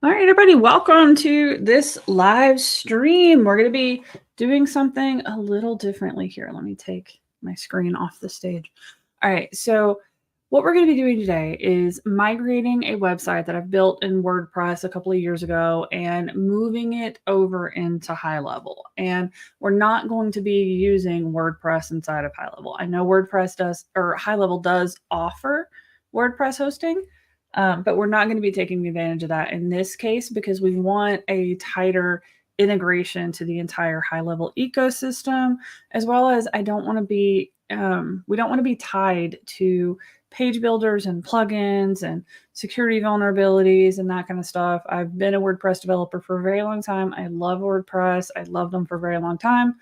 All right, everybody, welcome to this live stream. We're going to be doing something a little differently here. Let me take my screen off the stage. All right, so what we're going to be doing today is migrating a website that I've built in WordPress a couple of years ago and moving it over into HighLevel. And we're not going to be using WordPress inside of HighLevel. I know WordPress does, or HighLevel does offer WordPress hosting, but we're not going to be taking advantage of that in this case because we want a tighter integration to the entire HighLevel ecosystem, as well as we don't want to be tied to page builders and plugins and security vulnerabilities and that kind of stuff. I've been a WordPress developer for a very long time. I love WordPress. I loved them for a very long time.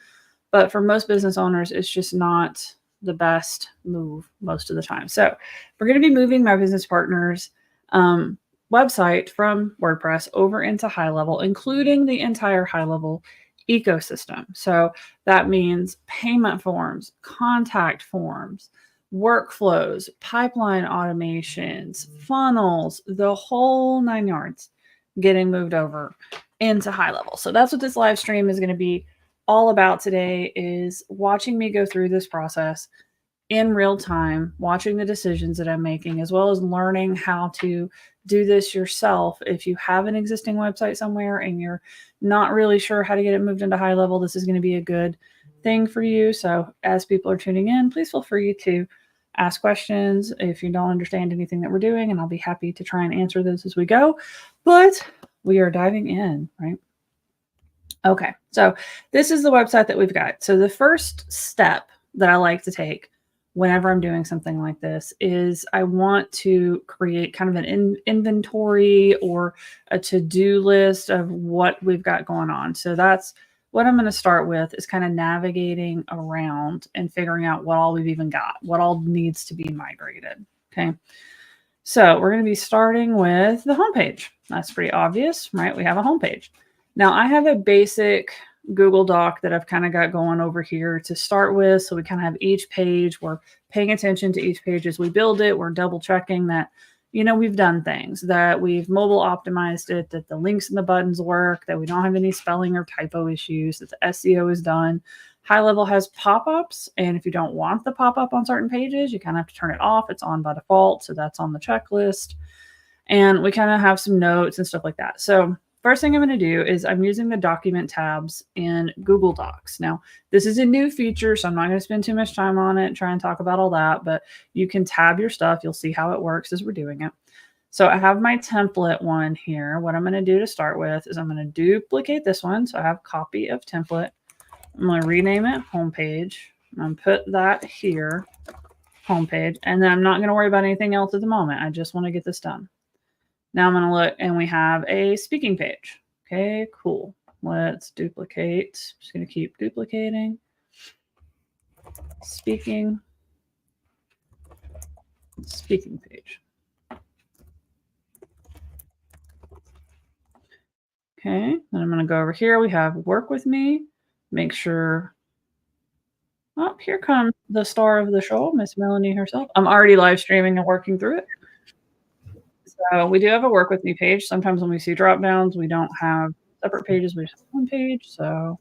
But for most business owners, it's just not the best move most of the time. So we're going to be moving my business partner's website from WordPress over into HighLevel, including the entire HighLevel ecosystem. So that means payment forms, contact forms, workflows, pipeline automations, funnels, the whole 9 yards getting moved over into HighLevel. So that's what this live stream is going to be all about today, is watching me go through this process in real time, watching the decisions that I'm making, as well as learning how to do this yourself. If you have an existing website somewhere and you're not really sure how to get it moved into HighLevel, this is going to be a good thing for you. So as people are tuning in, please feel free to ask questions if you don't understand anything that we're doing, and I'll be happy to try and answer those as we go. But we are diving in, right? Okay, so this is the website that we've got. So the first step that I like to take whenever I'm doing something like this is I want to create kind of an inventory or a to-do list of what we've got going on. So that's what I'm going to start with, is kind of navigating around and figuring out what all we've even got, what all needs to be migrated. Okay. So we're going to be starting with the homepage. That's pretty obvious, right? We have a homepage. Now I have a basic Google Doc that I've kind of got going over here to start with. So we kind of have each page. We're paying attention to each page as we build it. We're double checking that, we've done things, that we've mobile optimized it, that the links and the buttons work, that we don't have any spelling or typo issues, that the SEO is done. HighLevel has pop-ups, and if you don't want the pop-up on certain pages, you kind of have to turn it off. It's on by default, so that's on the checklist. And we kind of have some notes and stuff like that. So first thing I'm going to do is I'm using the document tabs in Google Docs. Now, this is a new feature, so I'm not going to spend too much time on it and try and talk about all that, but you can tab your stuff. You'll see how it works as we're doing it. So I have my template one here. What I'm going to do to start with is I'm going to duplicate this one. So I have copy of template. I'm going to rename it homepage. I'm going to put that here, homepage, and then I'm not going to worry about anything else at the moment. I just want to get this done. Now I'm going to look, and we have a speaking page. Okay, cool. Let's duplicate. I'm just going to keep duplicating. Speaking page. Okay, then I'm going to go over here. We have work with me. Make sure. Oh, here comes the star of the show, Miss Melanie herself. I'm already live streaming and working through it. So we do have a work with me page. Sometimes when we see drop downs, we don't have separate pages. We just have one page. So,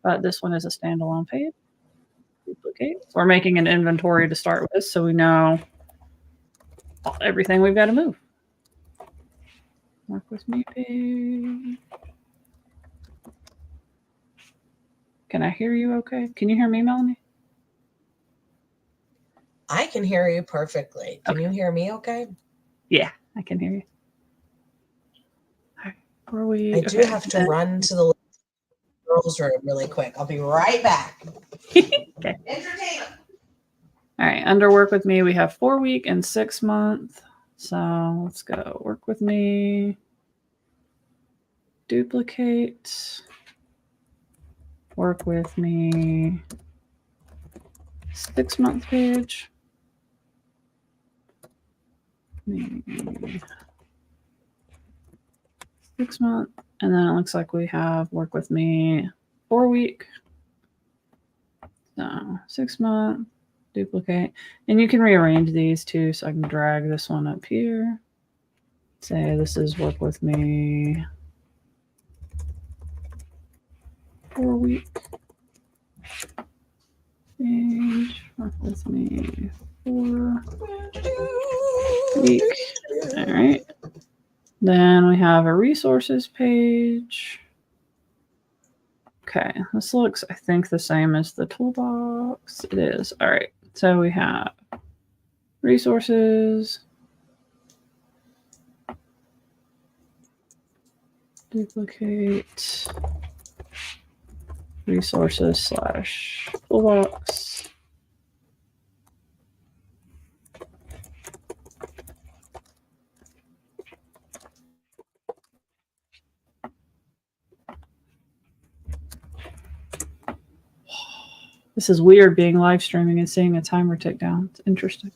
but this one is a standalone page. Duplicate. So we're making an inventory to start with, so we know everything we've got to move. Work with me page. Can I hear you okay? Can you hear me, Melanie? I can hear you perfectly. Can you hear me okay? Yeah, I can hear you. All right, where are we? I do have to run to the girls' room really quick. I'll be right back. Okay. Entertainment. All right, under work with me, we have 4 week and 6 month. So let's go work with me. Duplicate. Work with me. 6 month page. 6 month. And then it looks like we have work with me 4 week. So 6 month, duplicate. And you can rearrange these too. So I can drag this one up here. Say this is work with me 4-week page. Work with me 4-week. All right. Then we have a resources page. Okay, this looks, I think, the same as the toolbox. It is. All right. So we have resources. Duplicate resources / toolbox. This is weird being live streaming and seeing a timer tick down. It's interesting.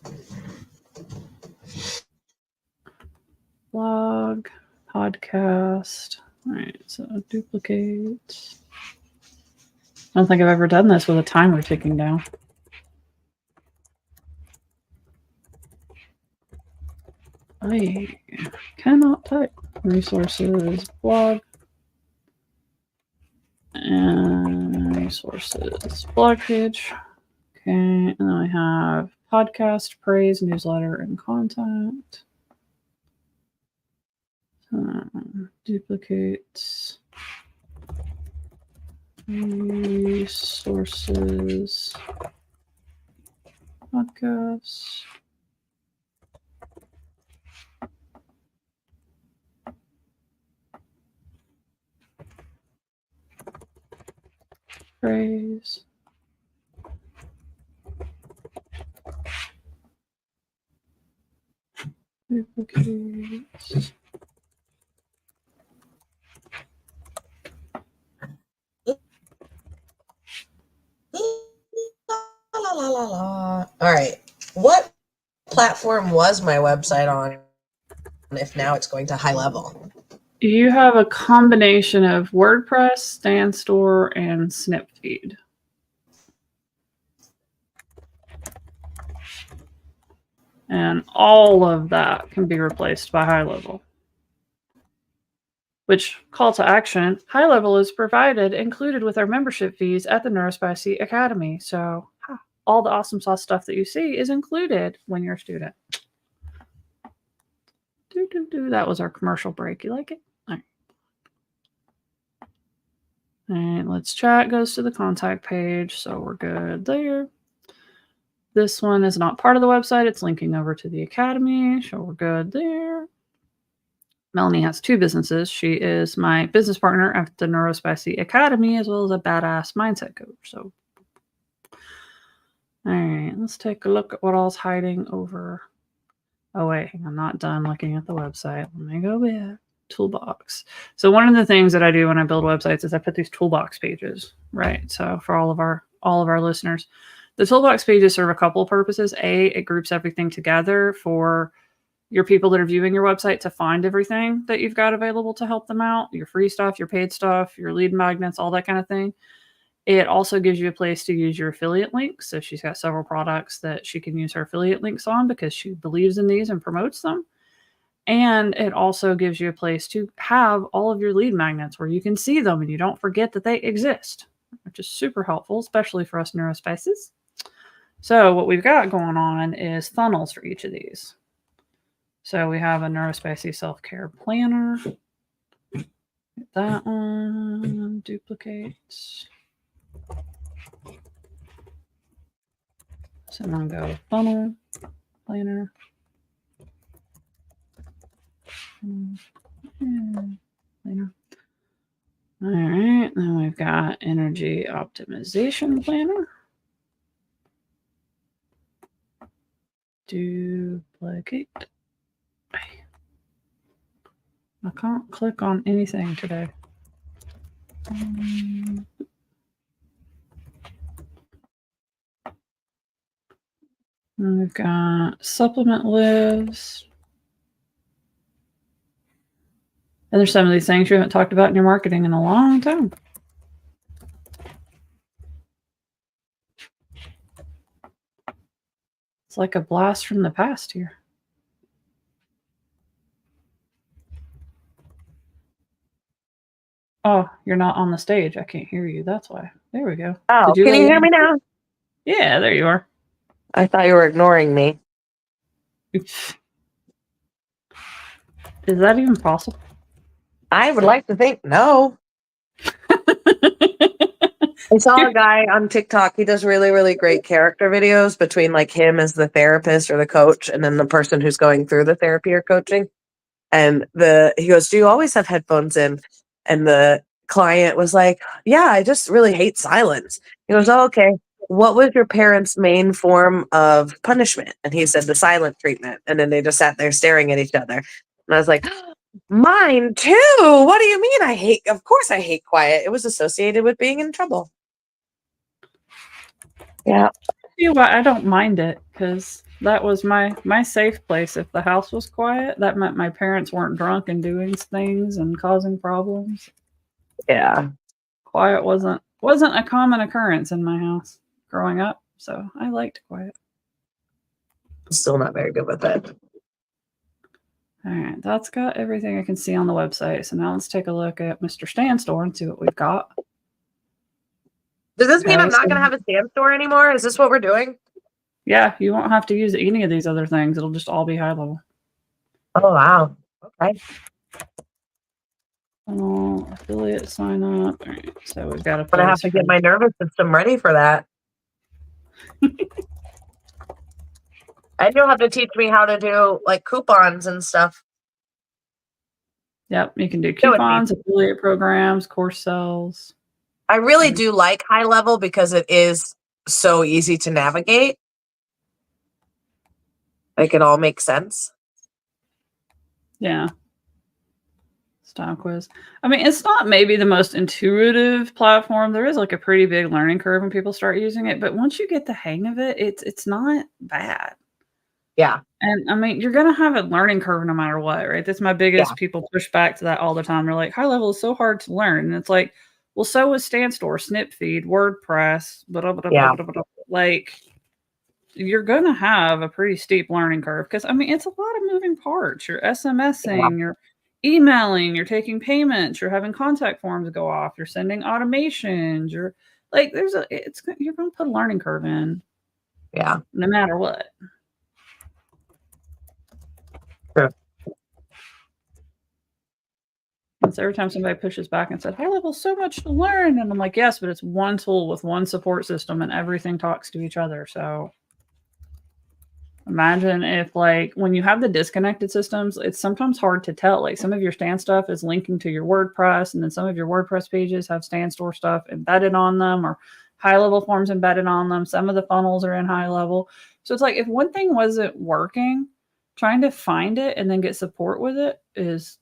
Blog, podcast. All right, so duplicate. I don't think I've ever done this with a timer ticking down. I cannot type. Resources, blog, and resources, blog page. Okay, and then I have podcast, praise, newsletter, and content. Duplicate resources, podcast. Praise. Duplicate. All right. What platform was my website on if now it's going to HighLevel? You have a combination of WordPress, StanStore, and Snipfeed. And all of that can be replaced by HighLevel. Which, call to action, HighLevel is provided, included with our membership fees at the Neuro-Spicy Academy. So all the awesome sauce stuff that you see is included when you're a student. That was our commercial break. You like it? All right. And let's chat goes to the contact page. So we're good there. This one is not part of the website. It's linking over to the Academy. So we're good there. Melanie has 2 businesses. She is my business partner at the Neuro-Spicy Academy, as well as a badass mindset coach. So, all right, let's take a look at what all's hiding over. Oh, wait, I'm not done looking at the website. Let me go back. Toolbox. So one of the things that I do when I build websites is I put these toolbox pages, right? So for all of our listeners, the toolbox pages serve a couple of purposes. A, it groups everything together for your people that are viewing your website to find everything that you've got available to help them out, your free stuff, your paid stuff, your lead magnets, all that kind of thing. It also gives you a place to use your affiliate links. So she's got several products that she can use her affiliate links on because she believes in these and promotes them. And it also gives you a place to have all of your lead magnets where you can see them and you don't forget that they exist, which is super helpful, especially for us Neuro-Spices. So what we've got going on is funnels for each of these. So we have a Neuro-Spicy self-care planner. That one, duplicate. So I'm going to go funnel, planner. Planner. All right, then we've got energy optimization planner. Duplicate. I can't click on anything today. And we've got supplement lists. And there's some of these things you haven't talked about in your marketing in a long time. It's like a blast from the past here. Oh, you're not on the stage. I can't hear you. That's why. There we go. Oh, can you hear me now? Yeah, there you are. I thought you were ignoring me. Is that even possible? I would like to think no. I saw a guy on TikTok. He does really, really great character videos between like him as the therapist or the coach and then the person who's going through the therapy or coaching. And he goes, "Do you always have headphones in?" And the client was like, "Yeah, I just really hate silence." He goes, "Oh, okay. What was your parents' main form of punishment?" And he said, "The silent treatment." And then they just sat there staring at each other. And I was like, "Mine too. What do you mean? Of course I hate quiet. It was associated with being in trouble." Yeah. You know what? I don't mind it because that was my safe place. If the house was quiet, that meant my parents weren't drunk and doing things and causing problems. Yeah. Quiet wasn't a common occurrence in my house growing up, so I liked quiet. Still not very good with it. All right, that's got everything I can see on the website. So now let's take a look at Mr. Stan Store and see what we've got. Does this mean Okay, I'm not going to have a stand store anymore? Is this what we're doing? Yeah, you won't have to use any of these other things. It'll just all be HighLevel. Oh, wow. Okay. Affiliate sign up. All right, so we've got a But I have to get my nervous system ready for that. And you'll have to teach me how to do like coupons and stuff. Yep, you can do coupons, affiliate programs, course sales. I really do like HighLevel because it is so easy to navigate. Like it all makes sense. Yeah. Style quiz. I mean, it's not maybe the most intuitive platform. There is like a pretty big learning curve when people start using it, but once you get the hang of it, it's not bad. Yeah. And I mean, you're gonna have a learning curve no matter what, right? That's my biggest people push back to that all the time. They're like, HighLevel is so hard to learn. And it's like, well, so is StanStore, Snipfeed, WordPress, like you're gonna have a pretty steep learning curve because I mean it's a lot of moving parts. You're SMSing, you're emailing, you're taking payments, you're having contact forms go off, you're sending automations, you're like you're gonna put a learning curve in. Yeah. No matter what. True. And so every time somebody pushes back and said, HighLevel, so much to learn. And I'm like, yes, but it's one tool with one support system and everything talks to each other. So imagine if like when you have the disconnected systems, it's sometimes hard to tell. Like some of your Stan stuff is linking to your WordPress, and then some of your WordPress pages have Stan Store stuff embedded on them or HighLevel forms embedded on them. Some of the funnels are in HighLevel. So it's like if one thing wasn't working, trying to find it and then get support with it is,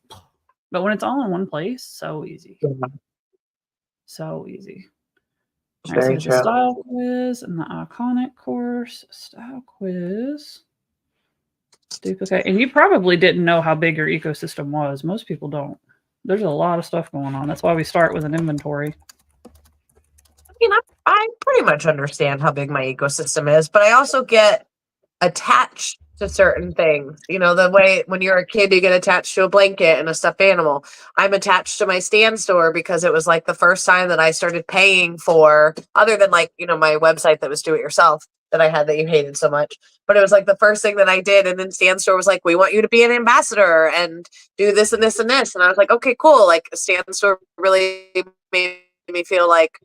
but when it's all in one place, so easy. Yeah. So easy. It's All right, very so true. the style quiz and the iconic course, style quiz, duplicate. And you probably didn't know how big your ecosystem was. Most people don't. There's a lot of stuff going on. That's why we start with an inventory. I mean, I pretty much understand how big my ecosystem is, but I also get attached to certain things. You know, the way when you're a kid, you get attached to a blanket and a stuffed animal. I'm attached to my Stan Store because it was like the first time that I started paying for, other than like, you know, my website that was do it yourself that I had that you hated so much. But it was like the first thing that I did. And then Stan Store was like, we want you to be an ambassador and do this and this and this. And I was like, okay, cool. Like Stan Store really made me feel like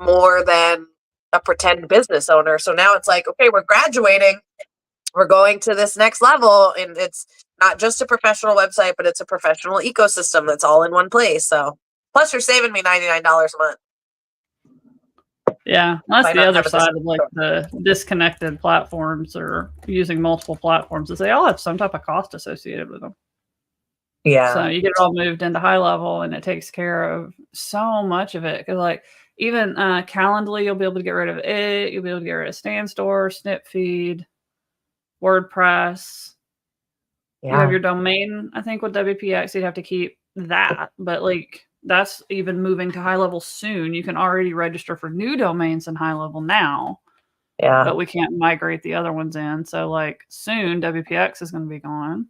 more than a pretend business owner. So now it's like, okay, we're graduating. We're going to this next level, and it's not just a professional website, but it's a professional ecosystem that's all in one place. So plus you're saving me $99 a month. Yeah, that's the other side of like the disconnected platforms or using multiple platforms is they all have some type of cost associated with them. Yeah. So you get it all moved into HighLevel and it takes care of so much of it. Cause like even Calendly, you'll be able to get rid of it. You'll be able to get rid of StanStore, Snipfeed, WordPress. Yeah. You have your domain, I think with WPX, you'd have to keep that. But like that's even moving to HighLevel soon. You can already register for new domains in HighLevel now. Yeah. But we can't migrate the other ones in. So like soon WPX is going to be gone.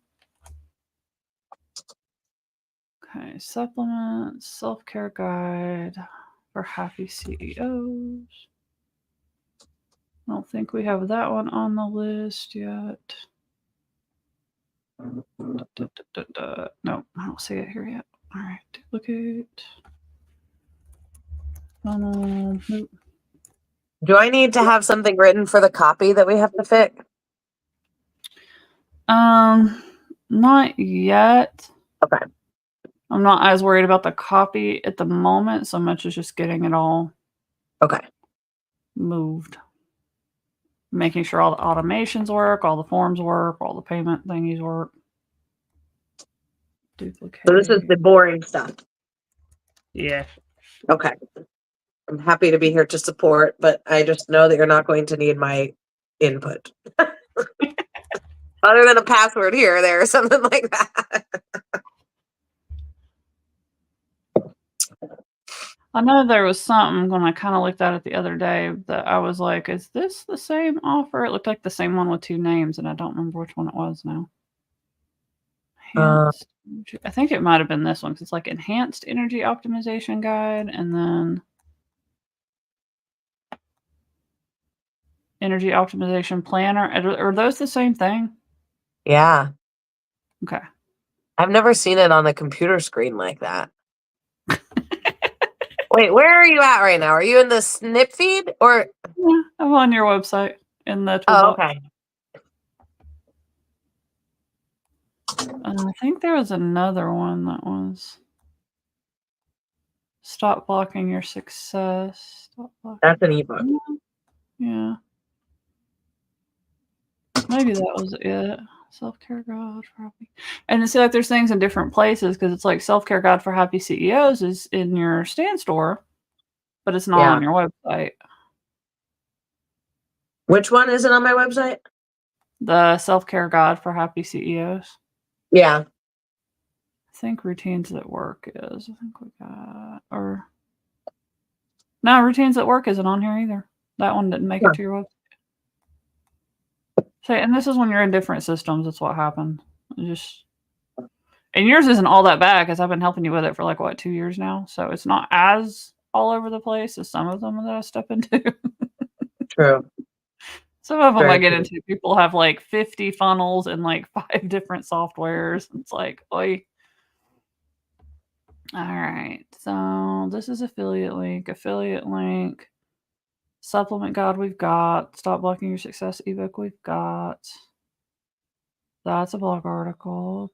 Okay, supplements, self-care guide for happy CEOs. I don't think we have that one on the list yet. No, I don't see it here yet. All right, duplicate. Nope. Do I need to have something written for the copy that we have to fix? Not yet. Okay. I'm not as worried about the copy at the moment so much as just getting it all moved. Making sure all the automations work, all the forms work, all the payment thingies work. Duplicate. So this is the boring stuff. Yeah. Okay. I'm happy to be here to support, but I just know that you're not going to need my input. Other than a password here or there or something like that. I know there was something when I kind of looked at it the other day that I was like, is this the same offer? It looked like the same one with 2 names, and I don't remember which one it was now. I think it might have been this one because it's like Enhanced Energy Optimization Guide and then Energy Optimization Planner. Are those the same thing? Yeah. Okay. I've never seen it on a computer screen like that. Wait, where are you at right now? Are you in the snip feed or? Yeah, I'm on your website in the toolbox. Oh, okay. I think there was another one that was Stop Blocking Your Success. That's an ebook. Yeah. Maybe that was it. Self-care guide for happy. And it's like there's things in different places because it's like self-care guide for happy CEOs is in your stand store, but it's not on your website. Which one is it on my website? The self-care guide for happy CEOs. Yeah. I think routines at work is. I think we got no, routines at work isn't on here either. That one didn't make it to your website. So, and this is when you're in different systems. That's what happened. And yours isn't all that bad because I've been helping you with it for like 2 years now. So it's not as all over the place as some of them that I step into. True. Some of them I get into. People have like 50 funnels and like 5 different softwares. It's like, oi. All right. So this is affiliate link. Supplement guide we've got. Stop Blocking Your Success ebook we've got. That's a blog article.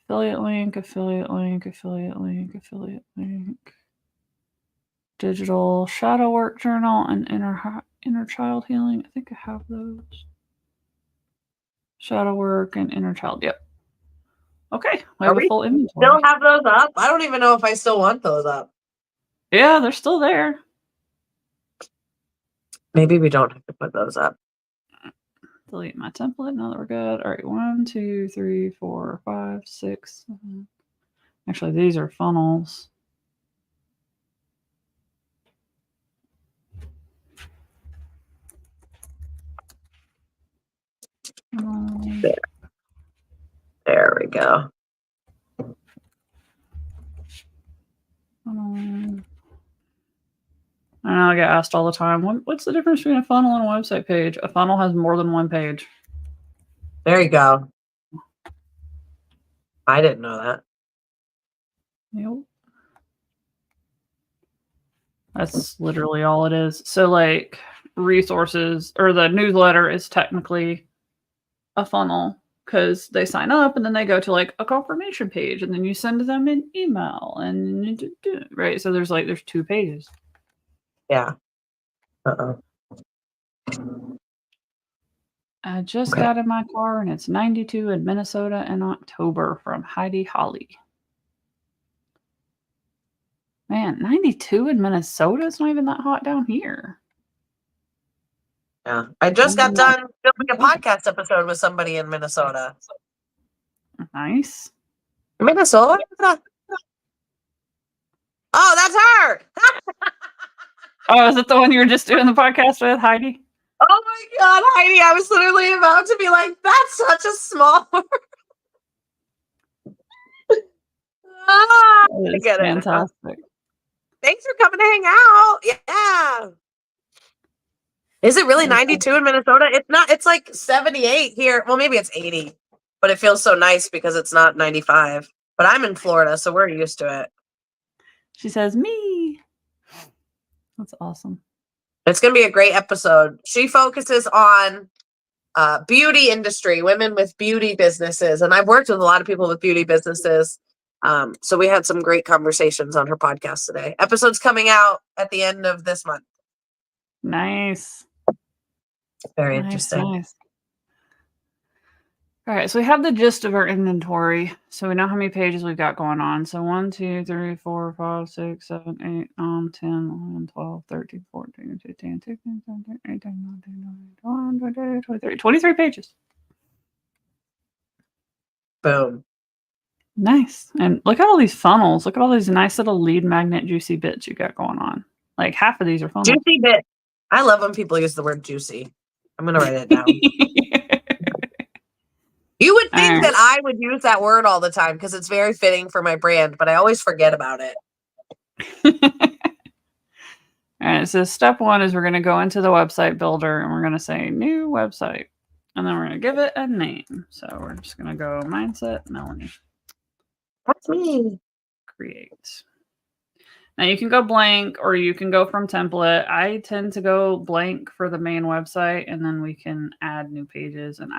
Affiliate link. Digital shadow work journal and inner child healing. I think I have those. Shadow work and inner child. Yep. Okay. We have a full inventory. Still have those up? I don't even know if I still want those up. Yeah, they're still there. Maybe we don't have to put those up. Delete my template. Now that we're good. All right. 1, 2, 3, 4, 5, 6, 7. Actually, these are funnels. There we go. I get asked all the time, what's the difference between a funnel and a website page? A funnel has more than one page. There you go. I didn't know that. Yep. That's literally all it is. So like resources or the newsletter is technically a funnel because they sign up and then they go to like a confirmation page and then you send them an email and right. So there's 2 pages. Yeah. I just got in my car and it's 92 in Minnesota in October from Heidi Holly. Man, 92 in Minnesota is not even that hot down here. Yeah. I just got done filming a podcast episode with somebody in Minnesota. Nice. Minnesota? Oh, that's her. Oh, is it the one you were just doing the podcast with, Heidi? Oh my God, Heidi. I was literally about to be like, that's such a small word. I That is get it now. fantastic. Thanks for coming to hang out. Yeah. Is it really 92 in Minnesota? It's not. It's like 78 here. Well, maybe it's 80, but it feels so nice because it's not 95. But I'm in Florida, so we're used to it. She says, me. That's awesome. It's going to be a great episode. She focuses on beauty industry, women with beauty businesses. And I've worked with a lot of people with beauty businesses. So we had some great conversations on her podcast today. Episode's coming out at the end of this month. Nice. Very interesting. Nice. All right, so we have the gist of our inventory. So we know how many pages we've got going on. So 1, 2, 3, 4, 5, 6, 7, 8, 10, 11, 12, 13, 14, 15, 16, 17, 18, 19, 20, 21, 22, 23. 23 pages. Boom. Nice. And look at all these funnels. Look at all these nice little lead magnet juicy bits you got going on. Like half of these are funnels. Juicy bit. I love when people use the word juicy. I'm going to write it down. You would think that I would use that word all the time because it's very fitting for my brand, but I always forget about it. All right, so step 1 is we're going to go into the website builder and we're going to say new website. And then we're going to give it a name. So we're just going to go Mindset Melanie. That's me. Create. Now you can go blank or you can go from template. I tend to go blank for the main website and then we can add new pages. And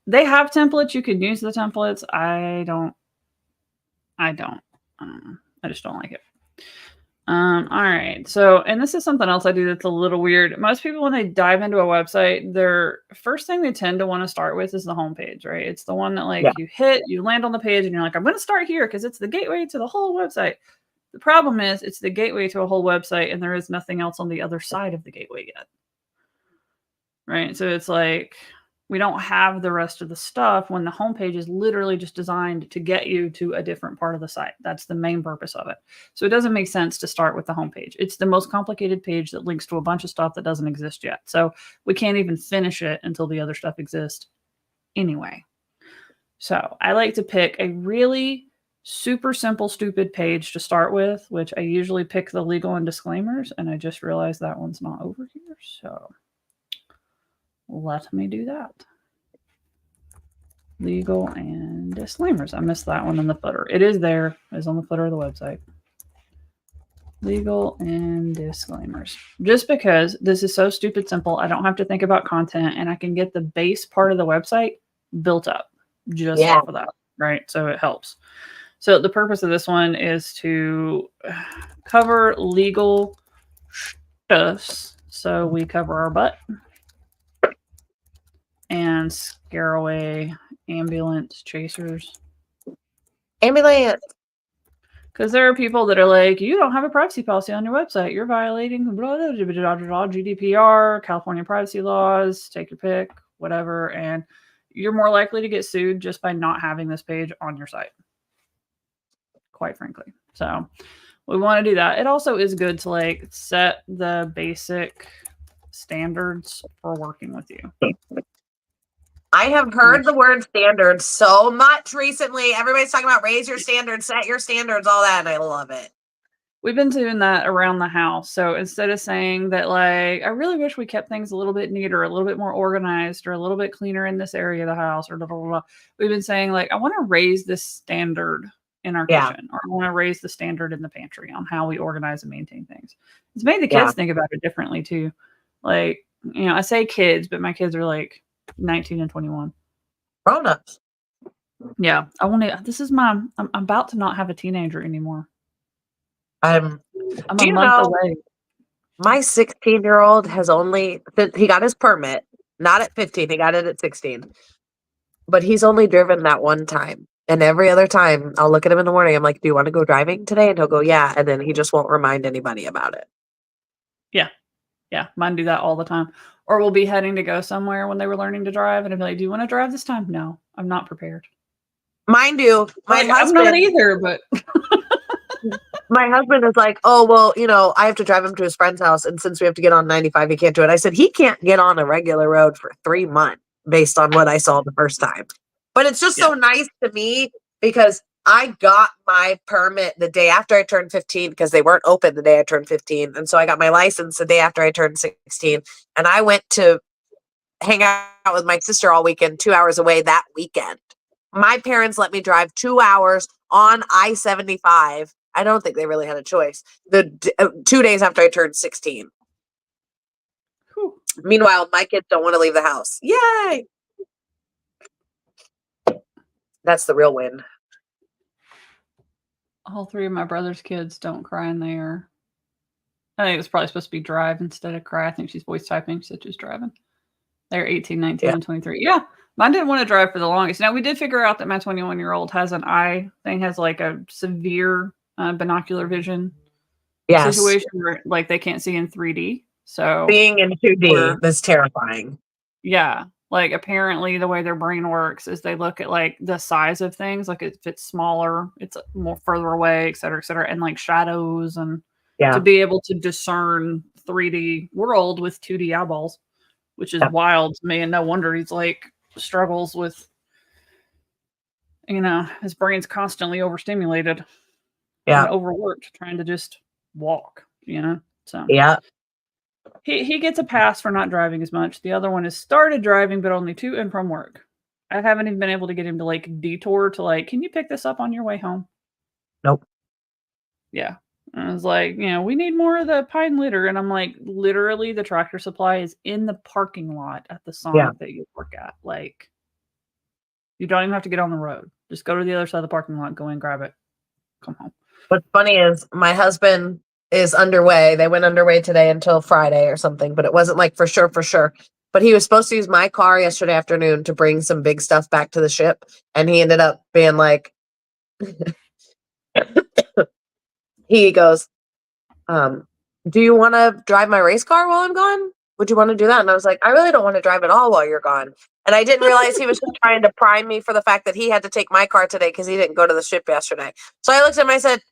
they have templates. You can use the templates. I just don't like it. All right. So, and this is something else I do that's a little weird. Most people, when they dive into a website, their first thing they tend to want to start with is the homepage, right? It's the one that you land on the page and you're like, I'm going to start here because it's the gateway to the whole website. The problem is it's the gateway to a whole website and there is nothing else on the other side of the gateway yet. Right. So it's like, we don't have the rest of the stuff when the homepage is literally just designed to get you to a different part of the site. That's the main purpose of it. So it doesn't make sense to start with the homepage. It's the most complicated page that links to a bunch of stuff that doesn't exist yet. So we can't even finish it until the other stuff exists anyway. So I like to pick a really super simple, stupid page to start with, which I usually pick the legal and disclaimers. And I just realized that one's not over here. So let me do that. Legal and disclaimers. I missed that one in the footer. It is there. It's on the footer of the website. Legal and disclaimers. Just because this is so stupid simple, I don't have to think about content and I can get the base part of the website built up just off of that, right? So it helps. So the purpose of this one is to cover legal stuffs. So we cover our butt and scare away ambulance chasers. Ambulance. Because there are people that are like, you don't have a privacy policy on your website. You're violating blah, blah, blah, blah, blah, GDPR, California privacy laws, take your pick, whatever. And you're more likely to get sued just by not having this page on your site, quite frankly. So we want to do that. It also is good to like set the basic standards for working with you. I have heard the word standards so much recently. Everybody's talking about raise your standards, set your standards, all that, and I love it. We've been doing that around the house. So instead of saying that, like, I really wish we kept things a little bit neater, a little bit more organized, or a little bit cleaner in this area of the house, or blah, blah, blah, we've been saying, like, I want to raise this standard in our kitchen, or I want to raise the standard in the pantry on how we organize and maintain things. It's made the kids think about it differently too. Like, you know, I say kids, but my kids are like 19 and 21. Grown-ups. Yeah. I'm about to not have a teenager anymore. I'm a month away. My 16-year-old he got his permit, not at 15, he got it at 16. But he's only driven that one time. And every other time I'll look at him in the morning, I'm like, do you want to go driving today? And he'll go, yeah. And then he just won't remind anybody about it. Yeah. Yeah. Mine do that all the time. Or we'll be heading to go somewhere when they were learning to drive. And I'd be like, do you want to drive this time? No, I'm not prepared. Mine do. My husband, I'm not either, but my husband is like, oh, well, you know, I have to drive him to his friend's house. And since we have to get on 95, he can't do it. I said, he can't get on a regular road for 3 months based on what I saw the first time. But it's just so nice to me because I got my permit the day after I turned 15 because they weren't open the day I turned 15. And so I got my license the day after I turned 16. And I went to hang out with my sister all weekend, 2 hours away that weekend. My parents let me drive 2 hours on I-75. I don't think they really had a choice. 2 days after I turned 16. Whew. Meanwhile, my kids don't want to leave the house. Yay! That's the real win. All three of my brother's kids don't cry in there. I think it was probably supposed to be drive instead of cry. I think she's voice typing, so just driving. They're 18, 19, and 23. Yeah, mine didn't want to drive for the longest. Now, we did figure out that my 21-year-old has an eye thing, has like a severe binocular vision situation where like they can't see in 3D. So being in 2D is terrifying. Yeah. Like apparently the way their brain works is they look at like the size of things, like if it's smaller, it's more further away, et cetera, and like shadows and to be able to discern 3D world with 2D eyeballs, which is wild to me. And no wonder he's like struggles with, his brain's constantly overstimulated and overworked trying to just walk, so he gets a pass for not driving as much. The other one has started driving, but only to and from work. I haven't even been able to get him to like detour to like, can you pick this up on your way home? Nope. Yeah. I was like, we need more of the pine litter. And I'm like, literally the Tractor Supply is in the parking lot at the Sonic that you work at. Like, you don't even have to get on the road. Just go to the other side of the parking lot, go and grab it. Come home. What's funny is my husband is underway. They went underway today until Friday or something, but it wasn't like for sure. But he was supposed to use my car yesterday afternoon to bring some big stuff back to the ship. And he ended up being like, he goes, do you want to drive my race car while I'm gone? Would you want to do that? And I was like, I really don't want to drive at all while you're gone. And I didn't realize he was just trying to prime me for the fact that he had to take my car today because he didn't go to the ship yesterday. So I looked at him, I said,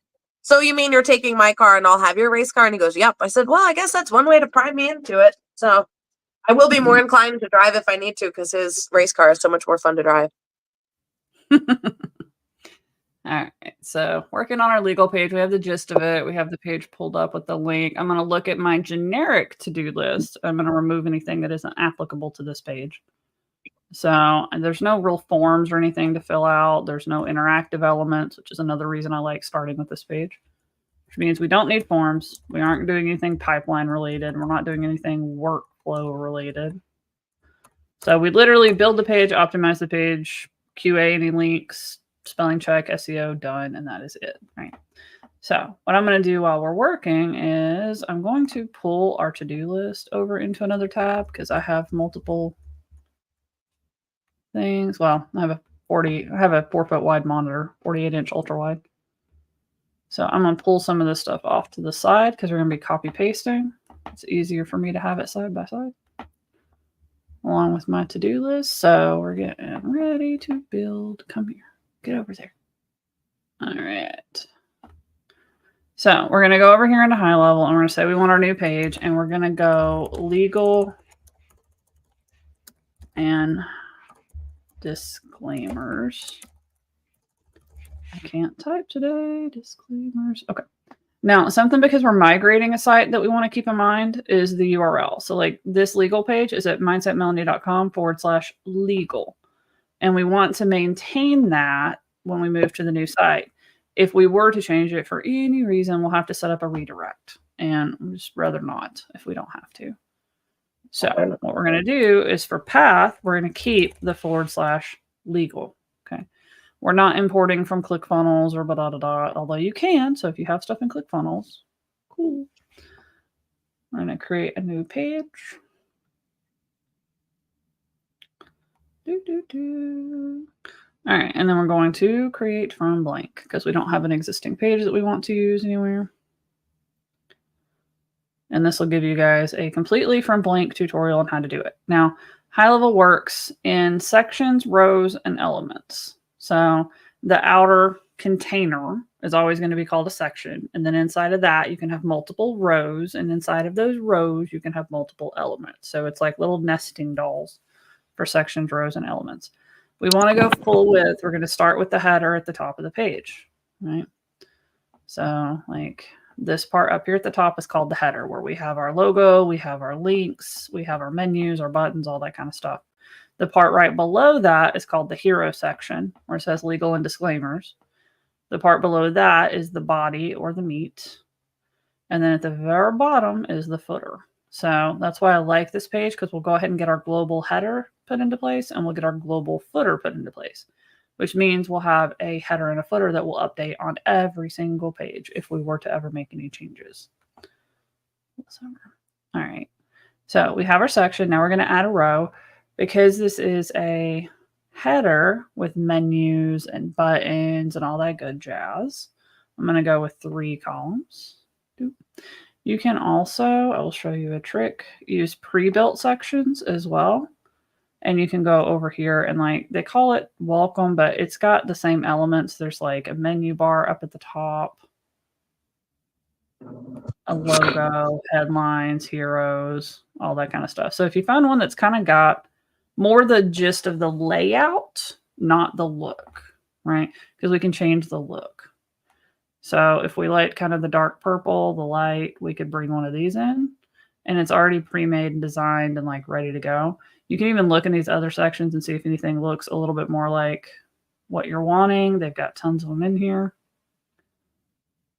so you mean you're taking my car and I'll have your race car? And he goes, yep. I said, well, I guess that's one way to prime me into it. So I will be more inclined to drive if I need to because his race car is so much more fun to drive. All right, so working on our legal page, we have the gist of it. We have the page pulled up with the link. I'm going to look at my generic to-do list. I'm going to remove anything that isn't applicable to this page. So there's no real forms or anything to fill out. There's no interactive elements, which is another reason I like starting with this page, which means we don't need forms. We aren't doing anything pipeline related. We're not doing anything workflow related. So we literally build the page, optimize the page, QA any links, spelling check, SEO, done, and that is it, right? So what I'm going to do while we're working is I'm going to pull our to-do list over into another tab because I have multiple things. Well, I have a 4-foot wide monitor, 48-inch ultra wide. So I'm going to pull some of this stuff off to the side because we're going to be copy pasting. It's easier for me to have it side by side along with my to-do list. So we're getting ready to build. Come here. Get over there. All right. So we're going to go over here into HighLevel and we're going to say we want our new page and we're going to go legal and disclaimers. I can't type today. Disclaimers. Okay. Now, something because we're migrating a site that we want to keep in mind is the URL. So like this legal page is at mindsetmelanie.com/legal. And we want to maintain that when we move to the new site. If we were to change it for any reason, we'll have to set up a redirect. And we'd just rather not if we don't have to. So what we're going to do is for path, we're going to keep the /legal. Okay. We're not importing from ClickFunnels or blah, although you can. So if you have stuff in ClickFunnels, cool. We're going to create a new page. All right, and then we're going to create from blank because we don't have an existing page that we want to use anywhere. And this will give you guys a completely from blank tutorial on how to do it. Now, HighLevel works in sections, rows, and elements. So the outer container is always going to be called a section. And then inside of that, you can have multiple rows. And inside of those rows, you can have multiple elements. So it's like little nesting dolls for sections, rows, and elements. We want to go full width. We're going to start with the header at the top of the page, right? So like this part up here at the top is called the header, where we have our logo, we have our links, we have our menus, our buttons, all that kind of stuff. The part right below that is called the hero section, where it says legal and disclaimers. The part below that is the body or the meat. And then at the very bottom is the footer. So that's why I like this page, because we'll go ahead and get our global header put into place, and we'll get our global footer put into place, which means we'll have a header and a footer that will update on every single page if we were to ever make any changes. All right. So we have our section. Now we're going to add a row. Because this is a header with menus and buttons and all that good jazz, I'm going to go with 3 columns. You can also, I will show you a trick, use pre-built sections as well. And you can go over here and like, they call it welcome, but it's got the same elements. There's like a menu bar up at the top, a logo, headlines, heroes, all that kind of stuff. So if you find one that's kind of got more the gist of the layout, not the look, right? Because we can change the look. So if we like kind of the dark purple, the light, we could bring one of these in, and it's already pre-made and designed and like ready to go. You can even look in these other sections and see if anything looks a little bit more like what you're wanting. They've got tons of them in here.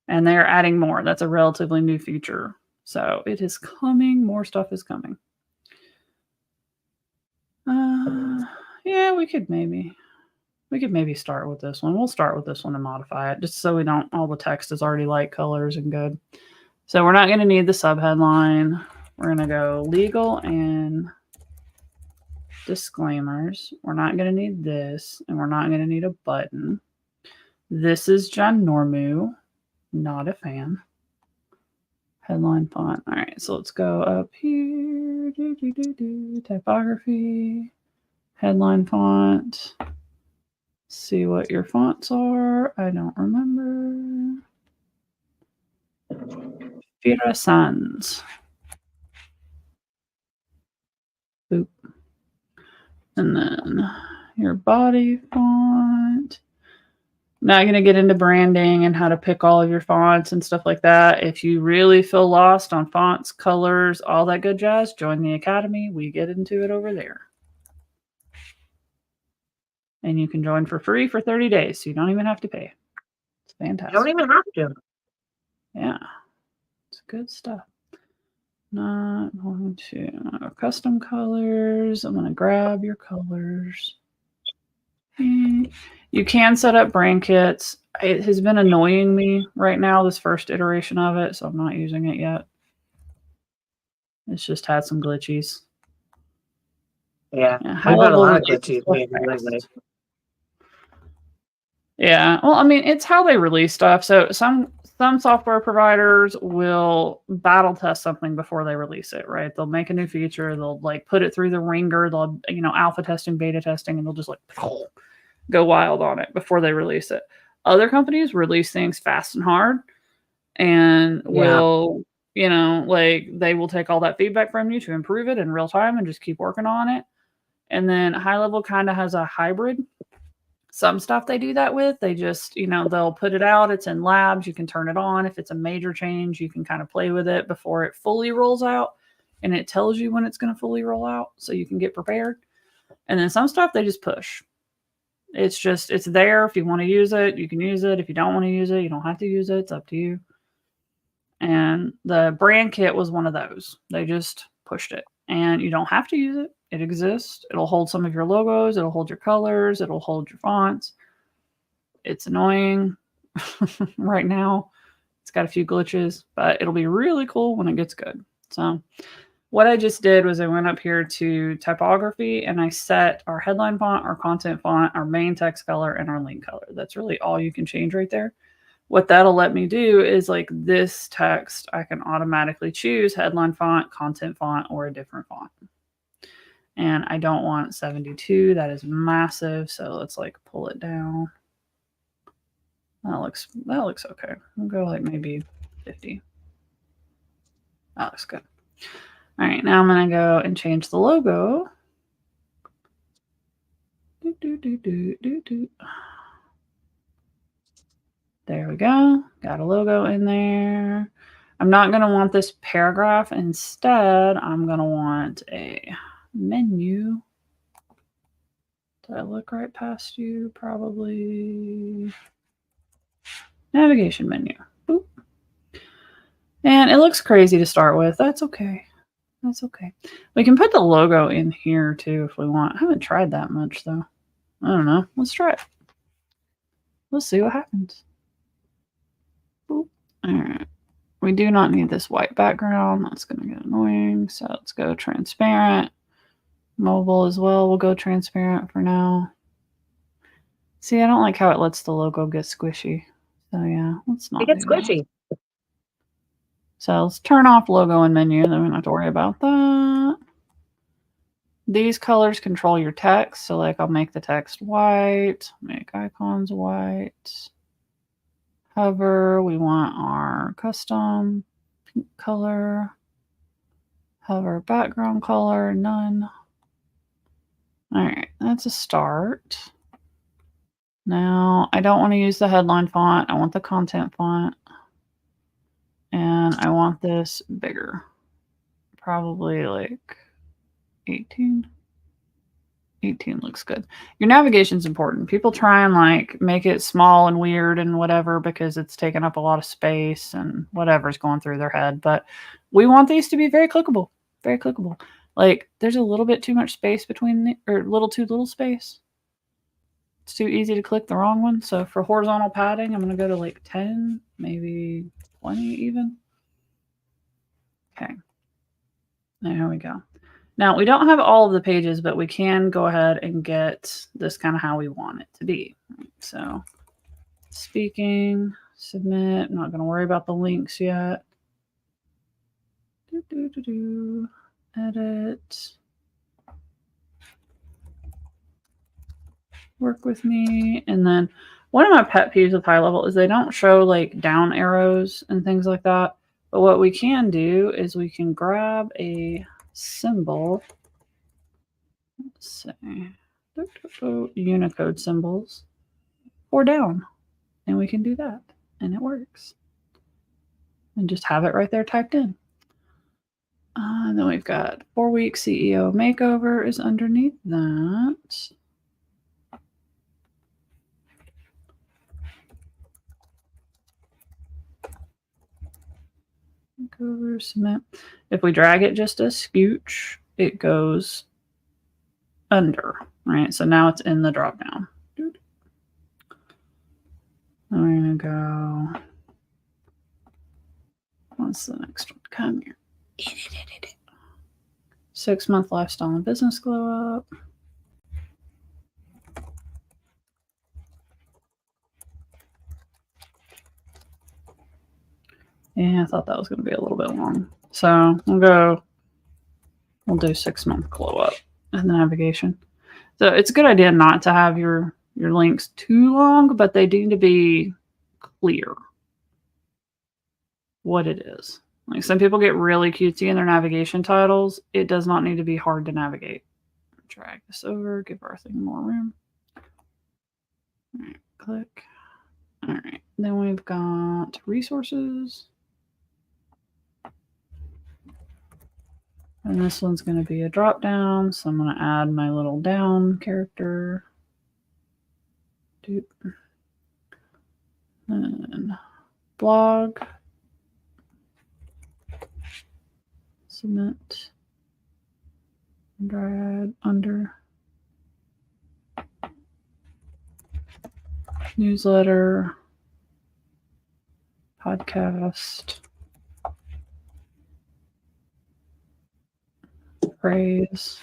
And they're adding more. That's a relatively new feature. So it is coming. More stuff is coming. Yeah, we could maybe start with this one. We'll start with this one and modify it just so we don't, all the text is already light colors and good. So we're not going to need the subheadline. We're going to go legal and disclaimers. We're not going to need this, and we're not going to need a button. This is John Normu. Not a fan. Headline font. All right, so let's go up here. Typography. Headline font. See what your fonts are. I don't remember. Fira Sans. Boop. And then your body font. Not going to get into branding and how to pick all of your fonts and stuff like that. If you really feel lost on fonts, colors, all that good jazz, join the Academy. We get into it over there. And you can join for free for 30 days, so you don't even have to pay. It's fantastic. You don't even have to. Yeah. It's good stuff. Not going to custom colors. I'm going to grab your colors. You can set up brand kits. It has been annoying me right now, this first iteration of it, so I'm not using it yet. It's just had some glitches. Yeah, I've got a lot of glitches. Yeah, well, I mean, it's how they release stuff. So some software providers will battle test something before they release it, right? They'll make a new feature, they'll like put it through the ringer, they'll, you know, alpha testing, beta testing, and they'll just like go wild on it before they release it. Other companies release things fast and hard and will, you know, like they will take all that feedback from you to improve it in real time and just keep working on it. And then HighLevel kind of has a hybrid. Some stuff they do that with, they just, you know, they'll put it out. It's in labs. You can turn it on. If it's a major change, you can kind of play with it before it fully rolls out. And it tells you when it's going to fully roll out so you can get prepared. And then some stuff they just push. It's just, it's there. If you want to use it, you can use it. If you don't want to use it, you don't have to use it. It's up to you. And the brand kit was one of those. They just pushed it. And you don't have to use it. It exists. It'll hold some of your logos. It'll hold your colors. It'll hold your fonts. It's annoying right now. It's got a few glitches, but it'll be really cool when it gets good. So what I just did was I went up here to typography and I set our headline font, our content font, our main text color, and our link color. That's really all you can change right there. What that'll let me do is like this text, I can automatically choose headline font, content font, or a different font. And I don't want 72. That is massive. So let's like pull it down. That looks okay. We'll go like maybe 50. That looks good. All right, now I'm going to go and change the logo. There we go. Got a logo in there. I'm not going to want this paragraph. Instead, I'm going to want a menu. Did I look right past you? Probably. Navigation menu. Boop. And it looks crazy to start with. That's okay. That's okay. We can put the logo in here too if we want. I haven't tried that much though. I don't know. Let's try it. Let's see what happens. Boop. All right. We do not need this white background. That's going to get annoying. So let's go transparent. Mobile as well. We'll go transparent for now. See, I don't like how it lets the logo get squishy. So yeah, let's not. It gets squishy. So let's turn off logo and menu. Then we don't have to worry about that. These colors control your text. So like I'll make the text white, make icons white. Hover, we want our custom pink color. Hover background color, none. All right, that's a start. Now I don't want to use the headline font. I want the content font. And I want this bigger. Probably like 18. 18 looks good. Your navigation's important. People try and like make it small and weird and whatever because it's taking up a lot of space and whatever's going through their head. But we want these to be very clickable. Very clickable. Like there's a little bit too much space between or too little space. It's too easy to click the wrong one. So for horizontal padding, I'm going to go to like 10, maybe 20 even. Okay. There we go. Now, we don't have all of the pages, but we can go ahead and get this kind of how we want it to be. So, speaking, submit. I'm not going to worry about the links yet. Edit. Work with me. And then one of my pet peeves with HighLevel is they don't show like down arrows and things like that. But what we can do is we can grab a symbol. Let's say Unicode symbols or down, and we can do that, and it works. And just have it right there typed in. And then we've got 4-week CEO makeover is underneath that. Makeover, submit. If we drag it just a scooch, it goes under, right? So now it's in the drop down. I'm going to go. What's the next one? Come here. 6-month lifestyle and business glow up. Yeah, I thought that was going to be a little bit long. So we'll do 6-month glow up and the navigation. So it's a good idea not to have your links too long, but they need to be clear what it is. Like some people get really cutesy in their navigation titles. It does not need to be hard to navigate. Drag this over, give our thing more room. All right, click. All right, then we've got resources. And this one's going to be a drop down. So I'm going to add my little down character. And blog. Submit. Drag under. Newsletter. Podcast. Phrase.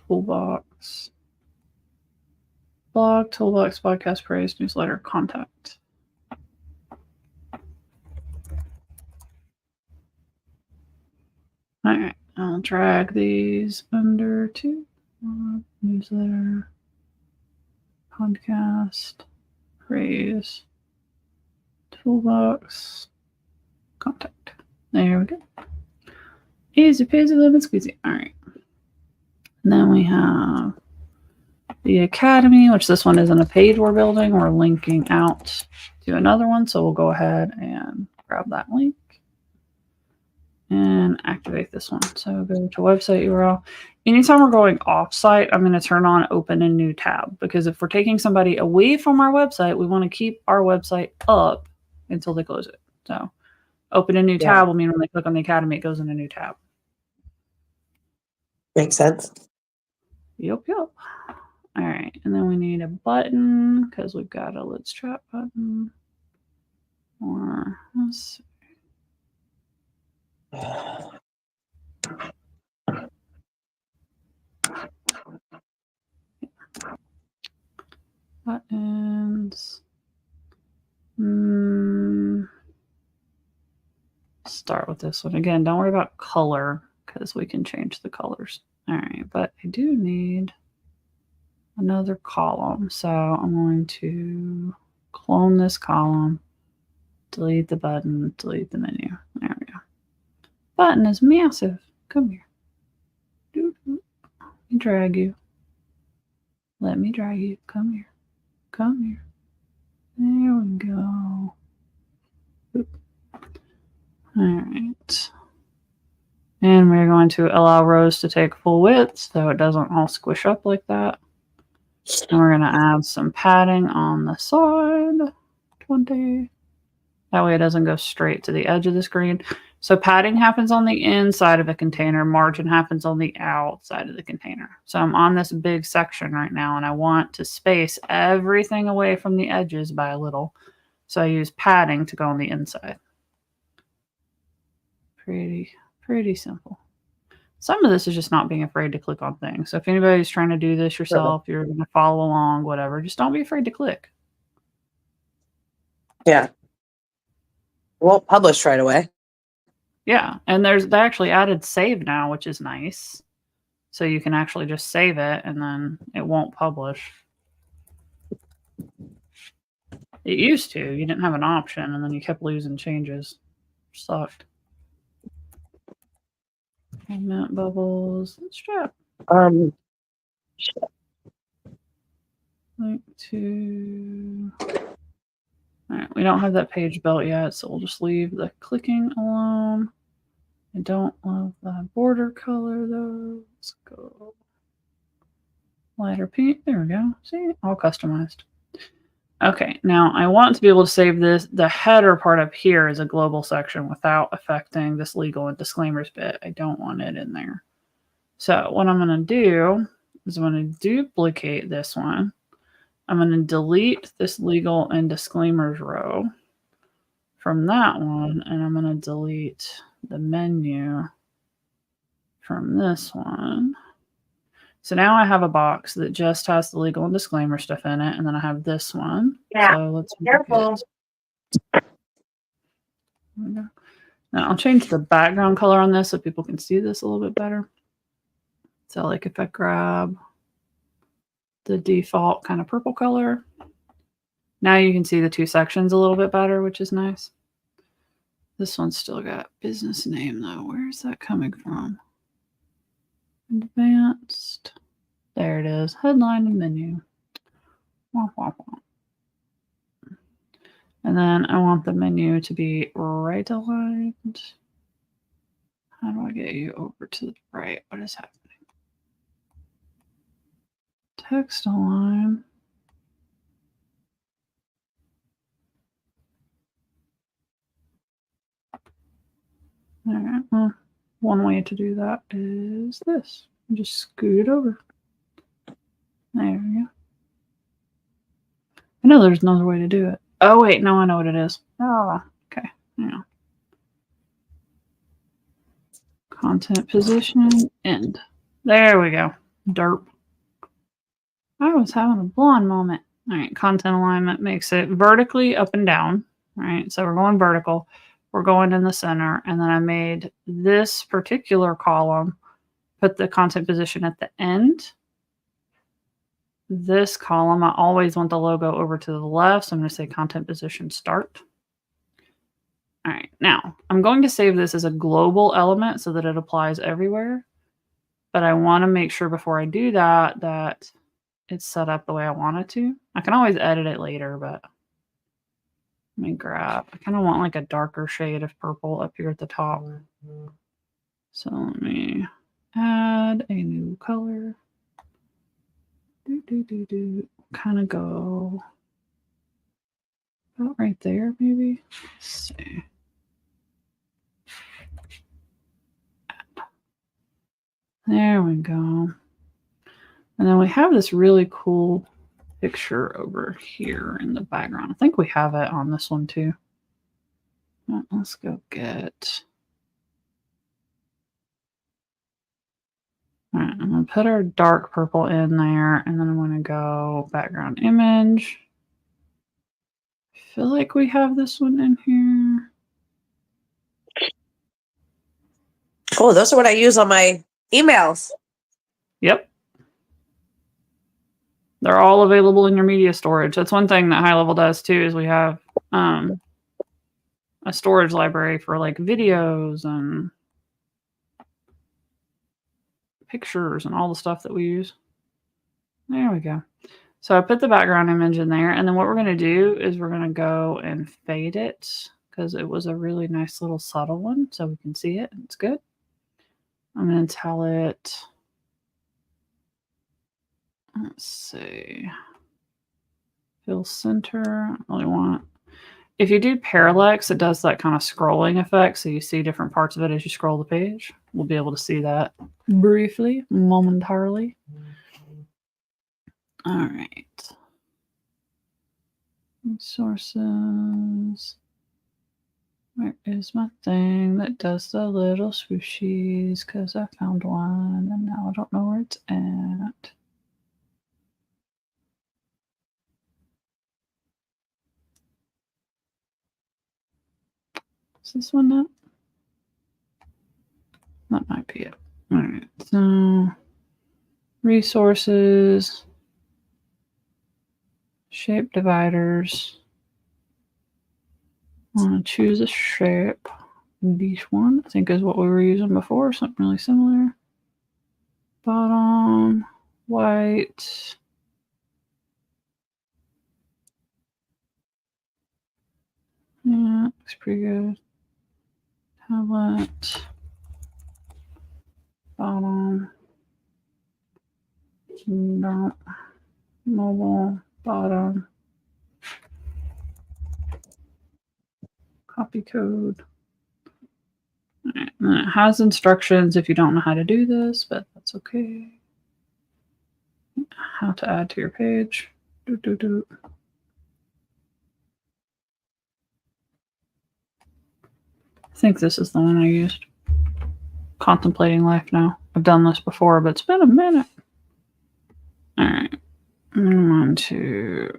Toolbox. Blog, toolbox, podcast, praise, newsletter, contact. All right, I'll drag these under to newsletter, podcast, praise, toolbox, contact. There we go. Easy peasy lemon squeezy. All right. And then we have the Academy, which this one isn't a page we're building. We're linking out to another one. So we'll go ahead and grab that link and activate this one. So go to website URL. Anytime we're going off-site, I'm going to turn on open a new tab, because if we're taking somebody away from our website, we want to keep our website up until they close it. So open a new tab will mean when they click on the Academy, it goes in a new tab. Makes sense. Yep. All right. And then we need a button, because we've got a Let's Chat button. Or let's buttons. Start with this one. Again, don't worry about color, because we can change the colors. All right, but I do need another column. So I'm going to clone this column, delete the button, delete the menu. There we go. Button is massive. Come here. Let me drag you. Let me drag you. Come here. Come here. There we go. Oop. All right. And we're going to allow rows to take full width so it doesn't all squish up like that. And we're going to add some padding on the side. 20. That way it doesn't go straight to the edge of the screen. So padding happens on the inside of a container. Margin happens on the outside of the container. So I'm on this big section right now, and I want to space everything away from the edges by a little. So I use padding to go on the inside. Pretty simple. Some of this is just not being afraid to click on things. So if anybody's trying to do this yourself, you're going to follow along, whatever, just don't be afraid to click. Yeah. It won't publish right away. Yeah, and they actually added save now, which is nice. So you can actually just save it and then it won't publish. It used to. You didn't have an option, and then you kept losing changes. Sucked. Comment bubbles. Let's try. Link to. All right, we don't have that page built yet, so we'll just leave the clicking alone. I don't love the border color though. Let's go lighter pink. There we go. See, all customized. Okay, now I want to be able to save this. The header part up here is a global section without affecting this legal and disclaimers bit. I don't want it in there. So what I'm going to do is I'm going to duplicate this one. I'm going to delete this legal and disclaimers row from that one, and I'm going to delete the menu from this one. So now I have a box that just has the legal and disclaimer stuff in it, and then I have this one. Yeah. So let's careful. Now I'll change the background color on this so people can see this a little bit better. So like if I grab the default kind of purple color, now you can see the two sections a little bit better, which is nice. This one's still got business name though. Where is that coming from? Advanced. There it is. Headline and menu. Wah, wah, wah. And then I want the menu to be right aligned. How do I get you over to the right? What is happening? Text align. All right. Well, one way to do that is this. Just scoot it over. There we go. I know there's another way to do it. Oh, wait. No, I know what it is. Oh, okay. Yeah. Content position, end. There we go. Derp. I was having a blonde moment. All right. Content alignment makes it vertically up and down. All right. So we're going vertical. We're going in the center. And then I made this particular column, put the content position at the end. This column, I always want the logo over to the left. So I'm going to say content position start. All right. Now, I'm going to save this as a global element so that it applies everywhere. But I want to make sure before I do that, that it's set up the way I want it to. I can always edit it later, but let me grab, I kind of want like a darker shade of purple up here at the top. So let me add a new color. Kind of go about right there, maybe. Let's see. There we go. And then we have this really cool picture over here in the background. I think we have it on this one too. Well, let's go get. All right, I'm going to put our dark purple in there, and then I'm going to go background image. I feel like we have this one in here. Oh, those are what I use on my emails. Yep. They're all available in your media storage. That's one thing that HighLevel does too, is we have a storage library for like videos and pictures and all the stuff that we use. There we go. So I put the background image in there, and then what we're going to do is we're going to go and fade it because it was a really nice little subtle one, so we can see it. It's good. I'm going to tell it, let's see, fill center. I really want, if you do parallax, it does that kind of scrolling effect, so you see different parts of it as you scroll the page. We'll be able to see that briefly, momentarily. All right. Resources. Where is my thing that does the little swooshies? Because I found one and now I don't know where it's at. Is this one up? That might be it. All right. So, resources, shape dividers. I want to choose a shape. This one, I think, is what we were using before, something really similar. Bottom, white. Yeah, looks pretty good. Tablet. Bottom. No. Mobile. Bottom. Copy code. All right. And then it has instructions if you don't know how to do this, but that's okay. How to add to your page. I think this is the one I used. Contemplating life now. I've done this before, but it's been a minute. All right. I'm on to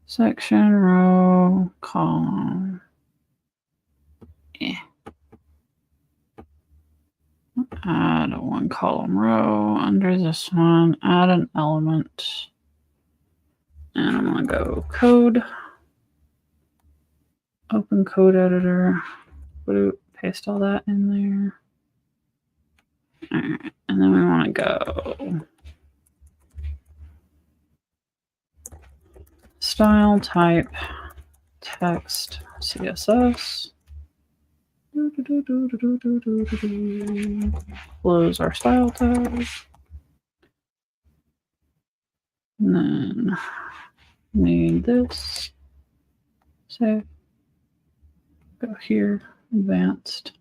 section, row, column. Add a one column row under this one. Add an element. And I'm going to go code. Open code editor. Paste all that in there. All right. And then we want to go style type text CSS. Close our style tag. And then need this. Save. Go here. Advanced.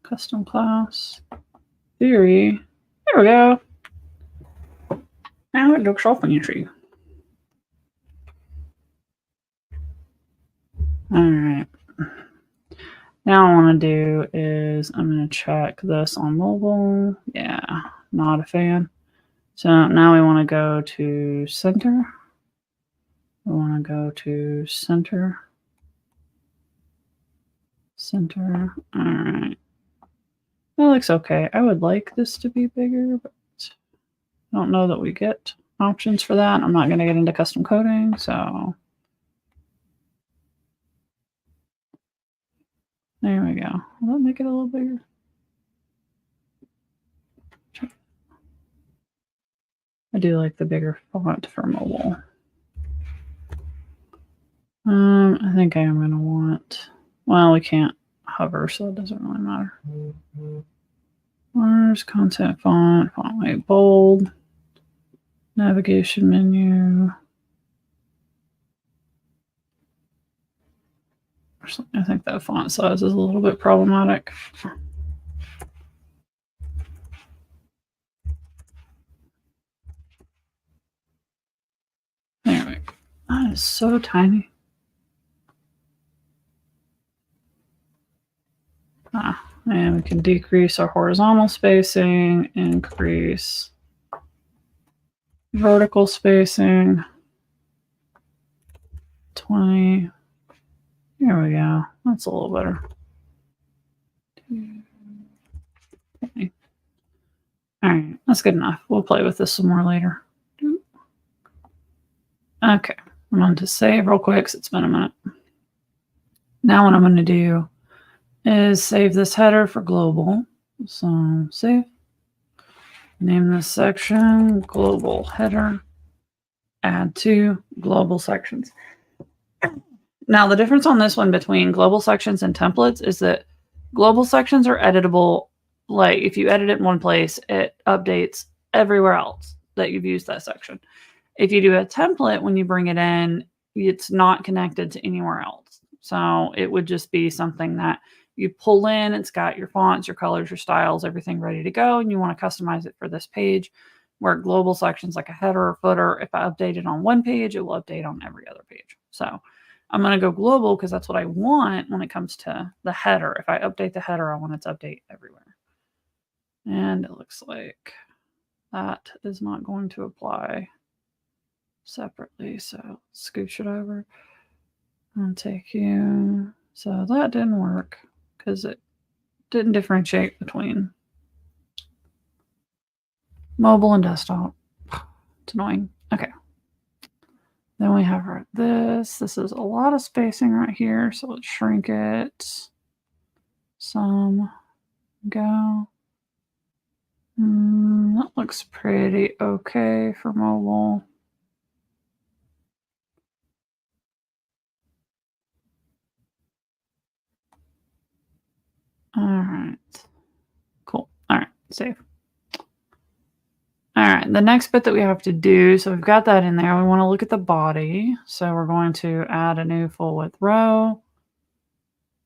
Custom class. Theory. There we go. Now it looks all finishy. All right. Now what I want to do is I'm going to check this on mobile. Yeah, not a fan. So now we want to go to center. We want to go to center. Center. All right. That looks okay. I would like this to be bigger, but I don't know that we get options for that. I'm not going to get into custom coding, so there we go. Will that make it a little bigger? I do like the bigger font for mobile. I think I am going to want, well, we can't hover, so it doesn't really matter. Where's content font weight bold, navigation menu. I think that font size is a little bit problematic. There we go. That is so tiny. And we can decrease our horizontal spacing, increase vertical spacing. 20. Here we go. That's a little better. 20. All right, that's good enough. We'll play with this some more later. Okay, I'm going to save real quick because it's been a minute. Now what I'm going to do is save this header for global. So save. Name this section global header. Add to global sections. Now the difference on this one between global sections and templates is that global sections are editable. Like if you edit it in one place, it updates everywhere else that you've used that section. If you do a template, when you bring it in, it's not connected to anywhere else. So it would just be something that you pull in, it's got your fonts, your colors, your styles, everything ready to go, and you want to customize it for this page, where global sections like a header or footer, if I update it on one page, it will update on every other page. So I'm going to go global because that's what I want when it comes to the header. If I update the header, I want it to update everywhere. And it looks like that is not going to apply separately. So scooch it over and take you. So that didn't work because it didn't differentiate between mobile and desktop. It's annoying. Okay. Then we have this. This is a lot of spacing right here. So let's shrink it. Some. Go. That looks pretty okay for mobile. All right. Cool. All right. Save. All right. The next bit that we have to do, so we've got that in there. We want to look at the body. So we're going to add a new full width row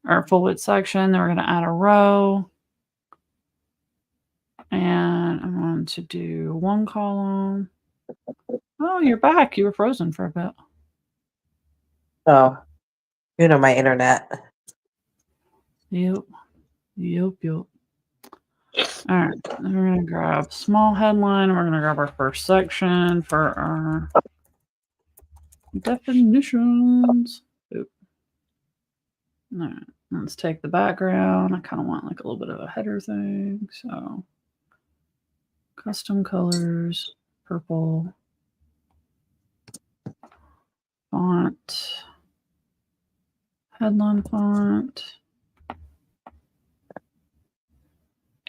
or full width section. Then we're going to add a row. And I'm going to do one column. Oh, you're back. You were frozen for a bit. Oh, you know, my internet. Yep. All right. Then we're going to grab small headline. And we're going to grab our first section for our definitions. Oop. All right. Let's take the background. I kind of want like a little bit of a header thing. So custom colors, purple. Font. Headline font.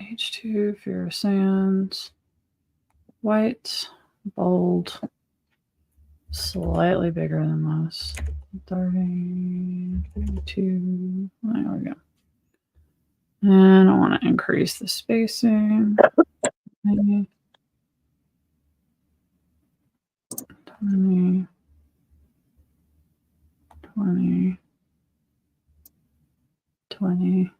H2, Fear Sans. White. Bold. Slightly bigger than this. 30, 32. There we go. And I want to increase the spacing. 20, 20, 20, 20.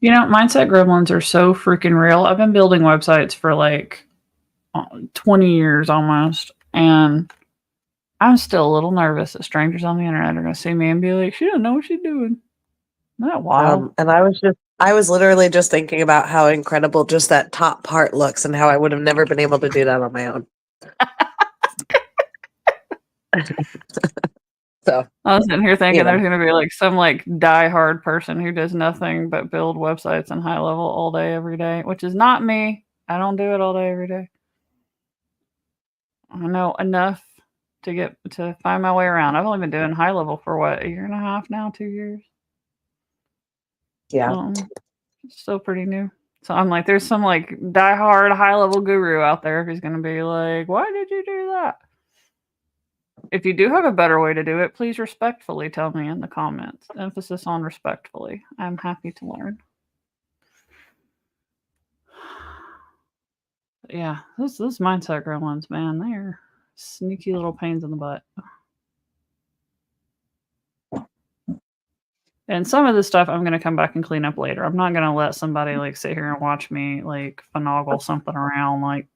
You know, mindset gremlins are so freaking real. I've been building websites for like 20 years almost, and I'm still a little nervous that strangers on the internet are going to see me and be like, she doesn't know what she's doing. Isn't that wild? And I was literally just thinking about how incredible just that top part looks and how I would have never been able to do that on my own. So I was sitting here thinking you know. there's going to be like some like die-hard person who does nothing but build websites in HighLevel all day, every day, which is not me. I don't do it all day, every day. I know enough to find my way around. I've only been doing HighLevel for what, 1.5 years now, 2 years. Yeah. Still pretty new. So I'm like, there's some like die-hard HighLevel guru out there who's going to be like, why did you do that? If you do have a better way to do it, please respectfully tell me in the comments. Emphasis on respectfully. I'm happy to learn. But yeah, those mindset gremlins, man, they're sneaky little pains in the butt. And some of this stuff I'm going to come back and clean up later. I'm not going to let somebody like sit here and watch me like finagle something around like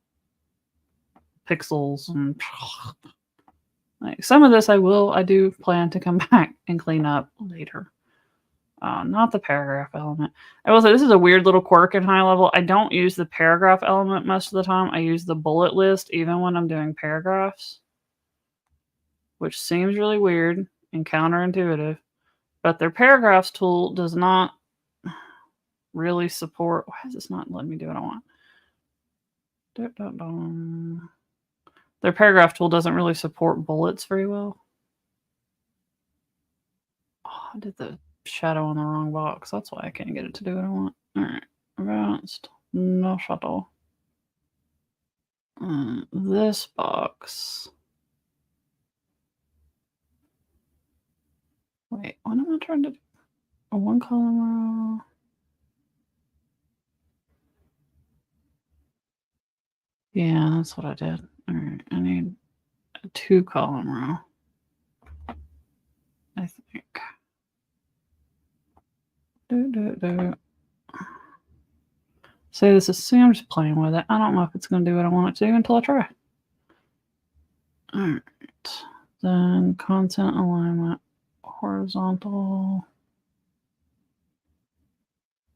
pixels and like some of this I do plan to come back and clean up later. Not the paragraph element. I will say this is a weird little quirk in HighLevel. I don't use the paragraph element most of the time. I use the bullet list even when I'm doing paragraphs, which seems really weird and counterintuitive. But their paragraphs tool does not really support. Why is this not letting me do what I want? Their paragraph tool doesn't really support bullets very well. Oh, I did the shadow on the wrong box. That's why I can't get it to do what I want. All right, advanced, no shadow. This box. Wait, what am I trying to do? A 1-column row. Yeah, that's what I did. All right, I need a 2-column row. I think. See, this is, see, I'm just playing with it. I don't know if it's going to do what I want it to do until I try. All right. Then content alignment, horizontal.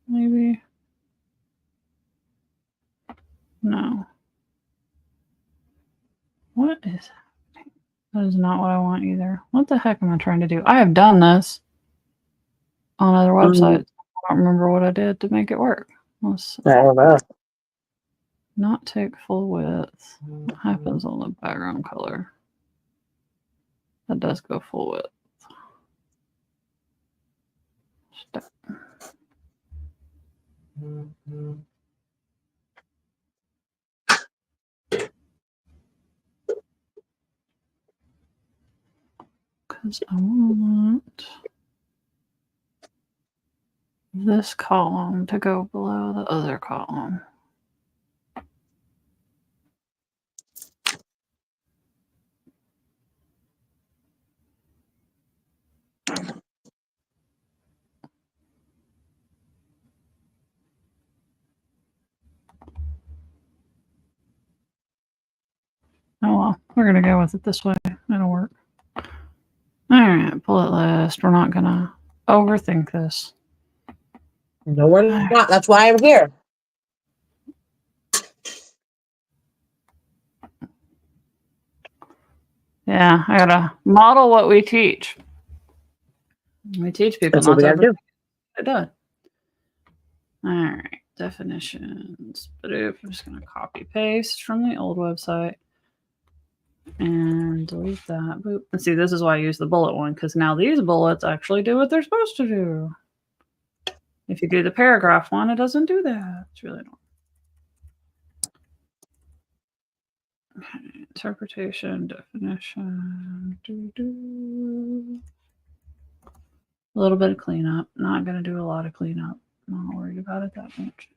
Maybe. No. What is happening? That is not what I want either. What the heck am I trying to do? I have done this on other websites. I don't remember what I did to make it work. Let's I don't know. not take full width. What happens on the background color? That does go full width. Step. Because I want this column to go below the other column. Oh well, we're going to go with it this way. It'll work. All right, bullet list. We're not going to overthink this. No, we're not. That's why I'm here. Yeah, I got to model what we teach. We teach people That's what not we to gotta do. overthink it done. All right, definitions. I'm just going to copy paste from the old website. And delete that. Boop. And see, this is why I use the bullet one, because now these bullets actually do what they're supposed to do. If you do the paragraph one, it doesn't do that. It's really annoying. Okay, interpretation, definition. A little bit of cleanup. Not going to do a lot of cleanup. Not worried about it that much.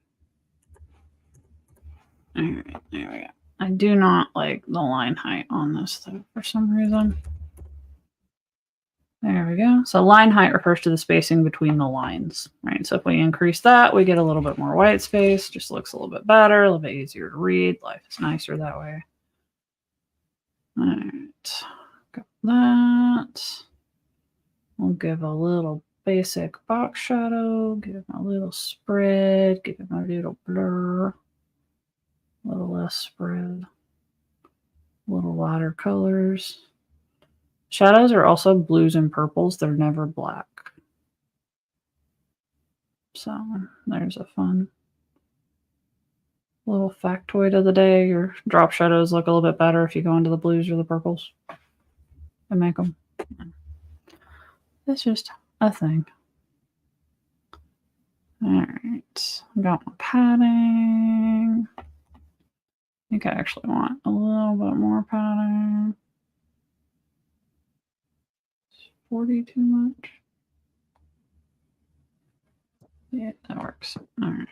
All right, there we go. I do not like the line height on this though for some reason. There we go. So line height refers to the spacing between the lines, right? So if we increase that, we get a little bit more white space. Just looks a little bit better, a little bit easier to read. Life is nicer that way. All right, got that. We'll give a little basic box shadow, give him a little spread, give him a little blur, a little less spread, a little lighter colors. Shadows are also blues and purples. They're never black. So there's a fun little factoid of the day. Your drop shadows look a little bit better if you go into the blues or the purples and make them. It's just a thing. All right, got my padding. I think I actually want a little bit more padding. 40 too much? Yeah, that works. All right.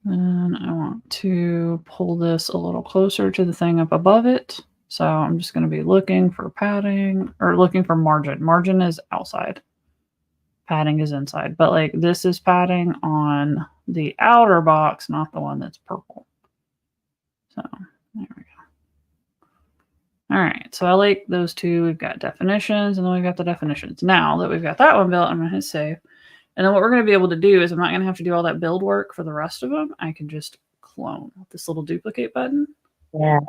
Then I want to pull this a little closer to the thing up above it. So I'm just going to be looking for padding or looking for margin. Margin is outside. Padding is inside. But like this is padding on the outer box, not the one that's purple. So there we go. All right, so I like those two. We've got definitions, and then we've got the definitions. Now that we've got that one built, I'm going to hit save. And then what we're going to be able to do is I'm not going to have to do all that build work for the rest of them. I can just clone with this little duplicate button. Yeah.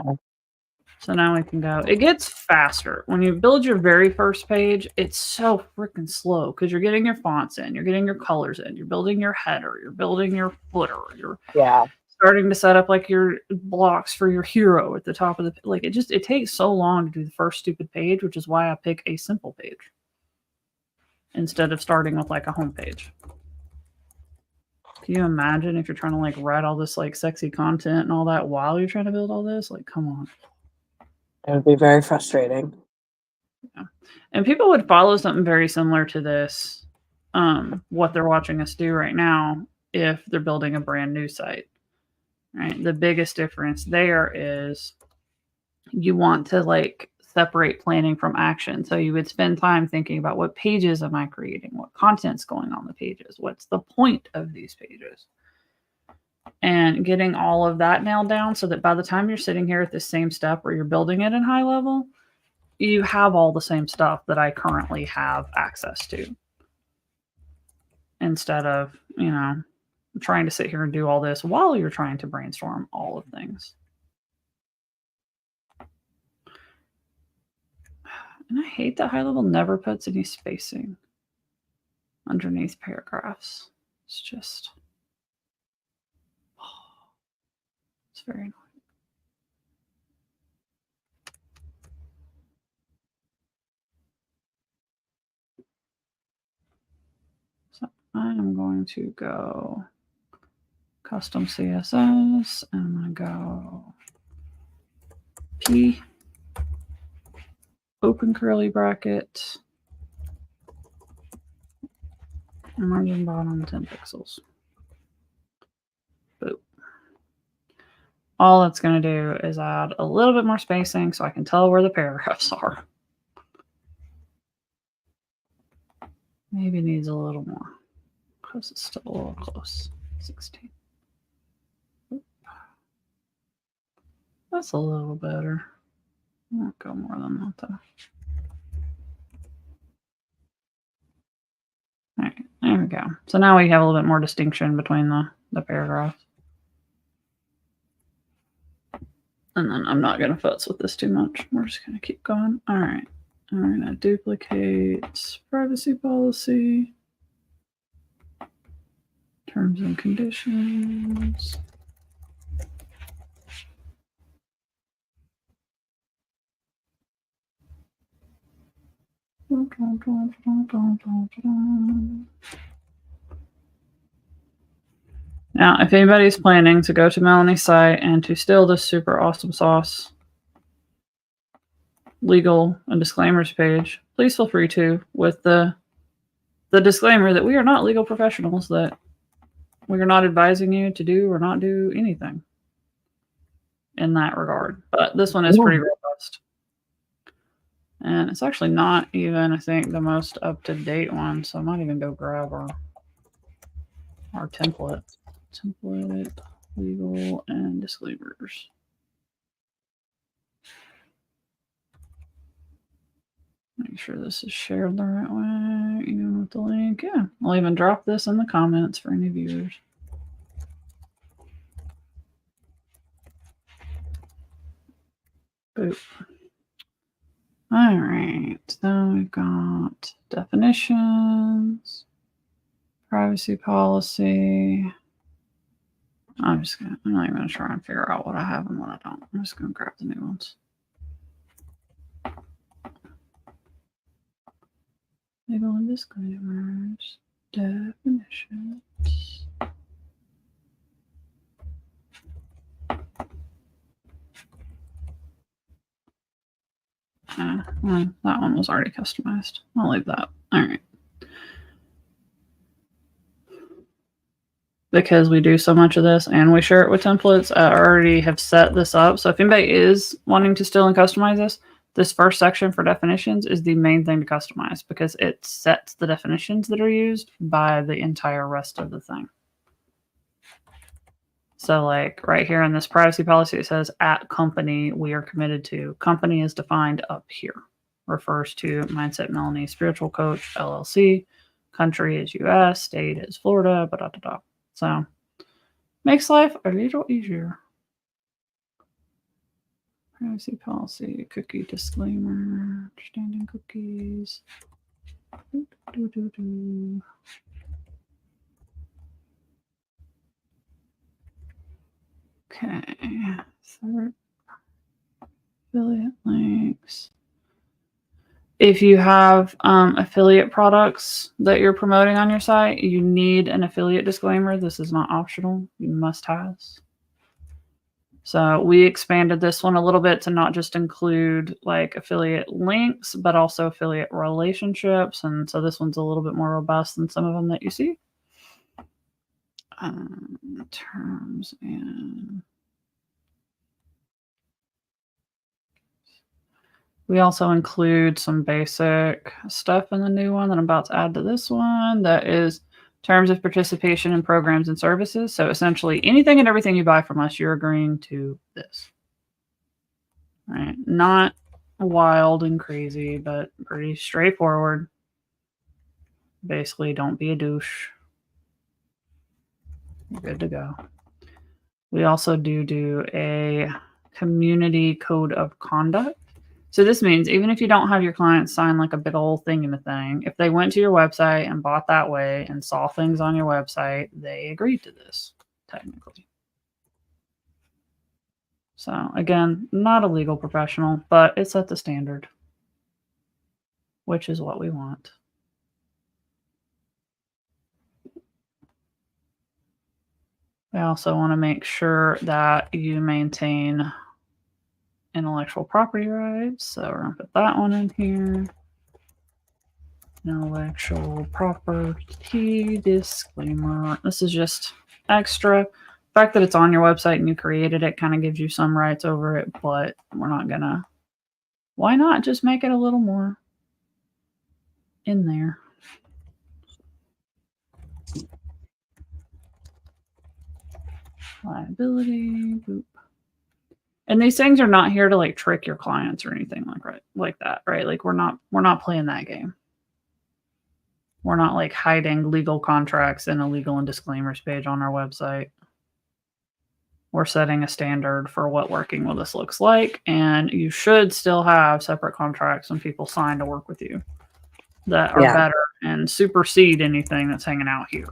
So now we can go. It gets faster. When you build your very first page, it's so freaking slow because you're getting your fonts in, you're getting your colors in, you're building your header, you're building your footer, you're starting to set up like your blocks for your hero at the top of the like it takes so long to do the first stupid page, which is why I pick a simple page instead of starting with like a home page. Can you imagine if you're trying to like write all this like sexy content and all that while you're trying to build all this? Like, come on. It would be very frustrating. Yeah. And people would follow something very similar to this, what they're watching us do right now, if they're building a brand new site. Right. The biggest difference there is you want to like separate planning from action. So you would spend time thinking about what pages am I creating? What content's going on the pages? What's the point of these pages? And getting all of that nailed down so that by the time you're sitting here at this same step where you're building it in HighLevel, you have all the same stuff that I currently have access to. Instead of, you know, trying to sit here and do all this while you're trying to brainstorm all of things. And I hate that HighLevel never puts any spacing underneath paragraphs. It's just, it's very annoying. So I am going to go custom CSS, and I'm going to go P, open curly bracket, margin bottom 10 pixels. Boop. All that's going to do is add a little bit more spacing so I can tell where the paragraphs are. Maybe needs a little more because it's still a little close. 16. Oop. That's a little better. I won't go more than that though. All right, there we go. So now we have a little bit more distinction between the paragraphs. And then I'm not going to futz with this too much. We're just going to keep going. All right. I'm going to duplicate privacy policy, terms and conditions. Now, if anybody's planning to go to Melanie's site and to steal this super awesome sauce legal and disclaimers page, please feel free to, with the disclaimer that we are not legal professionals, that we are not advising you to do or not do anything in that regard. But this one is pretty robust. And it's actually not even, I think, the most up-to-date one. So I might even go grab our template. Template, legal, and disclaimers. Make sure this is shared the right way, even with the link. Yeah, I'll even drop this in the comments for any viewers. Boop. All All right. Then we've got definitions, privacy policy. I'm not even gonna try and figure out what I have and what I don't. I'm just gonna grab the new ones. Label and disclaimers, definitions. Well, that one was already customized. I'll leave that. All right. Because we do so much of this and we share it with templates, I already have set this up. So if anybody is wanting to still and customize this, this first section for definitions is the main thing to customize because it sets the definitions that are used by the entire rest of the thing. So like right here in this privacy policy, it says at company, we are committed to. Company is defined up here. Refers to Mindset Melanie Spiritual Coach, LLC. Country is US. State is Florida. So makes life a little easier. Privacy policy, cookie disclaimer, understanding cookies. Okay, third affiliate links. If you have affiliate products that you're promoting on your site, you need an affiliate disclaimer. This is not optional. You must have. So we expanded this one a little bit to not just include like affiliate links, but also affiliate relationships. And so this one's a little bit more robust than some of them that you see. Terms and we also include some basic stuff in the new one that I'm about to add to this one. That is terms of participation in programs and services. So essentially anything and everything you buy from us, you're agreeing to this. All right. Not wild and crazy, but pretty straightforward. Basically, don't be a douche. You're good to go. We also do a community code of conduct. So this means even if you don't have your clients sign like a big old thing in the thing, if they went to your website and bought that way and saw things on your website, they agreed to this, technically. So again, not a legal professional, but it's at the standard, which is what we want. We also want to make sure that you maintain intellectual property rights. So we're going to put that one in here. Intellectual property disclaimer. This is just extra. The fact that it's on your website and you created it kind of gives you some rights over it, but we're not going to. Why not just make it a little more in there? Liability. Boop. And these things are not here to like trick your clients or anything like that, right? Like we're not playing that game. We're not like hiding legal contracts in a legal and disclaimers page on our website. We're setting a standard for what working with us looks like, and you should still have separate contracts when people sign to work with you that are better and supersede anything that's hanging out here.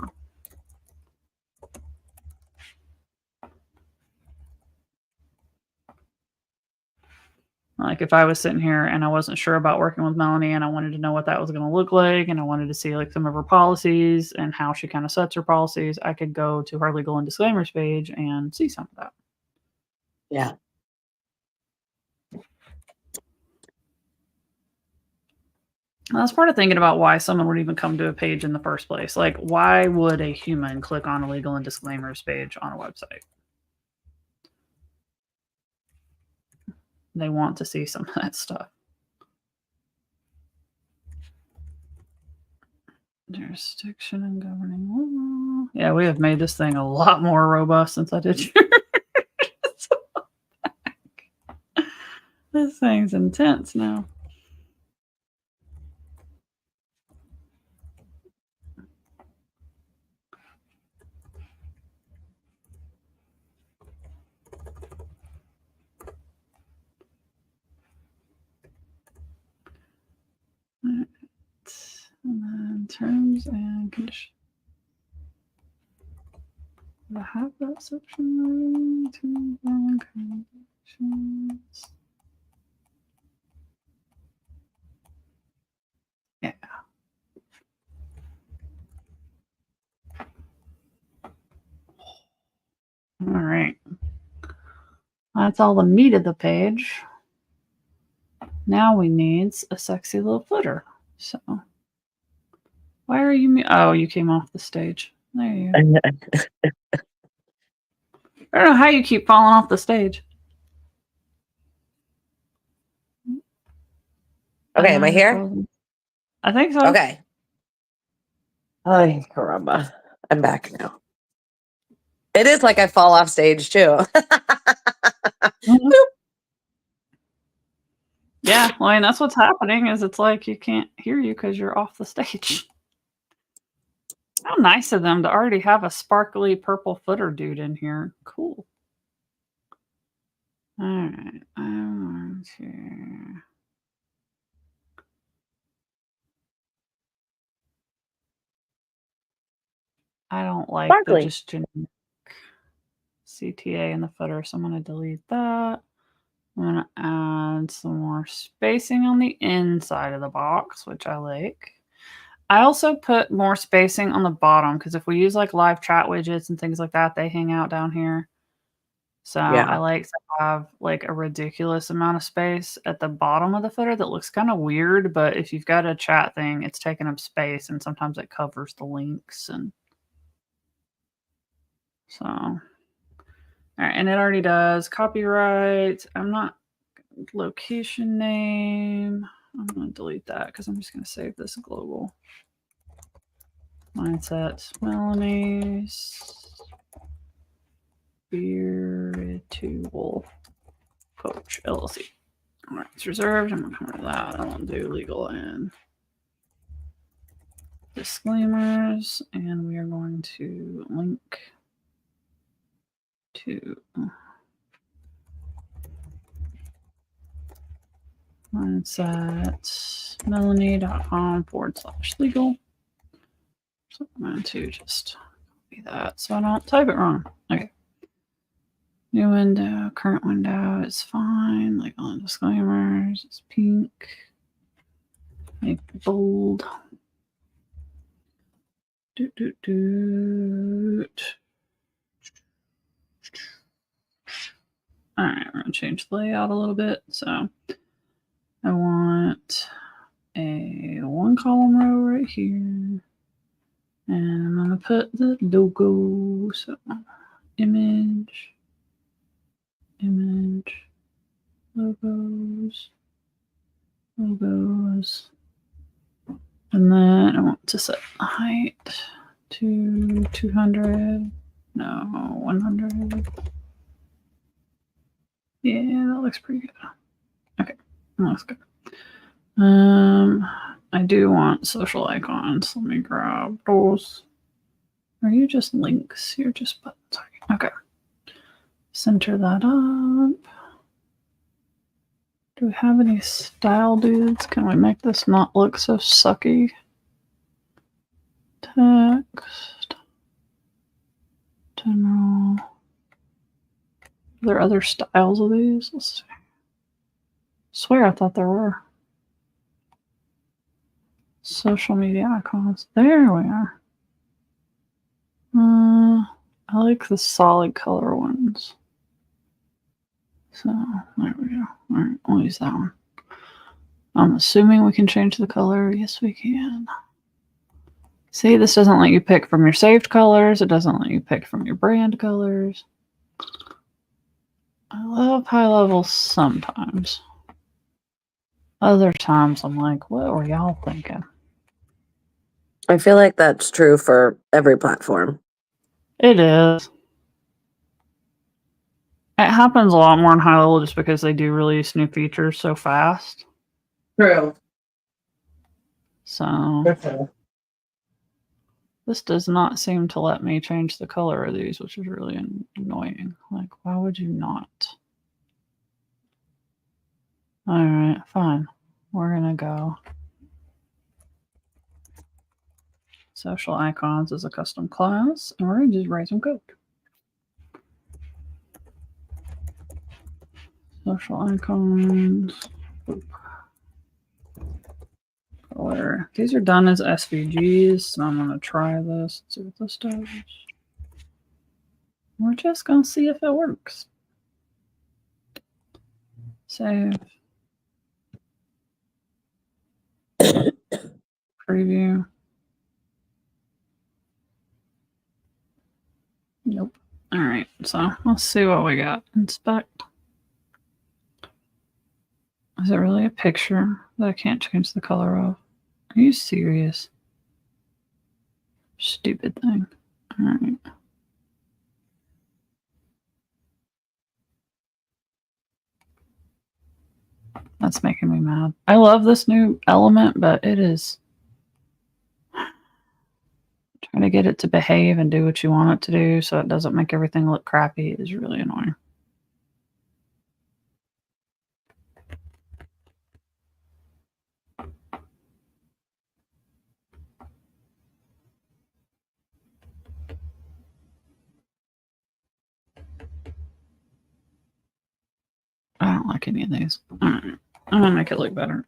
Like if I was sitting here and I wasn't sure about working with Melanie and I wanted to know what that was going to look like and I wanted to see like some of her policies and how she kind of sets her policies, I could go to her legal and disclaimers page and see some of that. Yeah. That's part of thinking about why someone would even come to a page in the first place. Like, why would a human click on a legal and disclaimers page on a website? They want to see some of that stuff. Jurisdiction and governing law. Yeah, we have made this thing a lot more robust since I did yours. This thing's intense now. terms and conditions. I have that section. Terms and conditions. Yeah. All right. That's all the meat of the page. Now we need a sexy little footer. So, why are you? Oh, you came off the stage. There you go. I don't know how you keep falling off the stage. Okay, am I here? I think so. Okay. Ay, caramba. I'm back now. It is like I fall off stage too. Mhm. Yeah, well, and that's what's happening is it's like you can't hear you because you're off the stage. How nice of them to already have a sparkly purple footer dude in here. Cool. All right, I want to. I don't like Sparkly. the just generic CTA in the footer, so I'm going to delete that. I'm going to add some more spacing on the inside of the box, which I like. I also put more spacing on the bottom because if we use like live chat widgets and things like that, they hang out down here. So Yeah. I like to have like a ridiculous amount of space at the bottom of the footer that looks kind of weird, but if you've got a chat thing, it's taking up space and sometimes it covers the links and so. All right, and it already does copyright. I'm not location name. I'm going to delete that because I'm just going to save this global. Mindset Melanie's Spiritual Coach LLC. All right, it's reserved. I'm going to cover that. I won't do legal and disclaimers, and we are going to link to mindsetmelanie.com/legal. So I'm going to just copy that so I don't type it wrong. Okay. New window, current window is fine. Like on disclaimers, it's pink. Make it bold. Doot, doot, doot. All right, we're going to change the layout a little bit. So I want a one column row right here. And I'm going to put the logo. So image, logos. And then I want to set the height to 200. No, 100. Yeah, that looks pretty good. Okay, that looks good. I do want social icons. Let me grab those. Are you just links? You're just buttons. Okay. Center that up. Do we have any style dudes? Can we make this not look so sucky? Text. General. Are there other styles of these? Let's see. Swear I thought there were. Social media icons. There we are. I like the solid color ones. So there we go. All right, we'll use that one. I'm assuming we can change the color. Yes, we can. See, this doesn't let you pick from your saved colors. It doesn't let you pick from your brand colors. I love HighLevel sometimes. Other times I'm like, what were y'all thinking? I feel like that's true for every platform. It is. It happens a lot more in HighLevel just because they do release new features so fast. True. So this does not seem to let me change the color of these, which is really annoying. Like, why would you not? All right, fine. We're going to go Social icons is a custom class, and we're going to just write some code. Social icons. Color. These are done as SVGs, so I'm going to try this. See what this does. We're just going to see if it works. Save. Preview. Nope. All right, so let's see what we got. Inspect. Is it really a picture that I can't change the color of? Are you serious? Stupid thing. All right. That's making me mad. I love this new element, but it is trying to get it to behave and do what you want it to do so it doesn't make everything look crappy is really annoying. I don't like any of these. All right. I'm going to make it look better.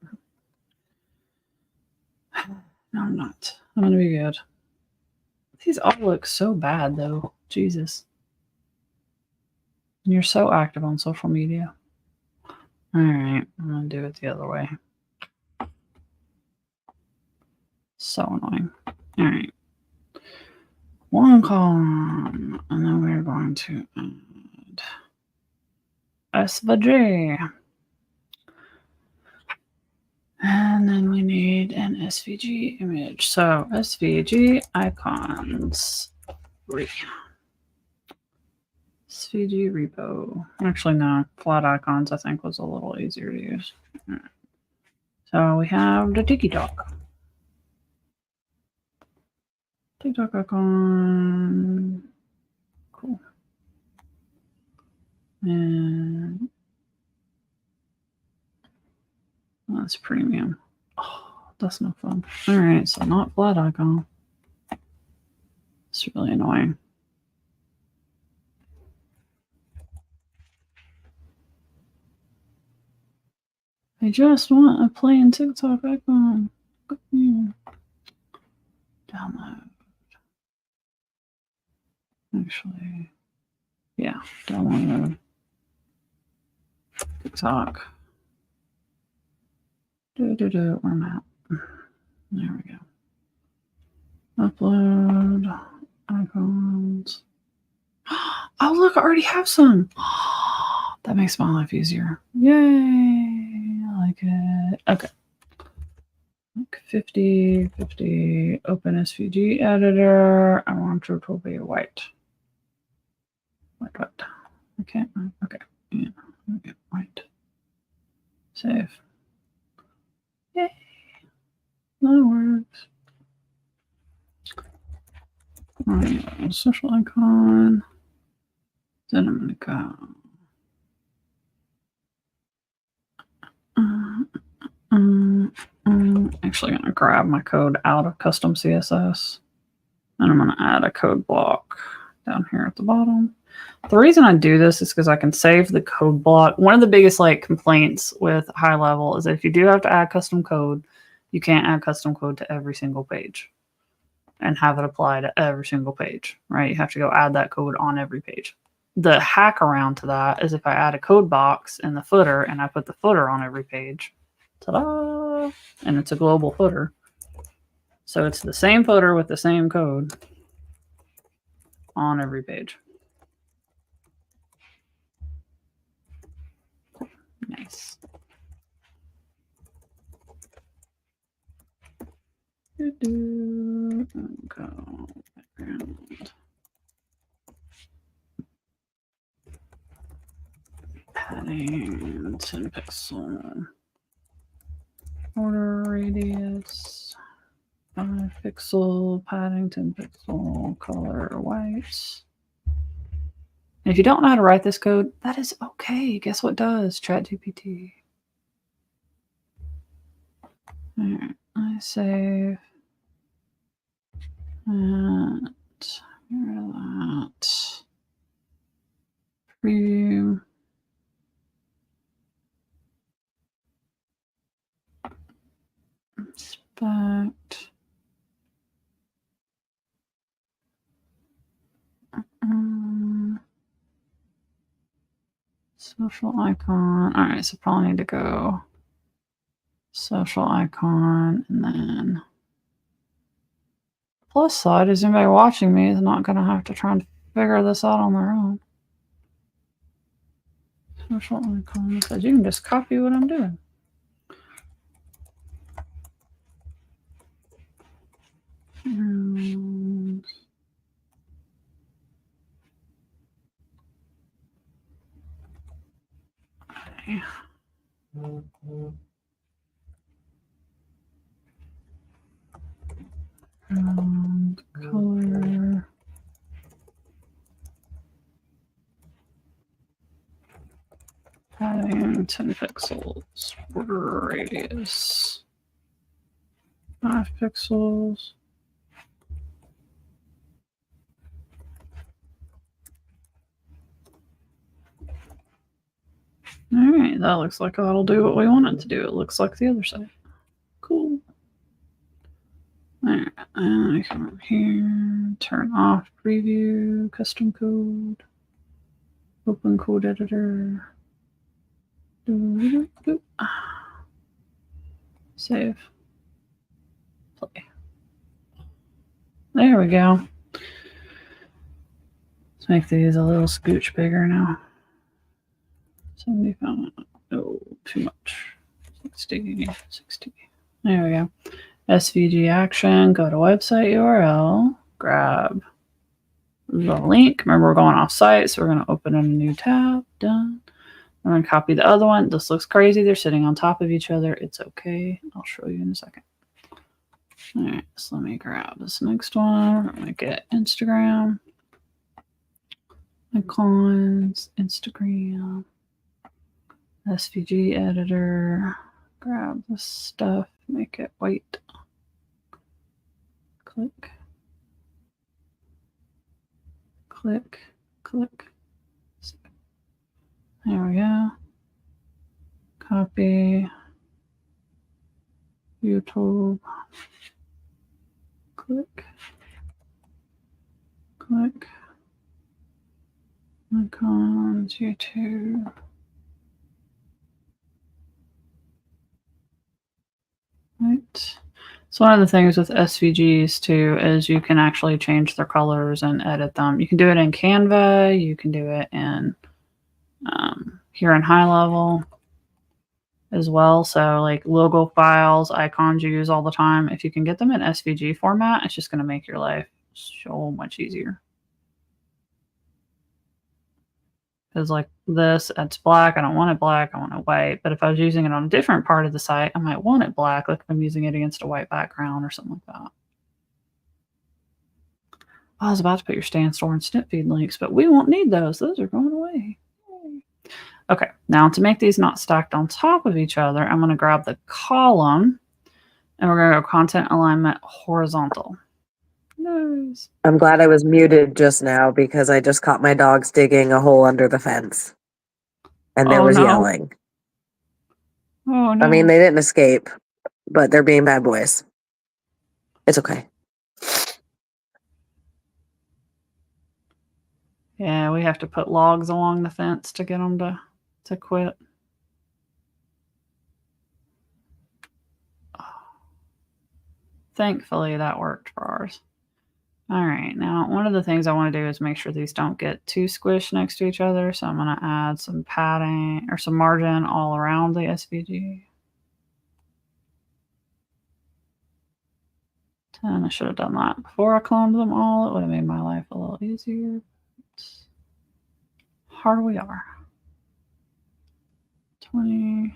No, I'm not. I'm going to be good. These all look so bad, though. Jesus. You're so active on social media. All right. I'm going to do it the other way. So annoying. All right. One column. And then we're going to add SVG. And then we need an SVG image. So SVG icons. SVG repo. Actually, no. Flat icons, I think, was a little easier to use. Right. So we have the TikTok. TikTok icon. Cool. And that's premium. Oh, that's no fun. All right, so not flat icon. It's really annoying. I just want a plain TikTok icon. Download. Actually, yeah, download TikTok. Where am I at? There we go. Upload icons. Oh, look, I already have some. That makes my life easier. Yay. I like it. Okay. 50, open SVG editor. I want it to be white. White. Okay. Okay. Yeah. Okay. White. Save. Yay. That works. All right. Social icon. Then I'm going to go. Actually going to grab my code out of custom CSS. And I'm going to add a code block down here at the bottom. The reason I do this is because I can save the code block. One of the biggest complaints with HighLevel is that if you do have to add custom code, you can't add custom code to every single page and have it apply to every single page, right? You have to go add that code on every page. The hack around to that is if I add a code box in the footer and I put the footer on every page, ta-da, and it's a global footer. So it's the same footer with the same code on every page. Nice. Go background. Padding 10 pixel. Border radius 5 pixel. Padding 10 pixel. Color white. And if you don't know how to write this code, that is okay. Guess what does? ChatGPT. All right, I save. That. Preview. Inspect. Social icon. All right, so probably need to go social icon and then plus side is anybody watching me is not going to have to try and figure this out on their own. Social icon. So you can just copy what I'm doing. Okay. Color. Padding 10 pixels. Border radius 5 pixels. All right, that looks like that'll do what we want it to do. It looks like the other side. Cool. All right, and I come up here, turn off preview, custom code, open code editor. Save. Play. There we go. Let's make these a little scooch bigger now. 75. Oh, too much. 60. There we go. SVG action. Go to website URL. Grab the link. Remember, we're going off site, so we're going to open in a new tab. Done. I'm going to copy the other one. This looks crazy. They're sitting on top of each other. It's okay. I'll show you in a second. All right, so let me grab this next one. We're going to get Instagram. Icons, Instagram, SVG editor. Grab this stuff, make it white. Click. Click. Click. There we go. Copy. YouTube. Click. Click. Icons, YouTube. Right. So one of the things with SVGs too is you can actually change their colors and edit them. You can do it in Canva. You can do it in here in HighLevel as well. So like logo files, icons you use all the time. If you can get them in SVG format, it's just going to make your life so much easier. Because like this, it's black. I don't want it black. I want it white. But if I was using it on a different part of the site, I might want it black. Like if I'm using it against a white background or something like that. I was about to put your stand store and snip feed links, but we won't need those. Those are going away. Okay, now to make these not stacked on top of each other, I'm going to grab the column and we're going to go content alignment horizontal. Nice. I'm glad I was muted just now because I just caught my dogs digging a hole under the fence. And there was yelling. Oh, no. I mean, they didn't escape, but they're being bad boys. It's okay. Yeah, we have to put logs along the fence to get them to quit. Thankfully, that worked for ours. All right, now one of the things I want to do is make sure these don't get too squished next to each other. So I'm going to add some padding or some margin all around the SVG. And I should have done that before I cloned them all. It would have made my life a little easier. Here we are. 20.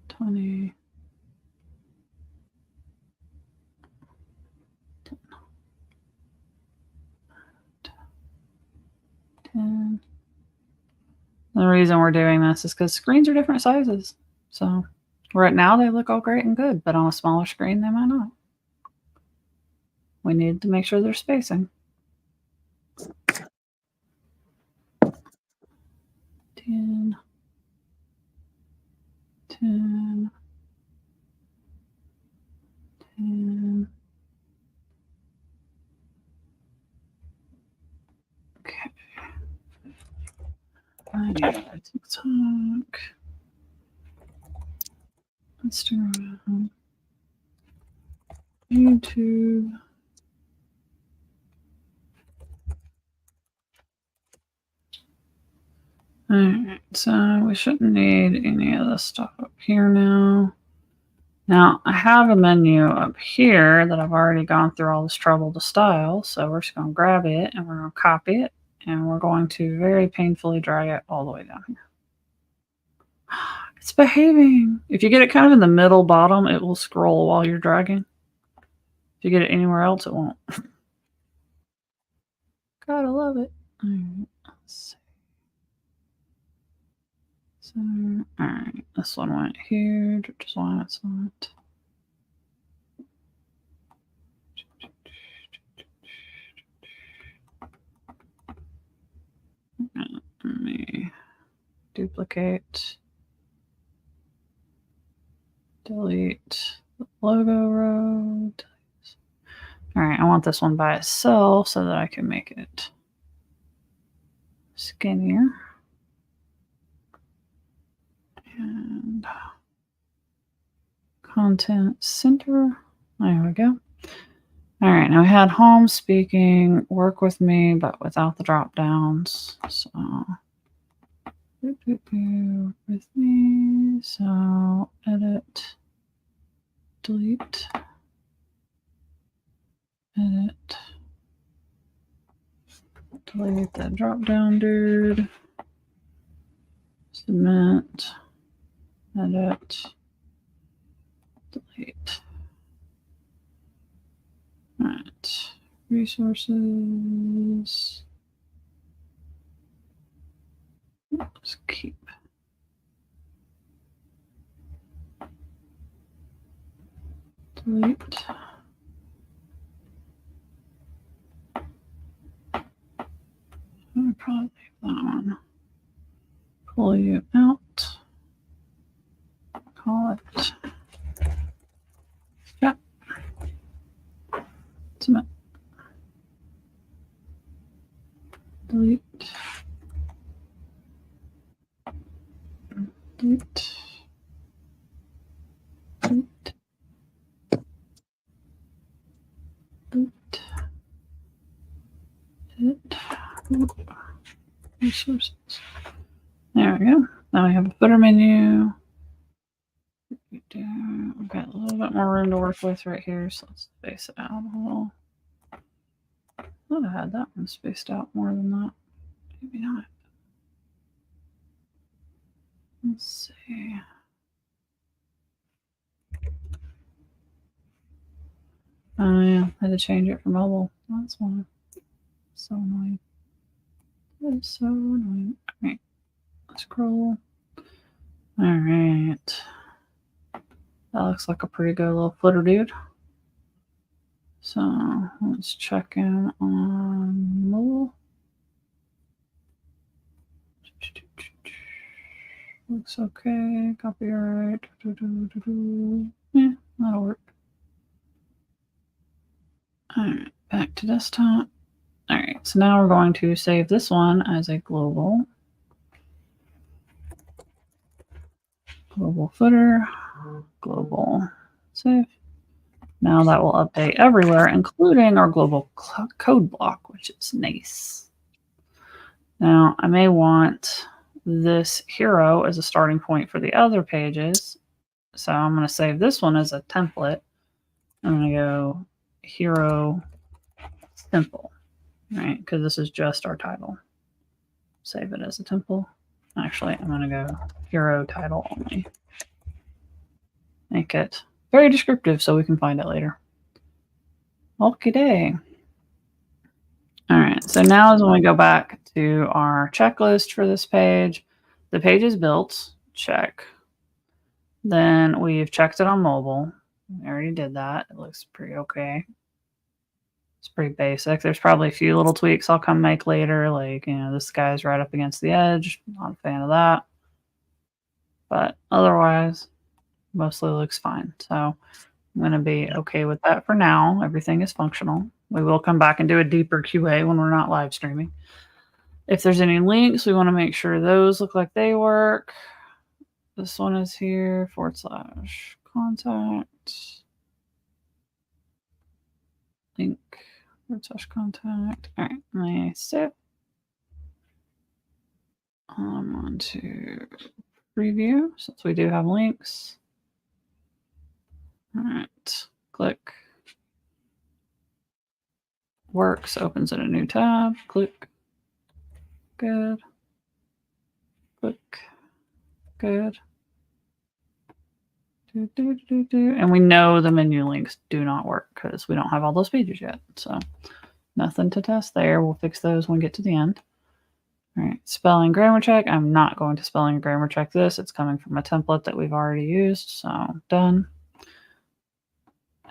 20. 10. The reason we're doing this is because screens are different sizes. So Right now they look all great and good, but on a smaller screen they might not. We need to make sure they're spacing. 10, 10, 10. Okay. I need TikTok, Instagram, YouTube. Alright, so we shouldn't need any of this stuff up here now. Now, I have a menu up here that I've already gone through all this trouble to style, so we're just going to grab it and we're going to copy it, and we're going to very painfully drag it all the way down here. It's behaving. If you get it kind of in the middle bottom, it will scroll while you're dragging. If you get it anywhere else, it won't. Gotta love it. All right, let's see. So, all right, this one went here, which is why it's not. Let me duplicate, delete the logo row. All right, I want this one by itself so that I can make it skinnier. And content center. There we go. All right, now we had home, speaking, work with me, but without the drop downs. So work with me. So edit, delete, edit, delete that drop down dude, submit, edit, delete. All right, resources. Let's keep. Delete. I'll probably leave that one. Pull you out. Call it. Yeah. Submit. Delete. Delete. Delete. Delete. Edit. Resources. There we go. Now we have a footer menu. We've got a little bit more room to work with right here, so let's space it out a little. I thought I had that one spaced out more than that. Maybe not. Let's see. Oh yeah, I had to change it for mobile. That's why. So annoying. That is so annoying. All right, scroll. All right. That looks like a pretty good little footer dude. So let's check in on mobile. Looks okay. Copyright. Yeah, that'll work. All right, back to desktop. All right, so now we're going to save this one as a global footer, global save. Now that will update everywhere, including our global code block, which is nice. Now I may want this hero as a starting point for the other pages. So I'm going to save this one as a template. I'm going to go hero simple, right? Because this is just our title. Save it as a template. Actually, I'm going to go hero title only. Make it very descriptive so we can find it later. Okay day. All right, so now is when we go back to our checklist for this page. The page is built, check. Then we've checked it on mobile. We already did that. It looks pretty okay. It's pretty basic. There's probably a few little tweaks I'll come make later. Like, you know, this guy's right up against the edge. Not a fan of that. But otherwise, mostly looks fine. So I'm going to be okay with that for now. Everything is functional. We will come back and do a deeper QA when we're not live streaming. If there's any links, we want to make sure those look like they work. This one is here, /contact. Link, /contact. All right, let me save. I'm on to preview since we do have links. All right, click. Works, opens in a new tab. Click. Good. Click. Good. And we know the menu links do not work because we don't have all those pages yet. So nothing to test there. We'll fix those when we get to the end. All right, spelling grammar check. I'm not going to spelling grammar check this. It's coming from a template that we've already used. So done.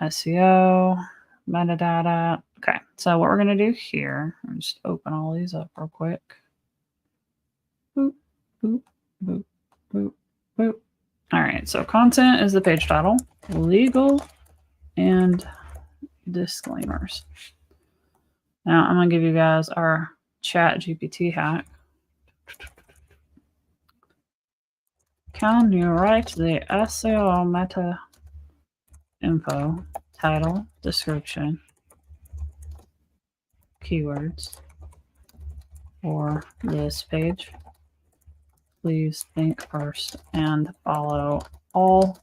SEO, metadata. Okay, so what we're going to do here, I'll just open all these up real quick. Boop, boop, boop, boop, boop. All right, so content is the page title, legal, and disclaimers. Now I'm going to give you guys our Chat GPT hack. Can you write the SEO meta info, title, description, keywords for this page? Please think first and follow all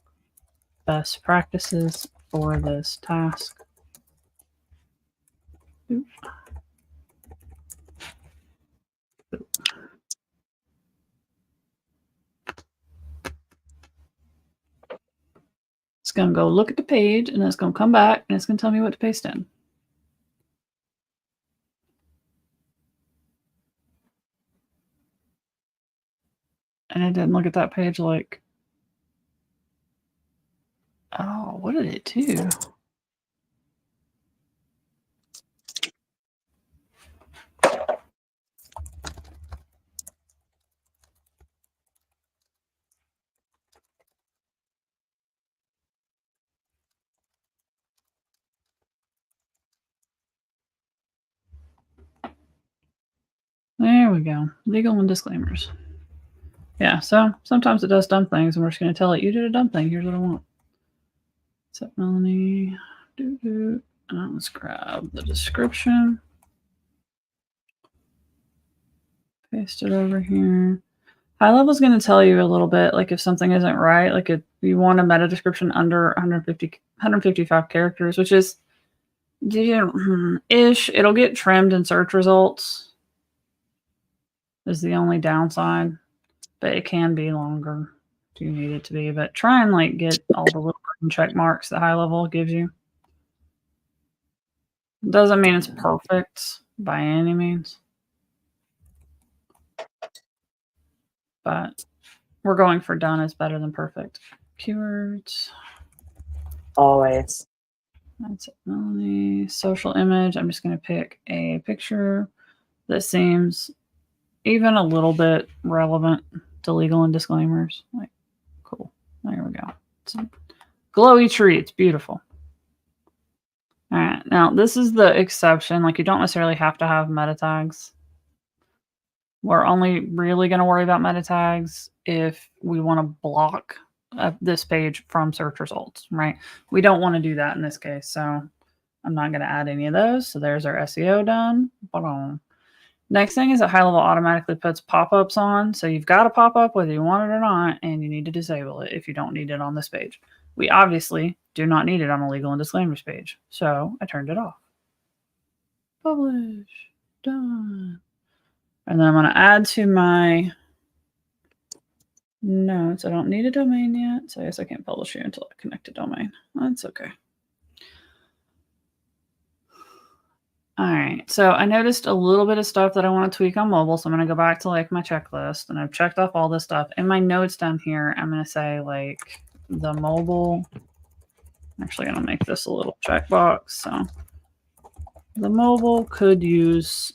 best practices for this task. Oop. Oop. It's going to go look at the page, and it's going to come back, and it's going to tell me what to paste in. And it didn't look at that page like, oh, what did it do? There we go. Legal and disclaimers. Yeah, so sometimes it does dumb things, and we're just going to tell it, you did a dumb thing. Here's what I want. Set Melanie. Let's grab the description. Paste it over here. HighLevel is going to tell you a little bit, like if something isn't right, like if you want a meta description under 155 characters, which is ish. It'll get trimmed in search results. Is the only downside, but it can be longer if you need it to be. But try and like get all the little check marks that HighLevel gives you. Doesn't mean it's perfect by any means, but we're going for done is better than perfect. Keywords. Always. That's it, Melanie. Social image. I'm just going to pick a picture that seems even a little bit relevant to legal and disclaimers. Like, cool. There we go. It's a glowy tree. It's beautiful. All right. Now, this is the exception. Like, you don't necessarily have to have meta tags. We're only really going to worry about meta tags if we want to block this page from search results, right? We don't want to do that in this case. So I'm not going to add any of those. So there's our SEO done. Next thing is that HighLevel automatically puts pop-ups on. So you've got a pop-up whether you want it or not, and you need to disable it if you don't need it on this page. We obviously do not need it on a legal and disclaimers page. So I turned it off. Publish. Done. And then I'm going to add to my notes. I don't need a domain yet, so I guess I can't publish here until I connect a domain. That's okay. All right, so I noticed a little bit of stuff that I want to tweak on mobile, so I'm going to go back to like my checklist, and I've checked off all this stuff. In my notes down here, I'm going to say like the mobile. I'm actually going to make this a little checkbox. So the mobile could use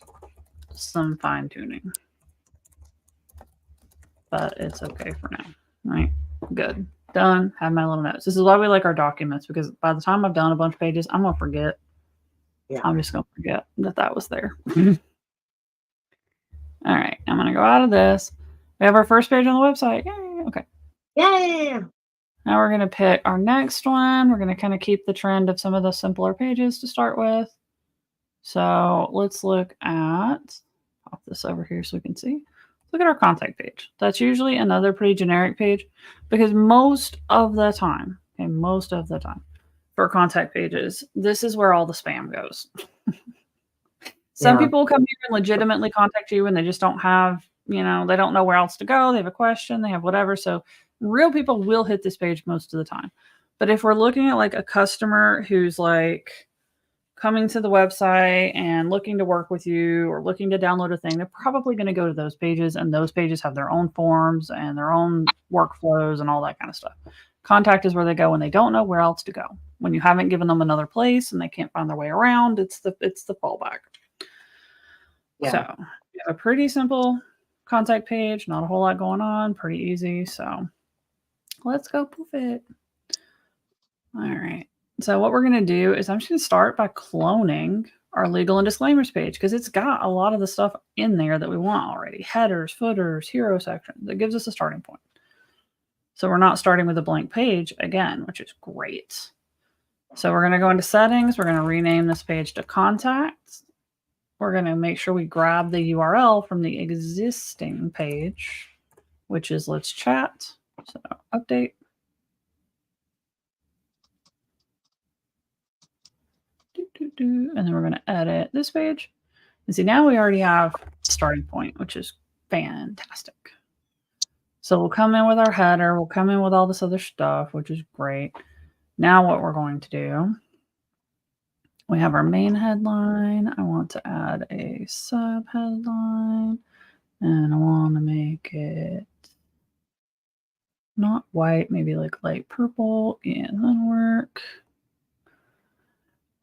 some fine tuning, but it's okay for now. All right, good. Done. Have my little notes. This is why we like our documents, because by the time I've done a bunch of pages, I'm going to forget. Yeah. I'm just going to forget that was there. All right, I'm going to go out of this. We have our first page on the website. Yay. Okay. Yeah. Now we're going to pick our next one. We're going to kind of keep the trend of some of the simpler pages to start with. So let's look at, pop this over here so we can see. Look at our contact page. That's usually another pretty generic page, because most of the time for contact pages, this is where all the spam goes. Some people come here and legitimately contact you and they just don't have, they don't know where else to go. They have a question, they have whatever. So real people will hit this page most of the time. But if we're looking at like a customer who's like coming to the website and looking to work with you or looking to download a thing, they're probably going to go to those pages, and those pages have their own forms and their own workflows and all that kind of stuff. Contact is where they go when they don't know where else to go. When you haven't given them another place and they can't find their way around, it's the fallback. Yeah. So we have a pretty simple contact page, not a whole lot going on, pretty easy. So let's go poof it. All right. So what we're going to do is I'm just going to start by cloning our legal and disclaimers page, because it's got a lot of the stuff in there that we want already. Headers, footers, hero sections. That gives us a starting point. So we're not starting with a blank page again, which is great. So we're going to go into settings. We're going to rename this page to contacts. We're going to make sure we grab the URL from the existing page, which is let's chat. So update. And then we're going to edit this page. And see, now we already have starting point, which is fantastic. So we'll come in with our header. We'll come in with all this other stuff, which is great. Now what we're going to do, we have our main headline. I want to add a sub headline, and I want to make it not white, maybe like light purple. Yeah, that'll work.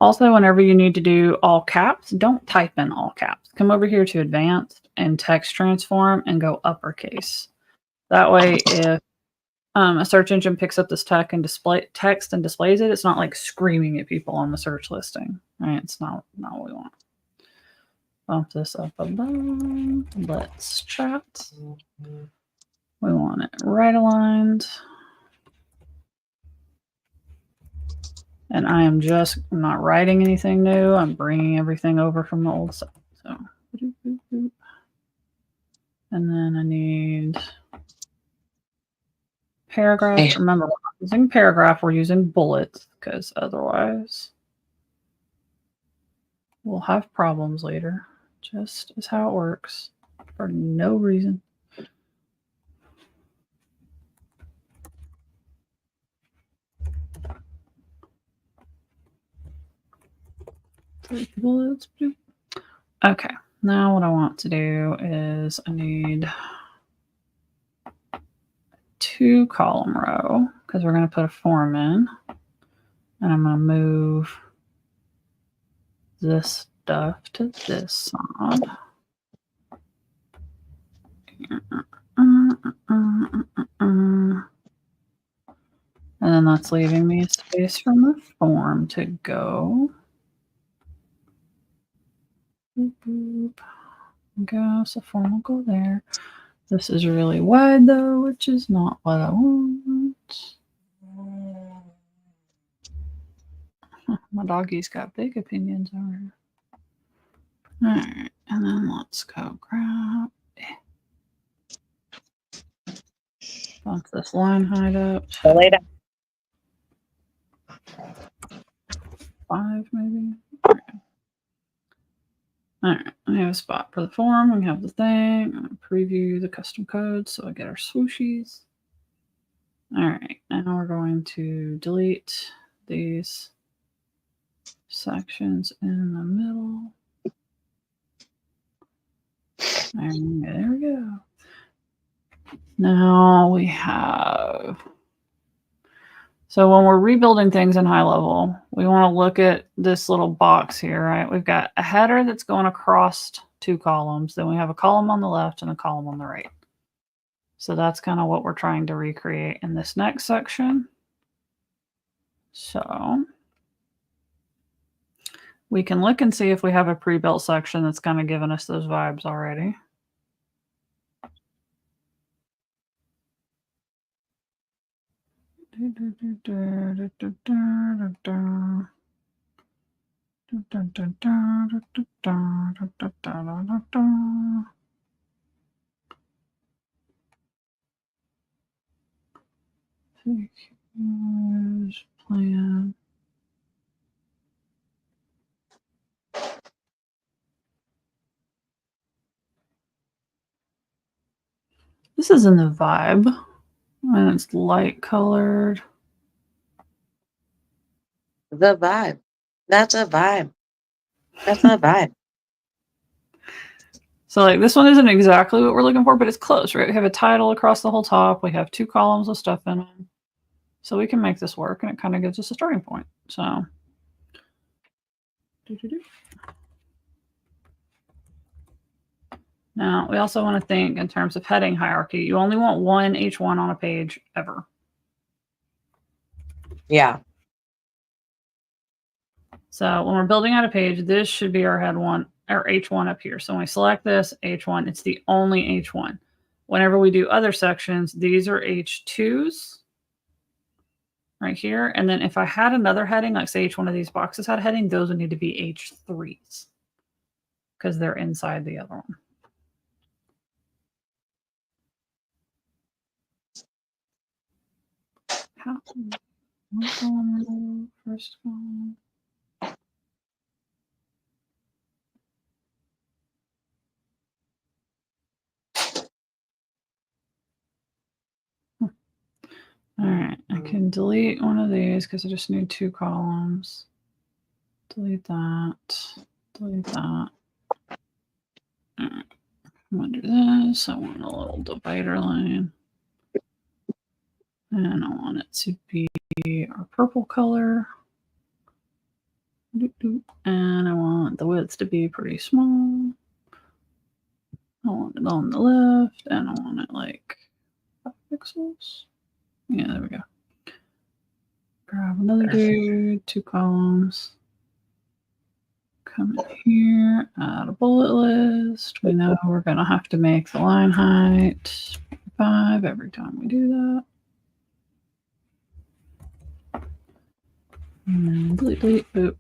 Also, whenever you need to do all caps, don't type in all caps. Come over here to advanced and text transform and go uppercase. That way, if a search engine picks up this text and displays it, it's not like screaming at people on the search listing. Right? It's not what we want. Bump this up above. Let's chat. We want it right aligned. And I'm not writing anything new. I'm bringing everything over from the old site. So, and then I need paragraph. Remember, we're not using paragraph. We're using bullets, because otherwise we'll have problems later. Just is how it works for no reason. Bullets. Okay, now what I want to do is I need 2-column row, because we're going to put a form in, and I'm going to move this stuff to this side. And then that's leaving me a space from the form to go. Boop, boop. Go, so form will go there. This is really wide though, which is not what I want. My doggy's got big opinions over here. All right, and then let's go grab. Bump this line height up. Lay down. 5 maybe. All right, I have a spot for the form. We have the thing. I'm going to preview the custom code so I get our swooshies. All right, now we're going to delete these sections in the middle. And there we go. Now we have So when we're rebuilding things in HighLevel, we want to look at this little box here, right? We've got a header that's going across 2 columns. Then we have a column on the left and a column on the right. So that's kind of what we're trying to recreate in this next section. So we can look and see if we have a pre-built section that's kind of given us those vibes already. Plan. This is in the vibe, and it's light colored. The vibe. That's a vibe. That's a vibe. So like this one isn't exactly what we're looking for, but it's close, right? We have a title across the whole top. We have 2 columns with stuff in them. So we can make this work, and it kind of gives us a starting point. So now we also want to think in terms of heading hierarchy. You only want one H1 on a page ever. Yeah. So when we're building out a page, this should be our head one or H1 up here. So when we select this H1, it's the only H1. Whenever we do other sections, these are H2s right here. And then if I had another heading, like say each one of these boxes had a heading, those would need to be H3s because they're inside the other one. How? One column, first column. All right, I can delete one of these because I just need 2 columns. Delete that. Delete that. All right, I'm going to do this. I want a little divider line. And I want it to be our purple color. And I want the width to be pretty small. I want it on the left, and I want it like 5 pixels. Yeah, there we go. Grab another dude, 2 columns. Come in here, add a bullet list. We know we're going to have to make the line height 5 every time we do that. And then delete, delete, boop.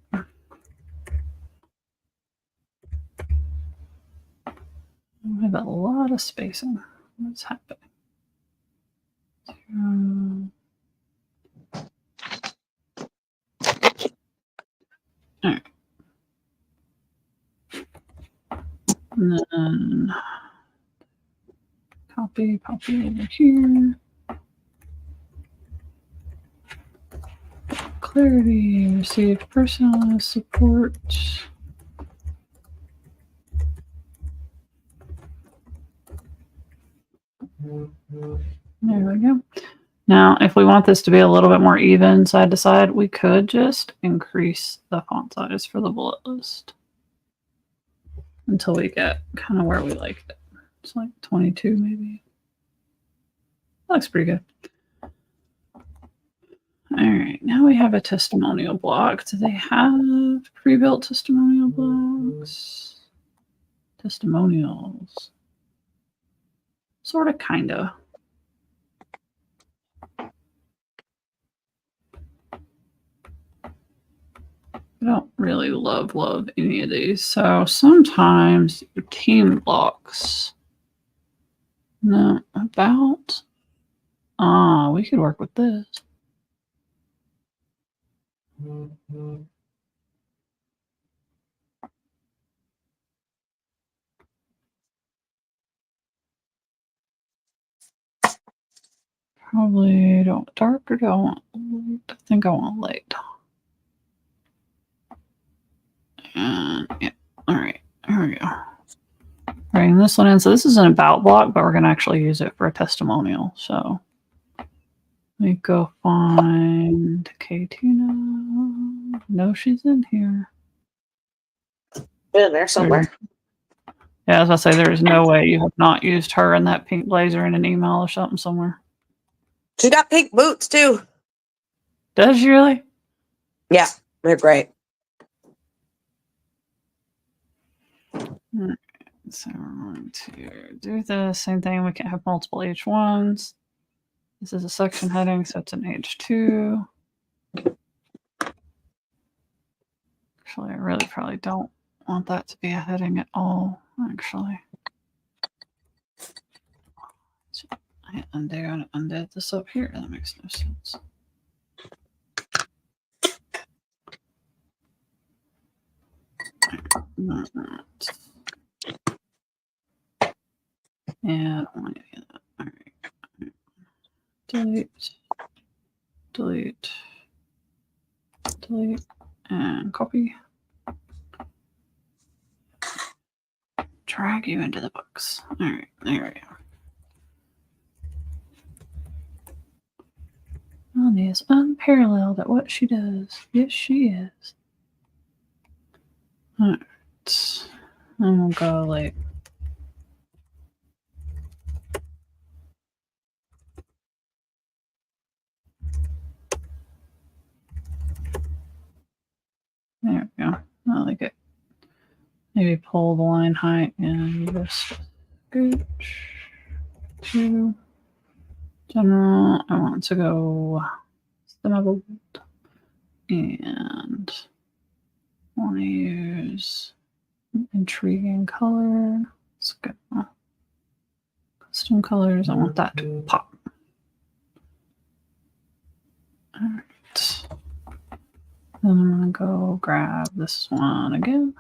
We have a lot of spacing. What's happening? All right. And then copy over here. Clarity, received personalized support. There we go. Now, if we want this to be a little bit more even side to side, we could just increase the font size for the bullet list until we get kind of where we like it. It's like 22 maybe. That looks pretty good. All right, now we have a testimonial block. Do they have pre-built testimonial blocks? Testimonials. Sort of, kind of. I don't really love any of these. So sometimes your team blocks. No, about. We could work with this. Probably don't dark or do I want light? I think I want light. And yeah, all right, here we go. Bring this one in. So this is an about block, but we're going to actually use it for a testimonial. So Let me go find Katina. No, she's in here. In there somewhere. Yeah, as I say, there is no way you have not used her in that pink blazer in an email or something somewhere. She got pink boots too. Does she really? Yeah, they're great. So we're going to do the same thing. We can have multiple H1s. This is a section heading, so it's an H2. Actually, I really probably don't want that to be a heading at all, actually. So I undid this up here. That makes no sense. Not that. Yeah, I don't want any of that. All right. Delete. Delete. Delete. And copy. Drag you into the books. All right, there we go. Melanie is unparalleled at what she does. Yes, she is. All right. And we'll go like. There we go. I like it. Maybe pull the line height and just scooch to general. I want to go semi-bold and want to use intriguing color. Let's go custom colors. I want that to pop. All right. Then I'm going to go grab this one again.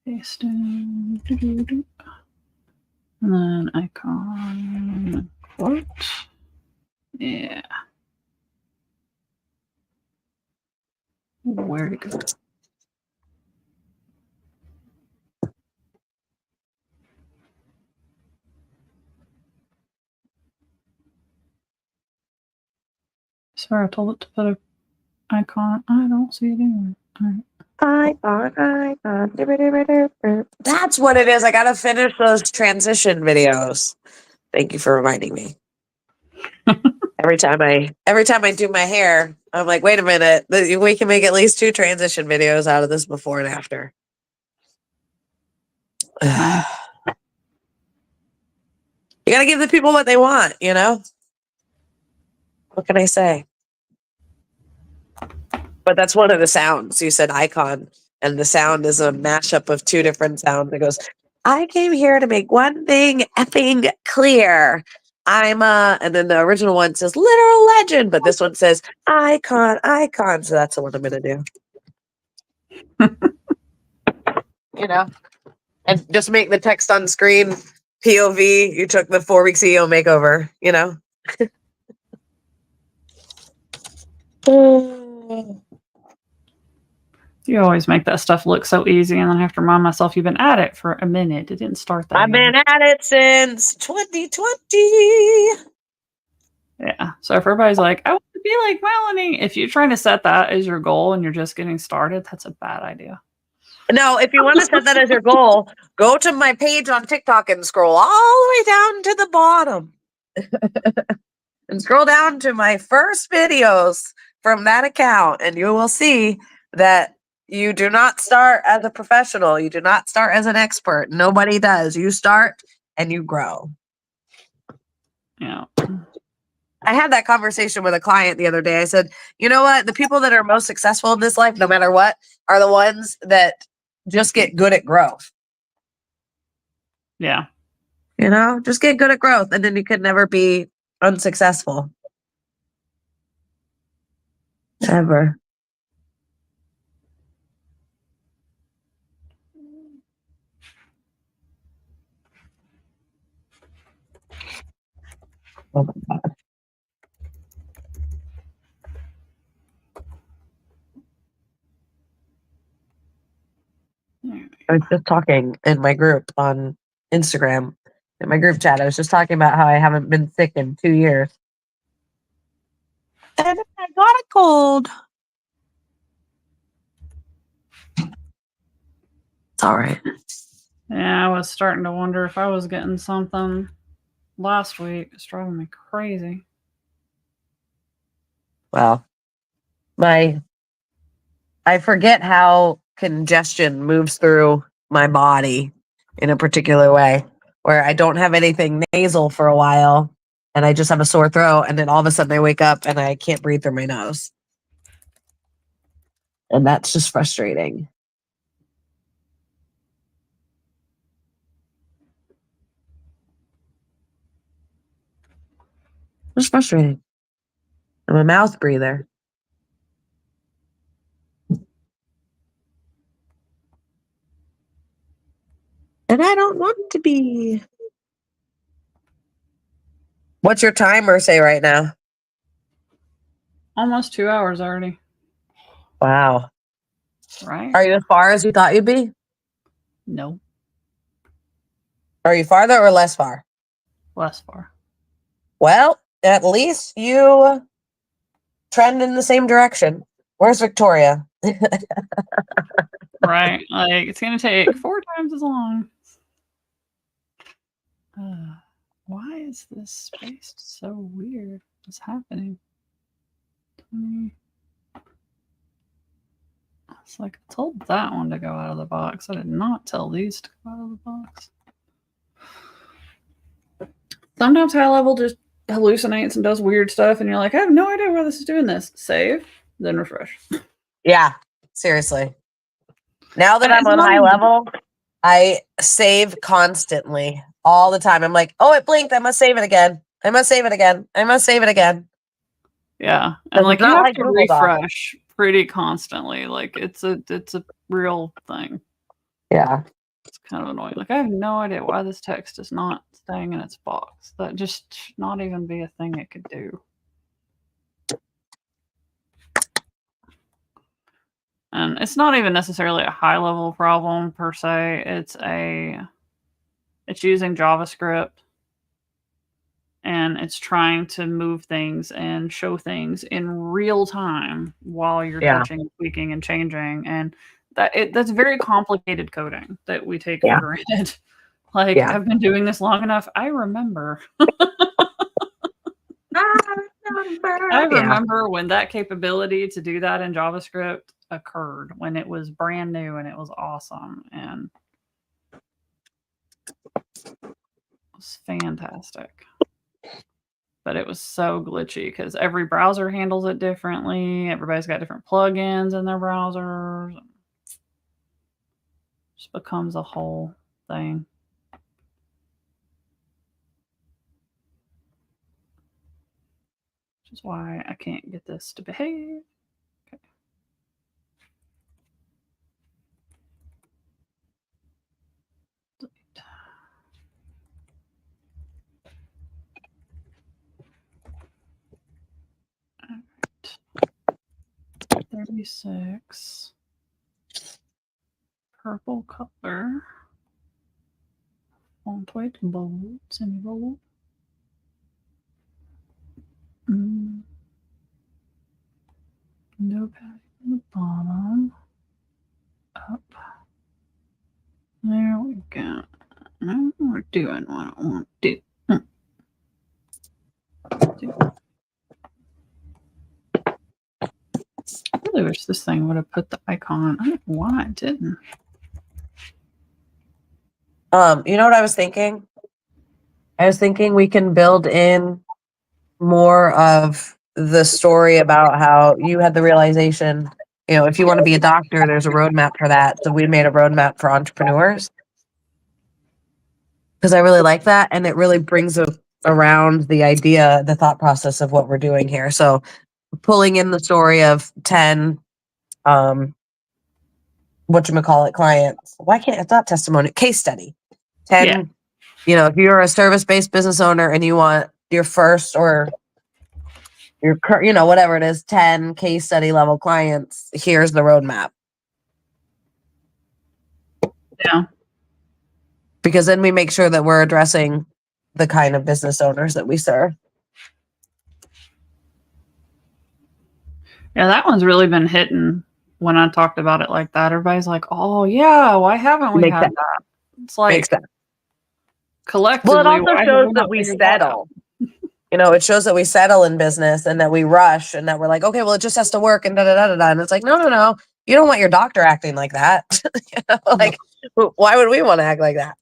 Paste in. And then icon quote. Yeah. Where'd it go? Sorry, I told it to put an icon. I don't see it anywhere. All right. That's what it is. I gotta finish those transition videos. Thank you for reminding me. Every time I do my hair, I'm like, wait a minute, we can make at least 2 transition videos out of this before and after. Nice. You gotta give the people what they want, you know? What can I say? But that's one of the sounds. You said icon, and the sound is a mashup of 2 different sounds. It goes, I came here to make one thing effing clear. I'm and then the original one says literal legend, but this one says icon. So that's what I'm gonna do. You know? And just make the text on screen POV. You took the 4-week CEO makeover, you know? You always make that stuff look so easy, and then I have to remind myself you've been at it for a minute. It didn't start that. I've been at it since 2020. Yeah. So if everybody's like, I want to be like Melanie, if you're trying to set that as your goal and you're just getting started, that's a bad idea. No, if you want to set that as your goal, go to my page on TikTok and scroll all the way down to the bottom. And scroll down to my first videos from that account, and you will see that you do not start as a professional. You do not start as an expert. Nobody does. You start and you grow. Yeah. I had that conversation with a client the other day. I said, you know what? The people that are most successful in this life, no matter what, are the ones that just get good at growth. Yeah. You know, just get good at growth, and then you could never be unsuccessful. Ever. Oh my God. There we I was just talking in my group on Instagram, in my group chat. I was just talking about how I haven't been sick in 2 years. And I got a cold. It's all right. Yeah, I was starting to wonder if I was getting something last week. It's driving me crazy. Well, I forget how congestion moves through my body in a particular way, where I don't have anything nasal for a while and I just have a sore throat, and then all of a sudden I wake up and I can't breathe through my nose. And that's just frustrating. Just frustrating. I'm a mouth breather. And I don't want to be. What's your timer say right now? Almost 2 hours already. Wow. Right? Are you as far as you thought you'd be? No, Are you farther or less far? less far. Well, at least you trend in the same direction. Where's Victoria? Right? Like, it's going to take 4 times as long. Why is this spaced so weird? What's happening? It's like I told that one to go out of the box. I did not tell these to go out of the box. Sometimes HighLevel just hallucinates and does weird stuff, and you're like, I have no idea why this is doing this. Save, then refresh. Yeah, seriously. Now that And I'm it's on not even- HighLevel, I save constantly all the time. I'm like, oh, it blinked. I must save it again. I must save it again. I must save it again. Yeah, and It's like you not have like to Google Docs. refresh pretty constantly. Like it's a real thing. Yeah. It's kind of annoying. Like I have no idea why this text is not staying in its box. That just should not even be a thing it could do. And it's not even necessarily a HighLevel problem per se. It's using JavaScript and it's trying to move things and show things in real time while you're touching, tweaking, and changing. And that's very complicated coding that we take for granted. Like I've been doing this long enough. I remember. I remember when that capability to do that in JavaScript occurred, when it was brand new and it was awesome and it was fantastic. But it was so glitchy because every browser handles it differently. Everybody's got different plugins in their browsers. It just becomes a whole thing. Which is why I can't get this to behave. Okay. 36. Purple color. Font weight bold, semi-bold. No padding on the bottom. Up. There we go. Now we're doing what I want to do. I really wish this thing would have put the icon. I don't know why it didn't. You know what I was thinking? I was thinking we can build in more of the story about how you had the realization, you know, if you want to be a doctor, there's a roadmap for that. So we made a roadmap for entrepreneurs because I really like that. And it really brings around the idea, the thought process of what we're doing here. So pulling in the story of 10, whatchamacallit clients. Why can't it's not testimony, case study. 10, you know, if you're a service-based business owner and you want your first or your, you know, whatever it is, 10 case study level clients, here's the roadmap. Yeah. Because then we make sure that we're addressing the kind of business owners that we serve. Yeah, that one's really been hitting when I talked about it like that. Everybody's like, oh, yeah, why haven't we had that? It's like, Makes sense. collectively, Well, it also why have shows we that not we figured that out? settle. You know, it shows that we settle in business and that we rush and that we're like, okay, well, it just has to work and da da da da da. And it's like, no. You don't want your doctor acting like that. You know, like, why would we want to act like that?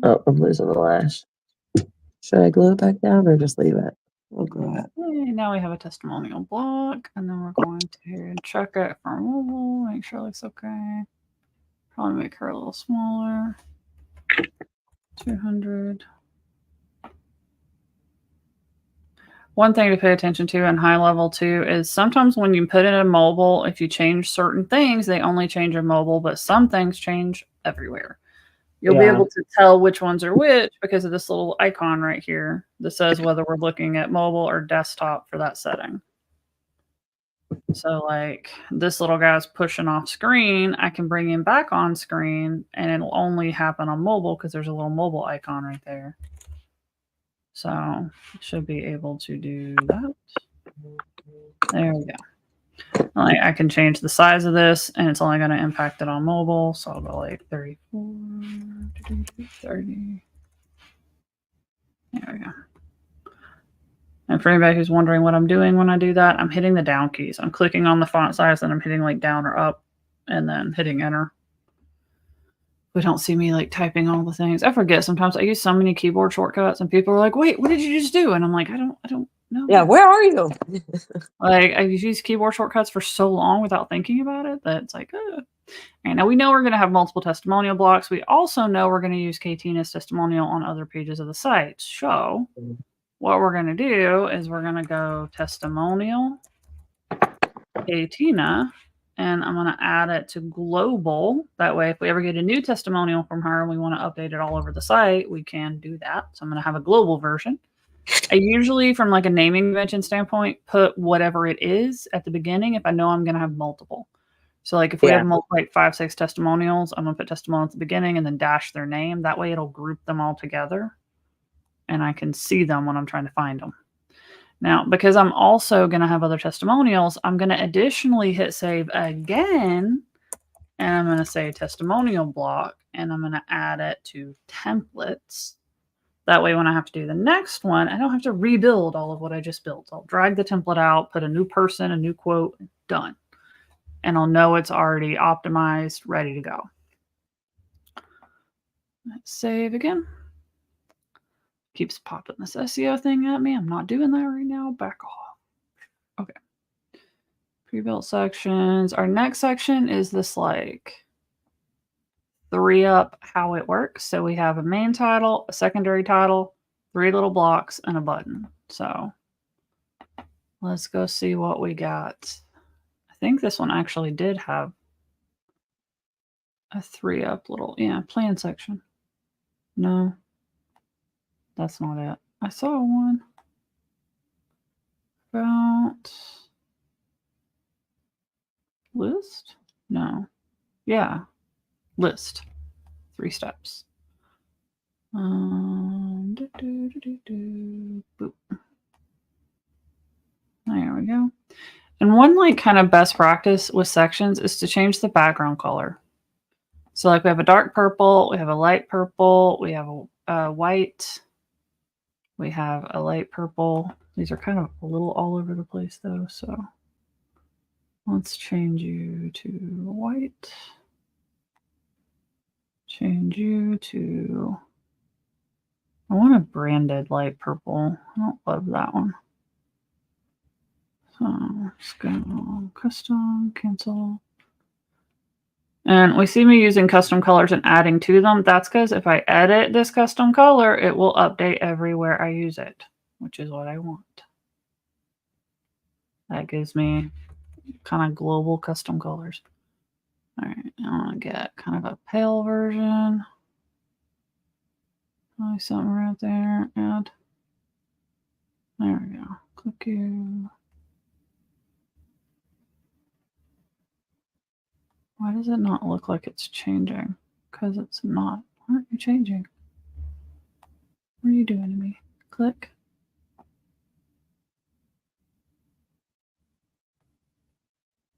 Oh, I'm losing the lash. Should I glue it back down or just leave it? We'll glue it. Okay, now we have a testimonial block, and then we're going to check it for mobile, make sure it looks okay. Probably make her a little smaller. 200. One thing to pay attention to in HighLevel too is sometimes when you put in a mobile, if you change certain things, they only change in mobile, but some things change everywhere. You'll be able to tell which ones are which because of this little icon right here that says whether we're looking at mobile or desktop for that setting. So like this little guy's pushing off screen, I can bring him back on screen and it'll only happen on mobile because there's a little mobile icon right there. So should be able to do that. There we go. Like I can change the size of this and it's only going to impact it on mobile. So I'll go like 34, 30. There we go. And for anybody who's wondering what I'm doing when I do that, I'm hitting the down keys. I'm clicking on the font size and I'm hitting like down or up and then hitting enter. We don't see me like typing all the things. I forget sometimes I use so many keyboard shortcuts and people are like, wait, what did you just do? And I'm like, I don't know. Yeah, where are you? Like I use keyboard shortcuts for so long without thinking about it that it's like, And now we know we're going to have multiple testimonial blocks. We also know we're going to use Katina's testimonial on other pages of the site. So what we're going to do is we're going to go testimonial Katina, and I'm going to add it to global. That way, if we ever get a new testimonial from her and we want to update it all over the site, we can do that. So I'm going to have a global version. I usually, from like a naming convention standpoint, put whatever it is at the beginning if I know I'm going to have multiple. So like if we have like 5, 6 testimonials, I'm going to put testimonial at the beginning and then dash their name. That way it'll group them all together and I can see them when I'm trying to find them. Now, because I'm also going to have other testimonials, I'm going to additionally hit save again, and I'm going to say testimonial block, and I'm going to add it to templates. That way, when I have to do the next one, I don't have to rebuild all of what I just built. I'll drag the template out, put a new person, a new quote, done. And I'll know it's already optimized, ready to go. Let's save again. Keeps popping this SEO thing at me. I'm not doing that right now. Back off. Okay. Pre-built sections. Our next section is this like 3-up how it works. So we have a main title, a secondary title, 3 little blocks, and a button. So let's go see what we got. I think this one actually did have a 3-up little, plan section. No, that's not it. I saw one about list. No, yeah, list. 3 steps. Boop. There we go. And one like kind of best practice with sections is to change the background color. So like we have a dark purple, we have a light purple, we have a white, we have a light purple. These are kind of a little all over the place though. So let's change you to white. Change you to, I want a branded light purple. I don't love that one. So let's go custom, cancel. And we see me using custom colors and adding to them. That's because if I edit this custom color, it will update everywhere I use it, which is what I want. That gives me kind of global custom colors. All right, I want to get kind of a pale version. Oh, something right there. Add. There we go. Click you. Why does it not look like it's changing? Because it's not. Why aren't you changing? What are you doing to me? Click.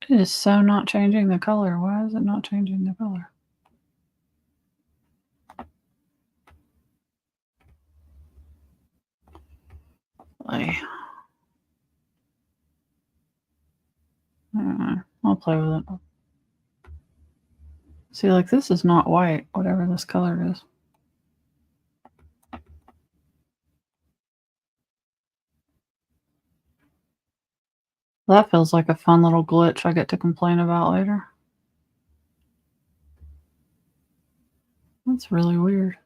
It is so not changing the color. Why is it not changing the color? I'll play with it. See, like this is not white, whatever this color is. That feels like a fun little glitch I get to complain about later. That's really weird.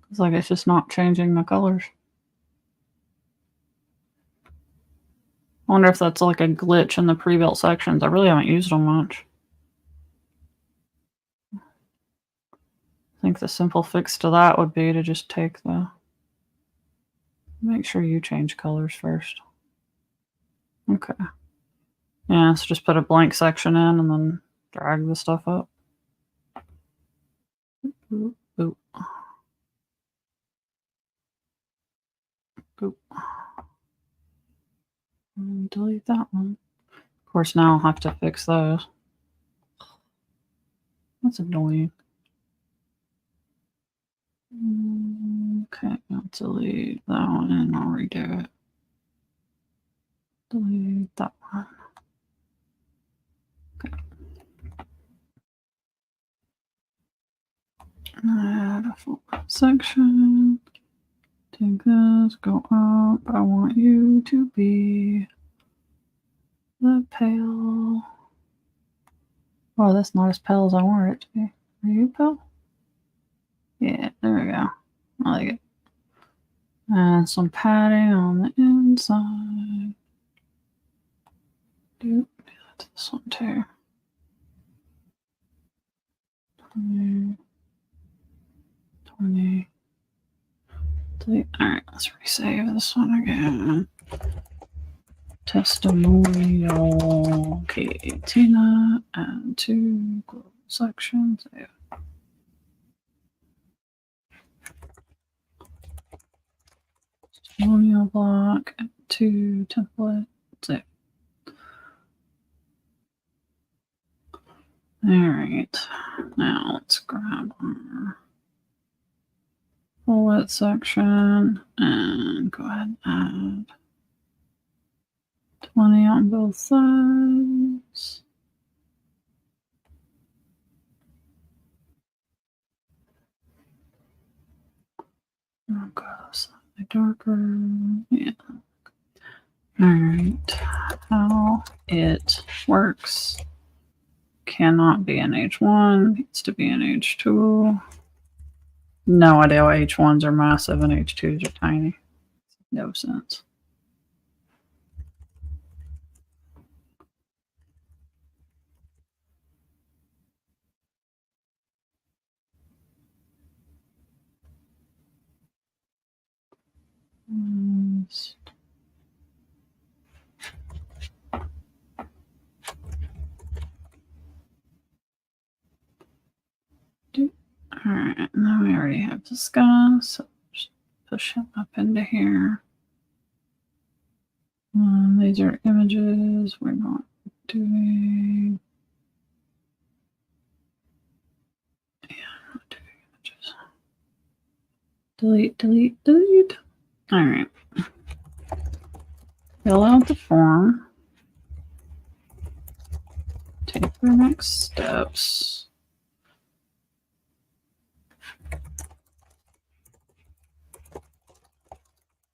It's like it's just not changing the colors. I wonder if that's like a glitch in the pre-built sections. I really haven't used them much. I think the simple fix to that would be to just take the... Make sure you change colors first. Okay. Yeah, so just put a blank section in and then drag the stuff up. Oop, oop. Oop. And delete that one. Of course, now I'll have to fix those. That's annoying. Okay, I'll delete that one and I'll redo it. Delete that one. Okay. Add a full section. Take this, go up. I want you to be the pale. Oh, that's not as pale as I want it to be. Are you pale? Yeah, there we go. I like it. And some padding on the inside. Do that to this one too. 20. Delete. Alright, let's resave this one again. Testimonial Katina and 2 global sections. Save. Testimonial block and 2 template. Save. Alright, now let's grab our bullet section and go ahead and add 20 on both sides. Oh god, slightly darker. Yeah. Alright, how it works. Cannot be in H1, needs to be in H2. No idea why H1s are massive and H2s are tiny. No sense. Alright, now we already have discussed, so just push him up into here. These are images, we're not doing... Yeah, not doing images. Delete, delete, delete. Alright. Fill out the form. Take the next steps.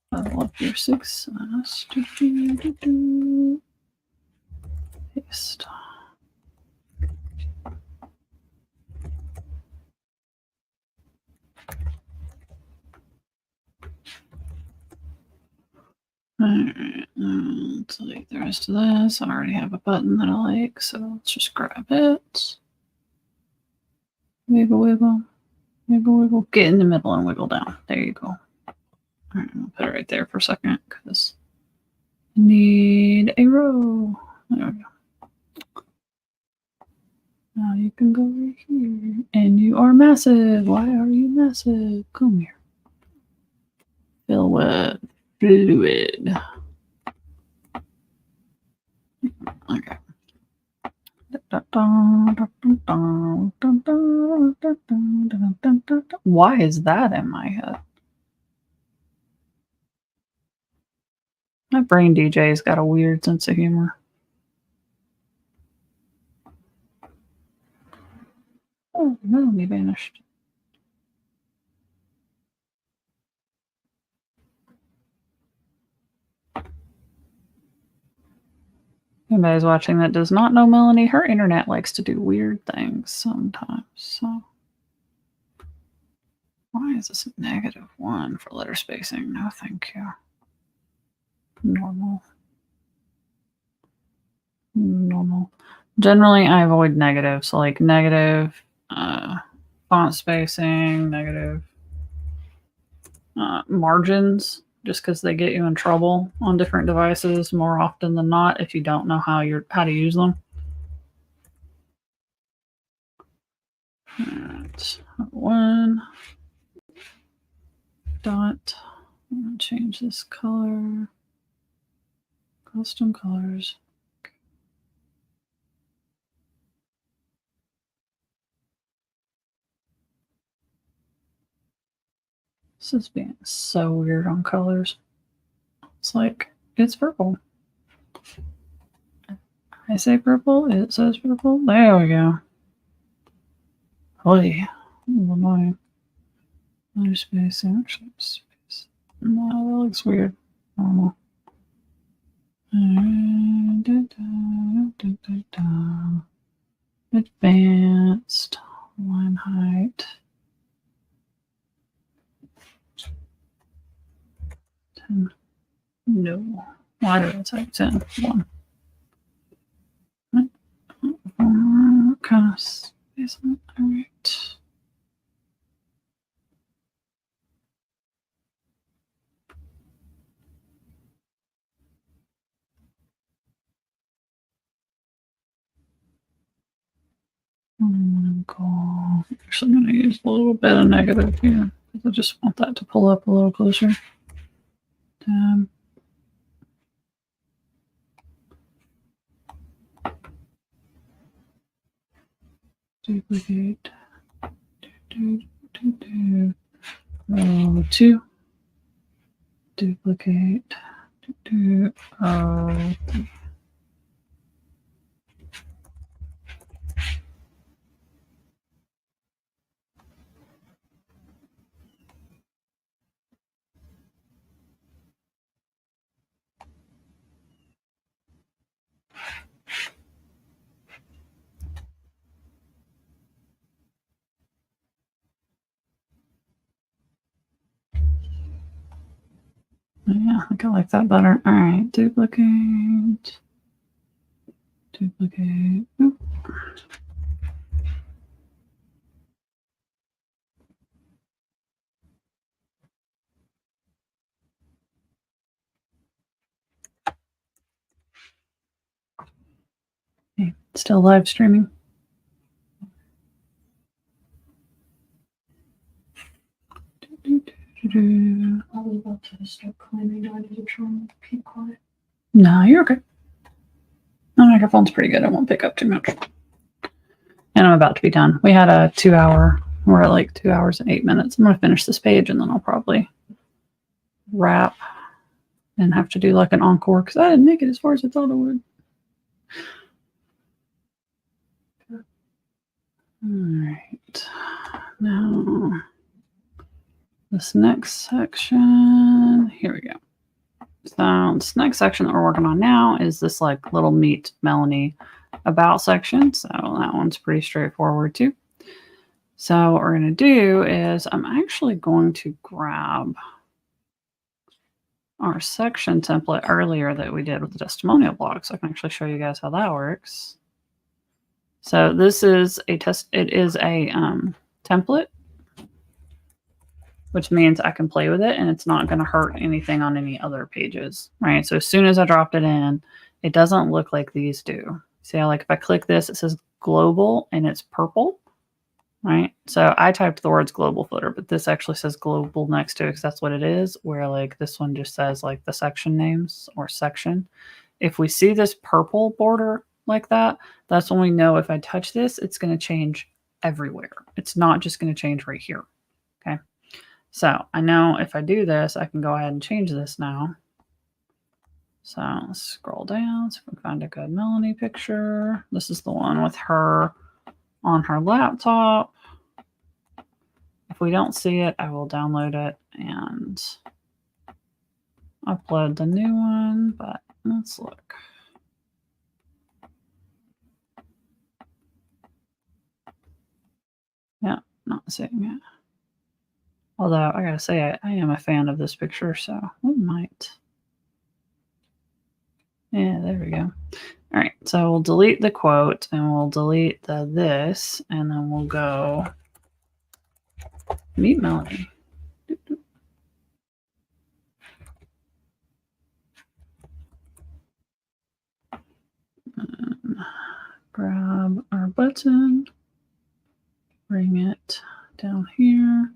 Level up your success. Paste. Alright, let's delete the rest of this. I already have a button that I like, so let's just grab it. Wiggle, wiggle, wiggle, wiggle. Get in the middle and wiggle down. There you go. Alright, I'll put it right there for a second because I need a row. There we go. Now you can go right here. And you are massive. Why are you massive? Come here. Fill with fluid. Okay. Why is that in my head? My brain DJ's got a weird sense of humor. Oh, no, he vanished. Anybody's watching that does not know Melanie, her internet likes to do weird things sometimes. So why is this a -1 for letter spacing? No, thank you. Normal. Normal. Generally, I avoid negative. So like negative font spacing, negative margins, just because they get you in trouble on different devices more often than not if you don't know how to use them. Right. 1 dot. I'm gonna change this color. Custom colors. This is being so weird on colors. It's like, it's purple. I say purple, it says purple. There we go. Holy, annoying. Letter spacing, actually, space. No, that looks weird. Normal. Advanced line height. 10. No. Why did I type 10? 1. What kind of space? All right. I'm actually going to use a little bit of negative here because I just want that to pull up a little closer. Duplicate. Row 2. Duplicate. Row 3. Yeah, I think I like that better. All right, duplicate. Duplicate. Oop. Okay, still live streaming. I was about to start claiming. Do I need to turn keep quiet? No, you're okay. The microphone's pretty good. It won't pick up too much. And I'm about to be done. We had a 2 hour. We're at like 2 hours and 8 minutes. I'm going to finish this page and then I'll probably wrap and have to do like an encore because I didn't make it as far as I thought I would. All right. Now, this next section, here we go. So this next section that we're working on now is this like little Meet Melanie about section. So that one's pretty straightforward too. So what we're going to do is I'm actually going to grab our section template earlier that we did with the testimonial blog. So I can actually show you guys how that works. So this is a test. It is a template, which means I can play with it and it's not going to hurt anything on any other pages, right? So as soon as I dropped it in, it doesn't look like these do. See how, like, if I click this, it says global and it's purple, right? So I typed the words global footer, but this actually says global next to it because that's what it is, where like this one just says like the section names or section. If we see this purple border like that, that's when we know if I touch this, it's going to change everywhere. It's not just going to change right here. Okay. So I know if I do this, I can go ahead and change this now. So let's scroll down so we can find a good Melanie picture. This is the one with her on her laptop. If we don't see it, I will download it and upload the new one, but let's look. Yeah, not seeing it. Although I gotta say, I am a fan of this picture, so we might. Yeah, there we go. All right, so we'll delete the quote and we'll delete the this, and then we'll go meet Melanie. And grab our button, bring it down here,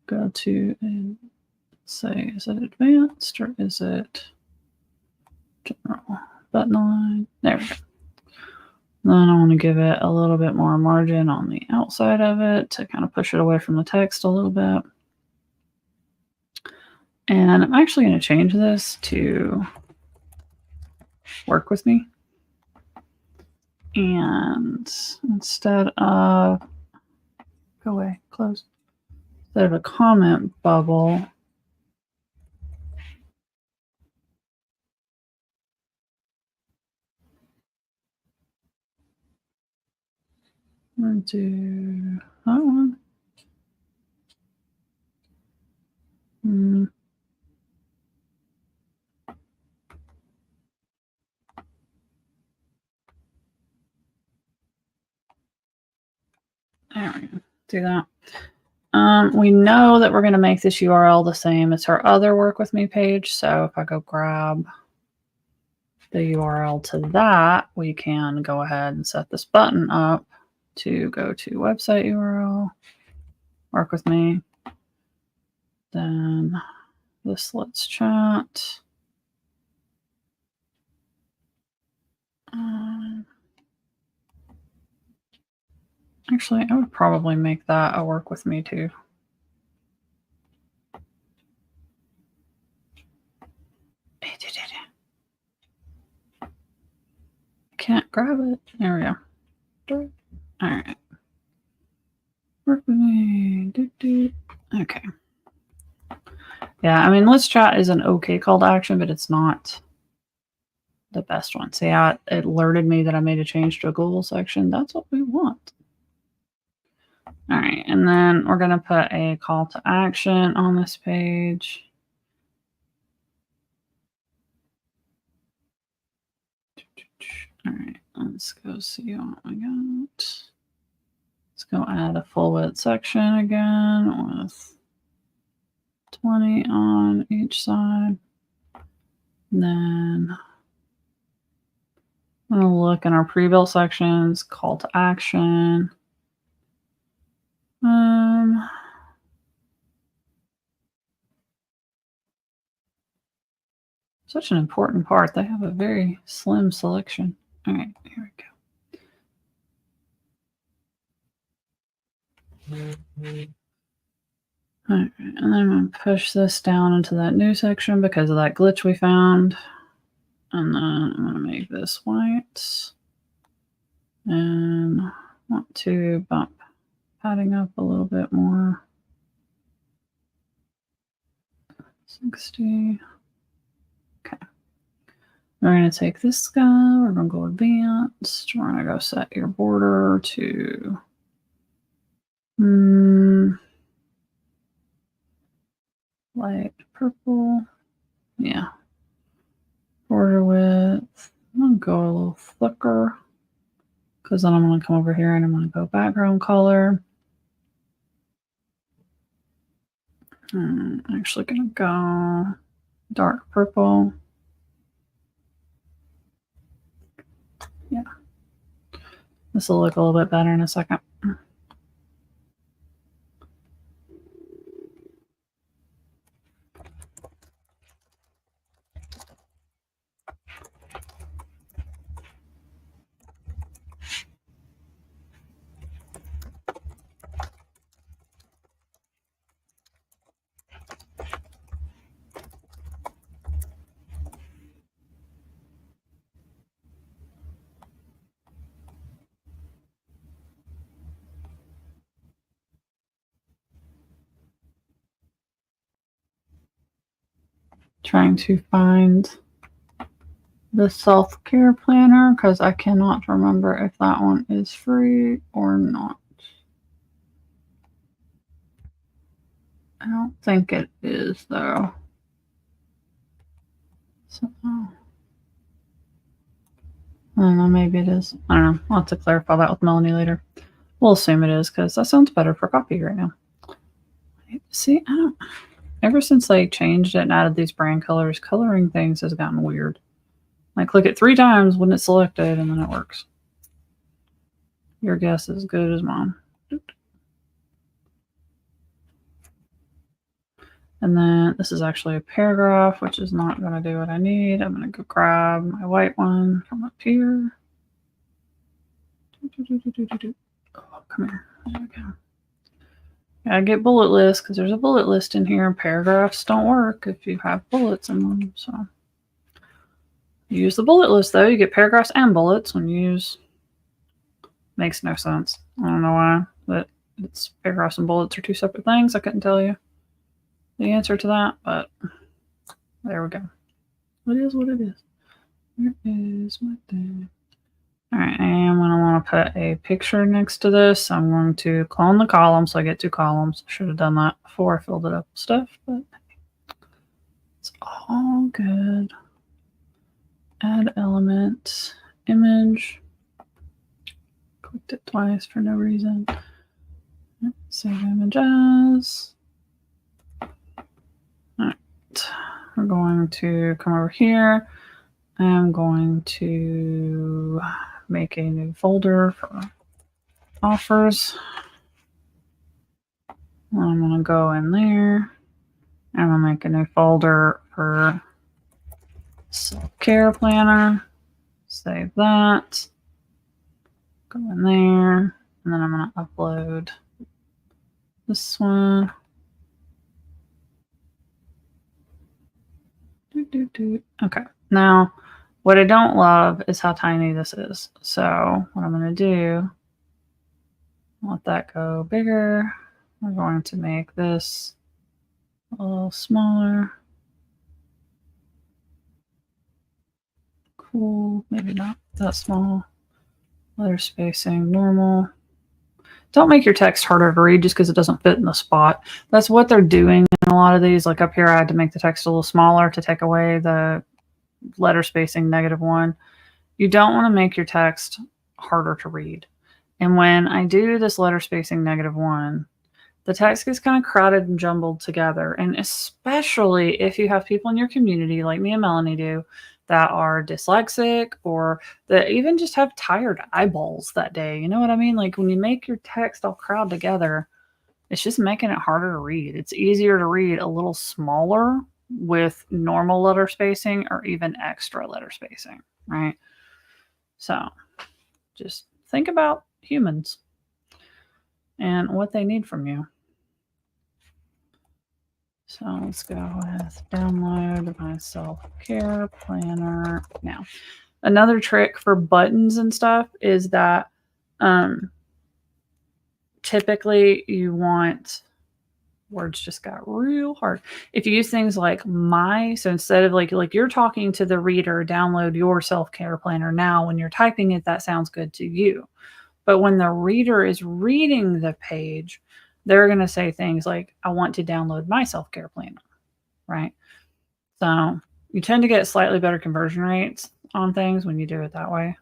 go to and say, is it advanced or is it general? Button line. There we go. Then I want to give it a little bit more margin on the outside of it to kind of push it away from the text a little bit. And I'm actually going to change this to work with me. And instead of, go away, close. Instead of a comment bubble, I'm going to do that one. There we go. Do that. We know that we're going to make this URL the same as her other work with me page. So if I go grab the URL to that, we can go ahead and set this button up to go to website URL, work with me. Then this let's chat. Actually, I would probably make that a work with me too. Can't grab it. There we go. All right. Work with me. Okay. Yeah, I mean, let's chat is an okay call to action, but it's not the best one. See how it alerted me that I made a change to a Google section? That's what we want. All right, and then we're going to put a call to action on this page. All right, let's go see what we got. Let's go add a full width section again with 20 on each side. And then I'm going to look in our pre-built sections, call to action. Such an important part. They have a very slim selection. All right, here we go. All right, and then I'm going to push this down into that new section because of that glitch we found. And then I'm going to make this white. And want to bump padding up a little bit more. 60. Okay. We're going to take this guy. We're going to go advanced. We're going to go set your border to light purple. Yeah. Border width. I'm going to go a little thicker because then I'm going to come over here and I'm going to go background color. I'm actually going to go dark purple. Yeah. This will look a little bit better in a second. Trying to find the self-care planner because I cannot remember if that one is free or not. I don't think it is though. So I don't know, maybe it is. I don't know. I'll have to clarify that with Melanie later. We'll assume it is because that sounds better for copy right now. See, I don't. Ever since they changed it and added these brand colors, coloring things has gotten weird. I click it 3 times when it's selected and then it works. Your guess is as good as mine. And then this is actually a paragraph, which is not going to do what I need. I'm going to go grab my white one from up here. Oh, come here. There we go. I get bullet lists because there's a bullet list in here. Paragraphs don't work if you have bullets in them. So you use the bullet list though. You get paragraphs and bullets when you use. Makes no sense. I don't know why, but it's paragraphs and bullets are 2 separate things. I couldn't tell you the answer to that, but there we go. It is what it is. Where is my thing? All right, I am going to want to put a picture next to this. I'm going to clone the column so I get 2 columns. I should have done that before I filled it up with stuff, but it's all good. Add element, image. Clicked it twice for no reason. Save image as. All right, we're going to come over here. I'm going to make a new folder for offers. I'm going to go in there. I'm going to make a new folder for self-care planner. Save that. Go in there. And then I'm going to upload this one. Okay. Now, what I don't love is how tiny this is. So what I'm going to do, let that go bigger. We're going to make this a little smaller. Cool. Maybe not that small. Letter spacing, normal. Don't make your text harder to read just because it doesn't fit in the spot. That's what they're doing in a lot of these. Like up here, I had to make the text a little smaller to take away the letter spacing -1. You don't want to make your text harder to read. And when I do this letter spacing -1, the text gets kind of crowded and jumbled together. And especially if you have people in your community like me and Melanie do that are dyslexic or that even just have tired eyeballs that day. You know what I mean? Like when you make your text all crowd together, it's just making it harder to read. It's easier to read a little smaller with normal letter spacing or even extra letter spacing, right? So just think about humans and what they need from you. So let's go with download my self-care planner. Now, another trick for buttons and stuff is that typically you want, words just got real hard. If you use things like my, so instead of like you're talking to the reader, download your self-care planner now, when you're typing it, that sounds good to you. But when the reader is reading the page, they're going to say things like, I want to download my self-care planner, right? So You tend to get slightly better conversion rates on things when you do it that way.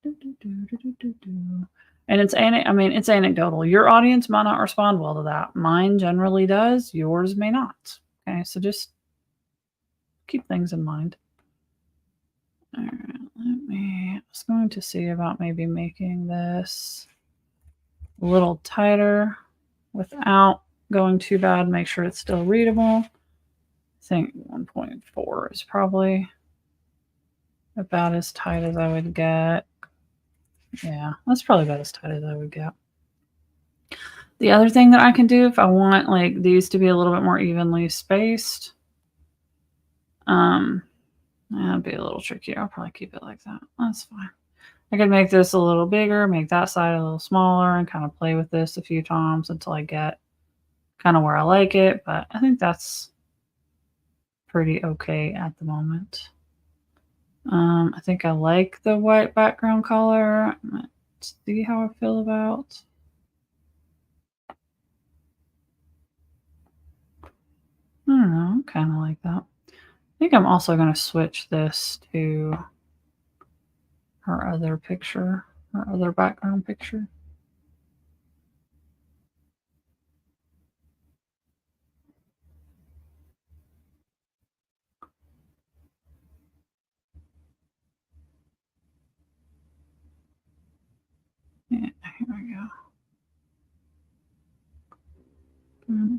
And it's anecdotal. Your audience might not respond well to that. Mine generally does. Yours may not. Okay, so just keep things in mind. All right, I was going to see about maybe making this a little tighter without going too bad. Make sure it's still readable. I think 1.4 is probably about as tight as I would get. Yeah, that's probably about as tight as I would get. The other thing that I can do if I want like these to be a little bit more evenly spaced, that'd be a little tricky. I'll probably keep it like that. That's fine. I could make this a little bigger, make that side a little smaller, and kind of play with this a few times until I get kind of where I like it. But I think that's pretty okay at the moment. I think I like the white background color. Let's see how I feel about. I don't know, kind of like that. I think I'm also going to switch this to her other picture, her other background picture. Yeah, here we go.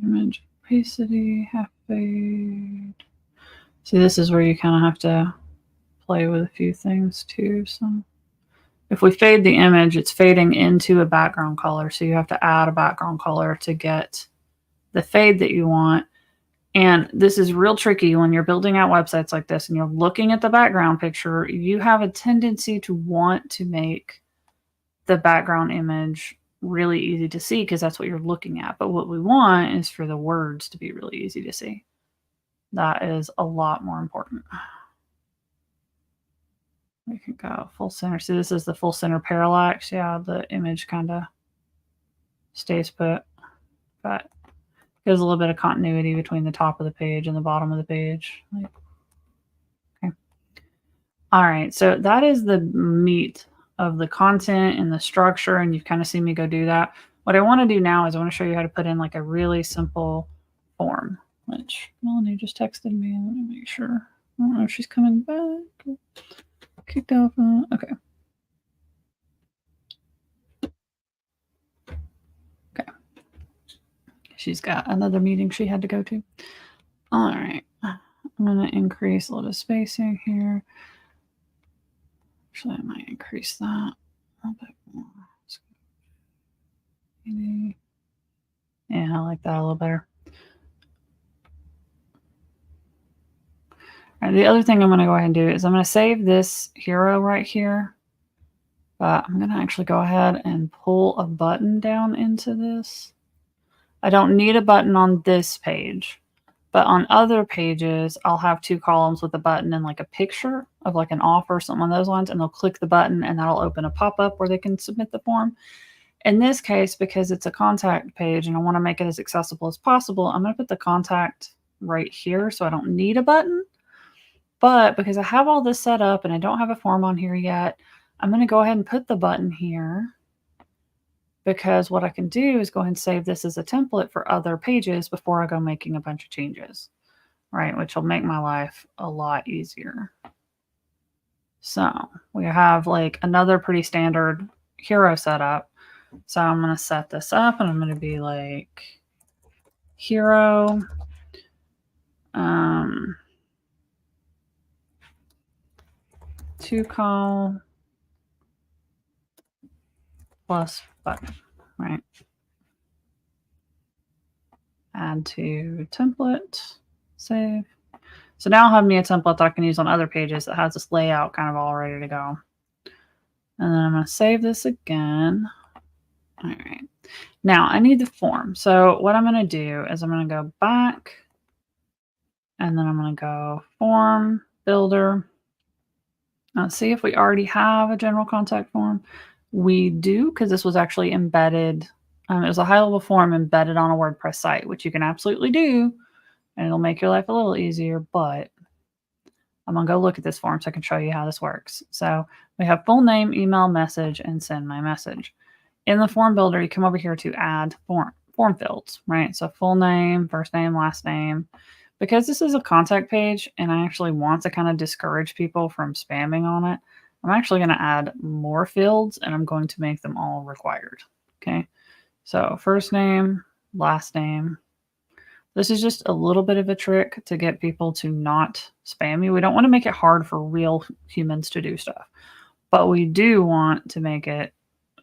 Image opacity, half fade. See, this is where you kind of have to play with a few things too. So if we fade the image, it's fading into a background color. So you have to add a background color to get the fade that you want. And this is real tricky when you're building out websites like this and you're looking at the background picture. You have a tendency to want to make the background image really easy to see because that's what you're looking at. But what we want is for the words to be really easy to see. That is a lot more important. We can go full center. See, this is the full center parallax. Yeah, the image kind of stays put, but there's a little bit of continuity between the top of the page and the bottom of the page. Okay. All right, so that is the meat of the content and the structure, and you've kind of seen me go do that. What I want to do now is I want to show you how to put in like a really simple form, which Melanie just texted me. Let me make sure. I don't know if she's coming back. Kicked off. Okay. Okay. She's got another meeting she had to go to. All right. I'm going to increase a little spacing here. Actually, I might increase that a little bit more. Yeah, I like that a little better. All right, the other thing I'm going to go ahead and do is I'm going to save this hero right here. But I'm going to actually go ahead and pull a button down into this. I don't need a button on this page. But on other pages, I'll have two columns with a button and like a picture of like an offer or something on those lines, and they'll click the button and that'll open a pop-up where they can submit the form. In this case, because it's a contact page and I want to make it as accessible as possible, I'm going to put the contact right here so I don't need a button. But because I have all this set up and I don't have a form on here yet, I'm going to go ahead and put the button here. Because what I can do is go ahead and save this as a template for other pages before I go making a bunch of changes, right? Which will make my life a lot easier. So we have like another pretty standard hero setup. So I'm going to set this up and I'm going to be like hero. To call plus button, right? Add to template, save. So now I'll have me a template that I can use on other pages that has this layout kind of all ready to go. And then I'm going to save this again. All right. Now I need the form. So what I'm going to do is I'm going to go back and then I'm going to go form builder. Let's see if we already have a general contact form. We do, because this was actually embedded. It was a high-level form embedded on a WordPress site, which you can absolutely do and it'll make your life a little easier, but I'm going to go look at this form so I can show you how this works. So we have full name, email, message, and send my message. In the form builder, you come over here to add form fields, right? So full name, first name, last name. Because this is a contact page and I actually want to kind of discourage people from spamming on it, I'm actually going to add more fields and I'm going to make them all required. Okay. So first name, last name. This is just a little bit of a trick to get people to not spam you. We don't want to make it hard for real humans to do stuff, but we do want to make it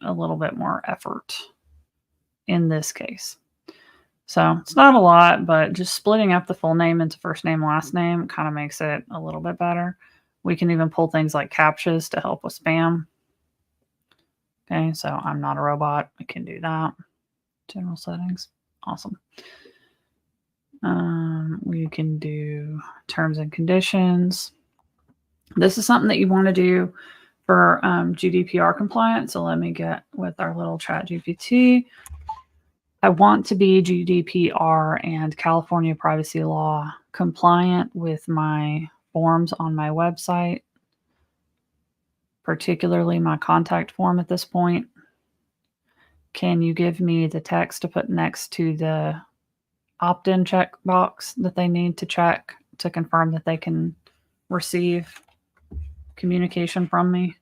a little bit more effort in this case. So it's not a lot, but just splitting up the full name into first name, last name kind of makes it a little bit better. We can even pull things like CAPTCHAs to help with spam. Okay, so I'm not a robot. I can do that. General settings. Awesome. We can do terms and conditions. This is something that you want to do for GDPR compliance. So let me get with our little chat GPT. I want to be GDPR and California privacy law compliant with my forms on my website, particularly my contact form at this point. Can you give me the text to put next to the opt-in checkbox that they need to check to confirm that they can receive communication from me?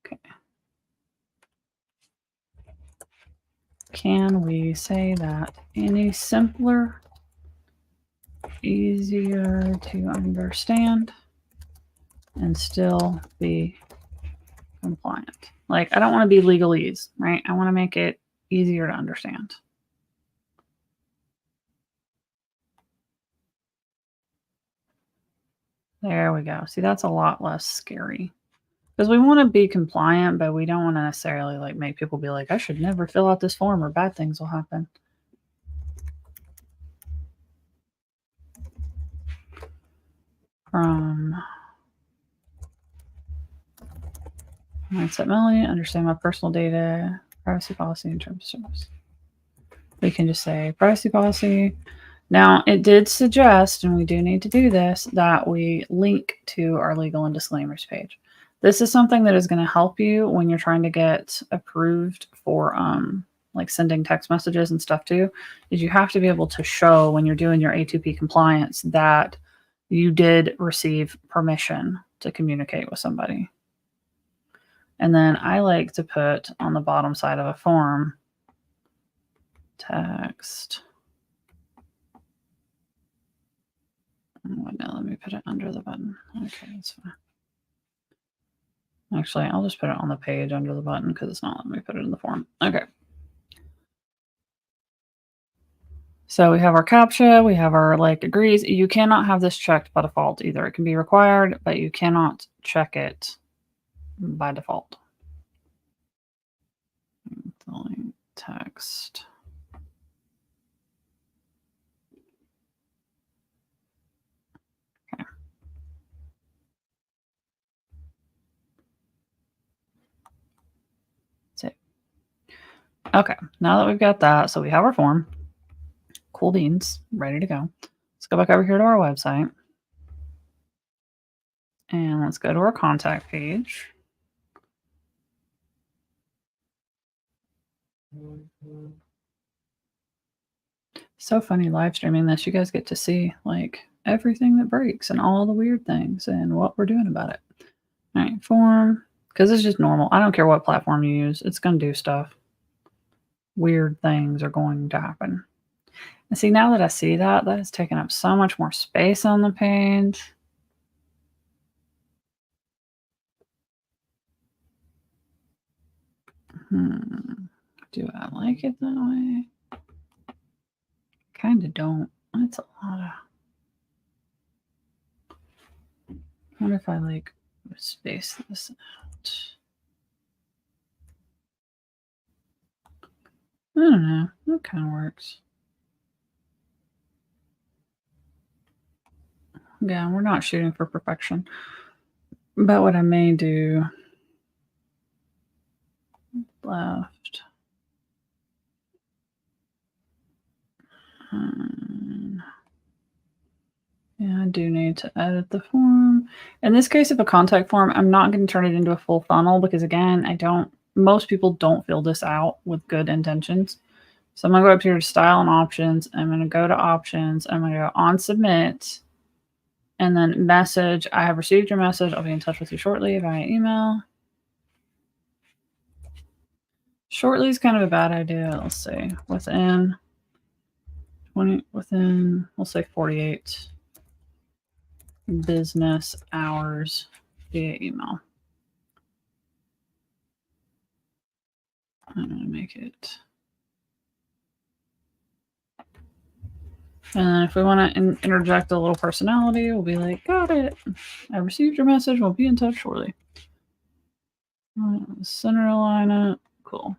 Okay. Can we say that any simpler, easier to understand, and still be compliant? Like, I don't want to be legalese, right? I want to make it easier to understand. There we go. See, that's a lot less scary. Because we want to be compliant, but we don't want to necessarily like make people be like, I should never fill out this form or bad things will happen. From Mindset Melanie, understand my personal data, privacy policy, and terms of service. We can just say privacy policy. Now, it did suggest, and we do need to do this, that we link to our legal and disclaimers page. This is something that is going to help you when you're trying to get approved for like sending text messages and stuff too, is you have to be able to show when you're doing your A2P compliance that you did receive permission to communicate with somebody. And then I like to put on the bottom side of a form text. Oh, no, let me put it under the button. Okay, that's fine. Actually, I'll just put it on the page under the button because it's not letting me put it in the form. Okay. So we have our CAPTCHA, we have our like agrees. You cannot have this checked by default either. It can be required, but you cannot check it by default. Text. Okay. That's it. Okay, now that we've got that, so we have our form. Cool beans, ready to go. Let's go back over here to our website. And let's go to our contact page. So funny live streaming this. You guys get to see like everything that breaks and all the weird things and what we're doing about it. All right, form, because it's just normal. I don't care what platform you use. It's going to do stuff. Weird things are going to happen. And see, now that I see that, that has taken up so much more space on the page. Do I like it that way? Kind of don't. That's a lot of... I wonder if I like space this out. I don't know. That kind of works. Yeah, we're not shooting for perfection. But what I may do, left. Yeah, I do need to edit the form. In this case, of a contact form, I'm not going to turn it into a full funnel because, again, most people don't fill this out with good intentions. So I'm going to go up here to Style and Options. I'm going to go to Options. I'm going to go on Submit. And then Message. I have received your message. I'll be in touch with you shortly via email. Shortly is kind of a bad idea. Let's see. Within, we'll say 48 business hours via email. I'm going to make it. And then if we want to interject a little personality, we'll be like, got it. I received your message. We'll be in touch shortly. Center alignment. Cool.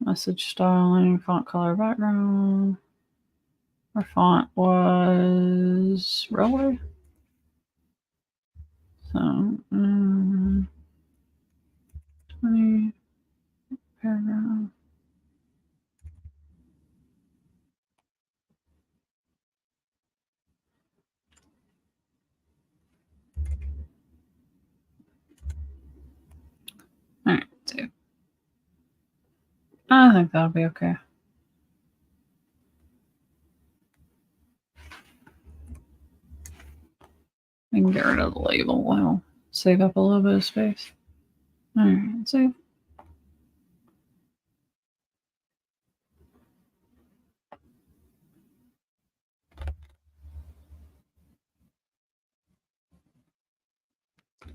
Message styling, font color, background. Our font was Railway. So, 20 paragraph. All right, save. I think that'll be okay. I can get rid of the label. Well, save up a little bit of space. All right, save.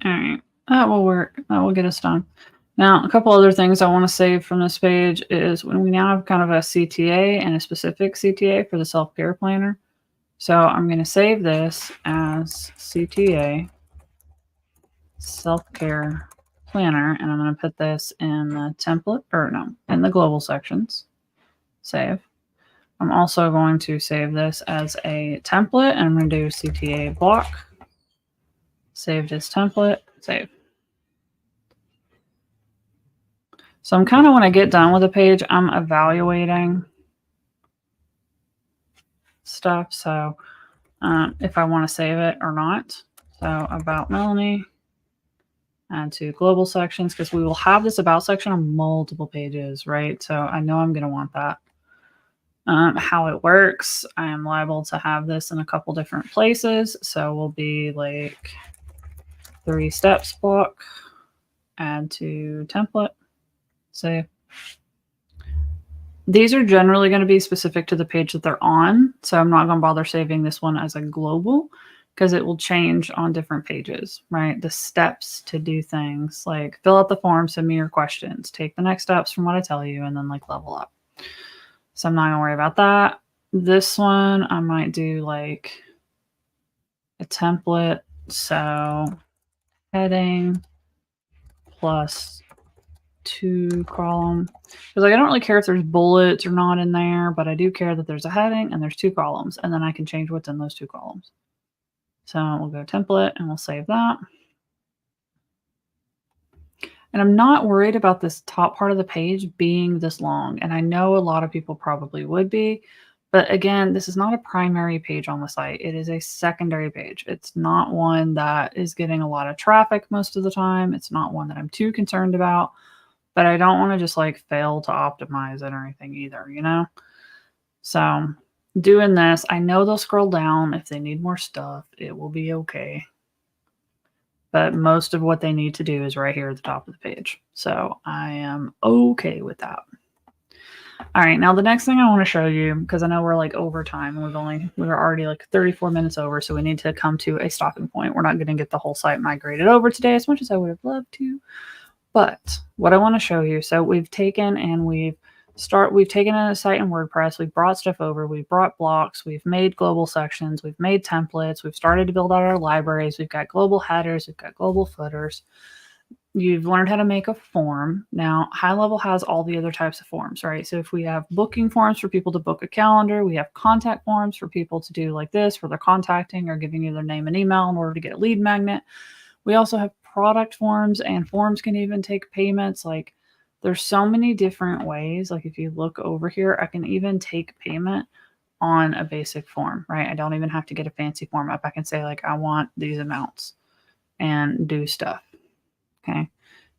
All right, that will work. That will get us done. Now, a couple other things I want to save from this page is when we now have kind of a CTA and a specific CTA for the self-care planner. So I'm going to save this as CTA, self-care planner, and I'm going to put this in the template, or no, in the global sections. Save. I'm also going to save this as a template, and I'm going to do CTA block. Saved as template. Save. So I'm kind of, when I get done with a page, I'm evaluating stuff. So if I want to save it or not. So about Melanie, add to global sections, because we will have this about section on multiple pages, right? So I know I'm going to want that. How it works, I am liable to have this in a couple different places. So we'll be like 3 steps block, add to template, save. These are generally going to be specific to the page that they're on. So I'm not going to bother saving this one as a global because it will change on different pages, right? The steps to do things like fill out the form, send me your questions, take the next steps from what I tell you, and then like level up. So I'm not going to worry about that. This one, I might do like a template. So heading plus 2 column, because like I don't really care if there's bullets or not in there, but I do care that there's a heading and there's 2 columns, and then I can change what's in those 2 columns. So we'll go template and we'll save that. And I'm not worried about this top part of the page being this long, and I know a lot of people probably would be, but again, this is not a primary page on the site. It is a secondary page. It's not one that is getting a lot of traffic most of the time. It's not one that I'm too concerned about. But I don't want to just like fail to optimize it or anything either, you know? So doing this, I know they'll scroll down. If they need more stuff, it will be okay. But most of what they need to do is right here at the top of the page. So I am okay with that. All right, now the next thing I want to show you, because I know we're like over time and we're already like 34 minutes over, so we need to come to a stopping point. We're not going to get the whole site migrated over today as much as I would have loved to. But what I want to show you, so we've taken a site in WordPress, we've brought stuff over, we've brought blocks, we've made global sections, we've made templates, we've started to build out our libraries, we've got global headers, we've got global footers. you've learned how to make a form. Now, HighLevel has all the other types of forms, right? So if we have booking forms for people to book a calendar, we have contact forms for people to do like this, where they're contacting or giving you their name and email in order to get a lead magnet. We also have product forms, and forms can even take payments. Like there's so many different ways. Like if you look over here, I can even take payment on a basic form, right? I don't even have to get a fancy form up. I can say like, I want these amounts and do stuff. Okay.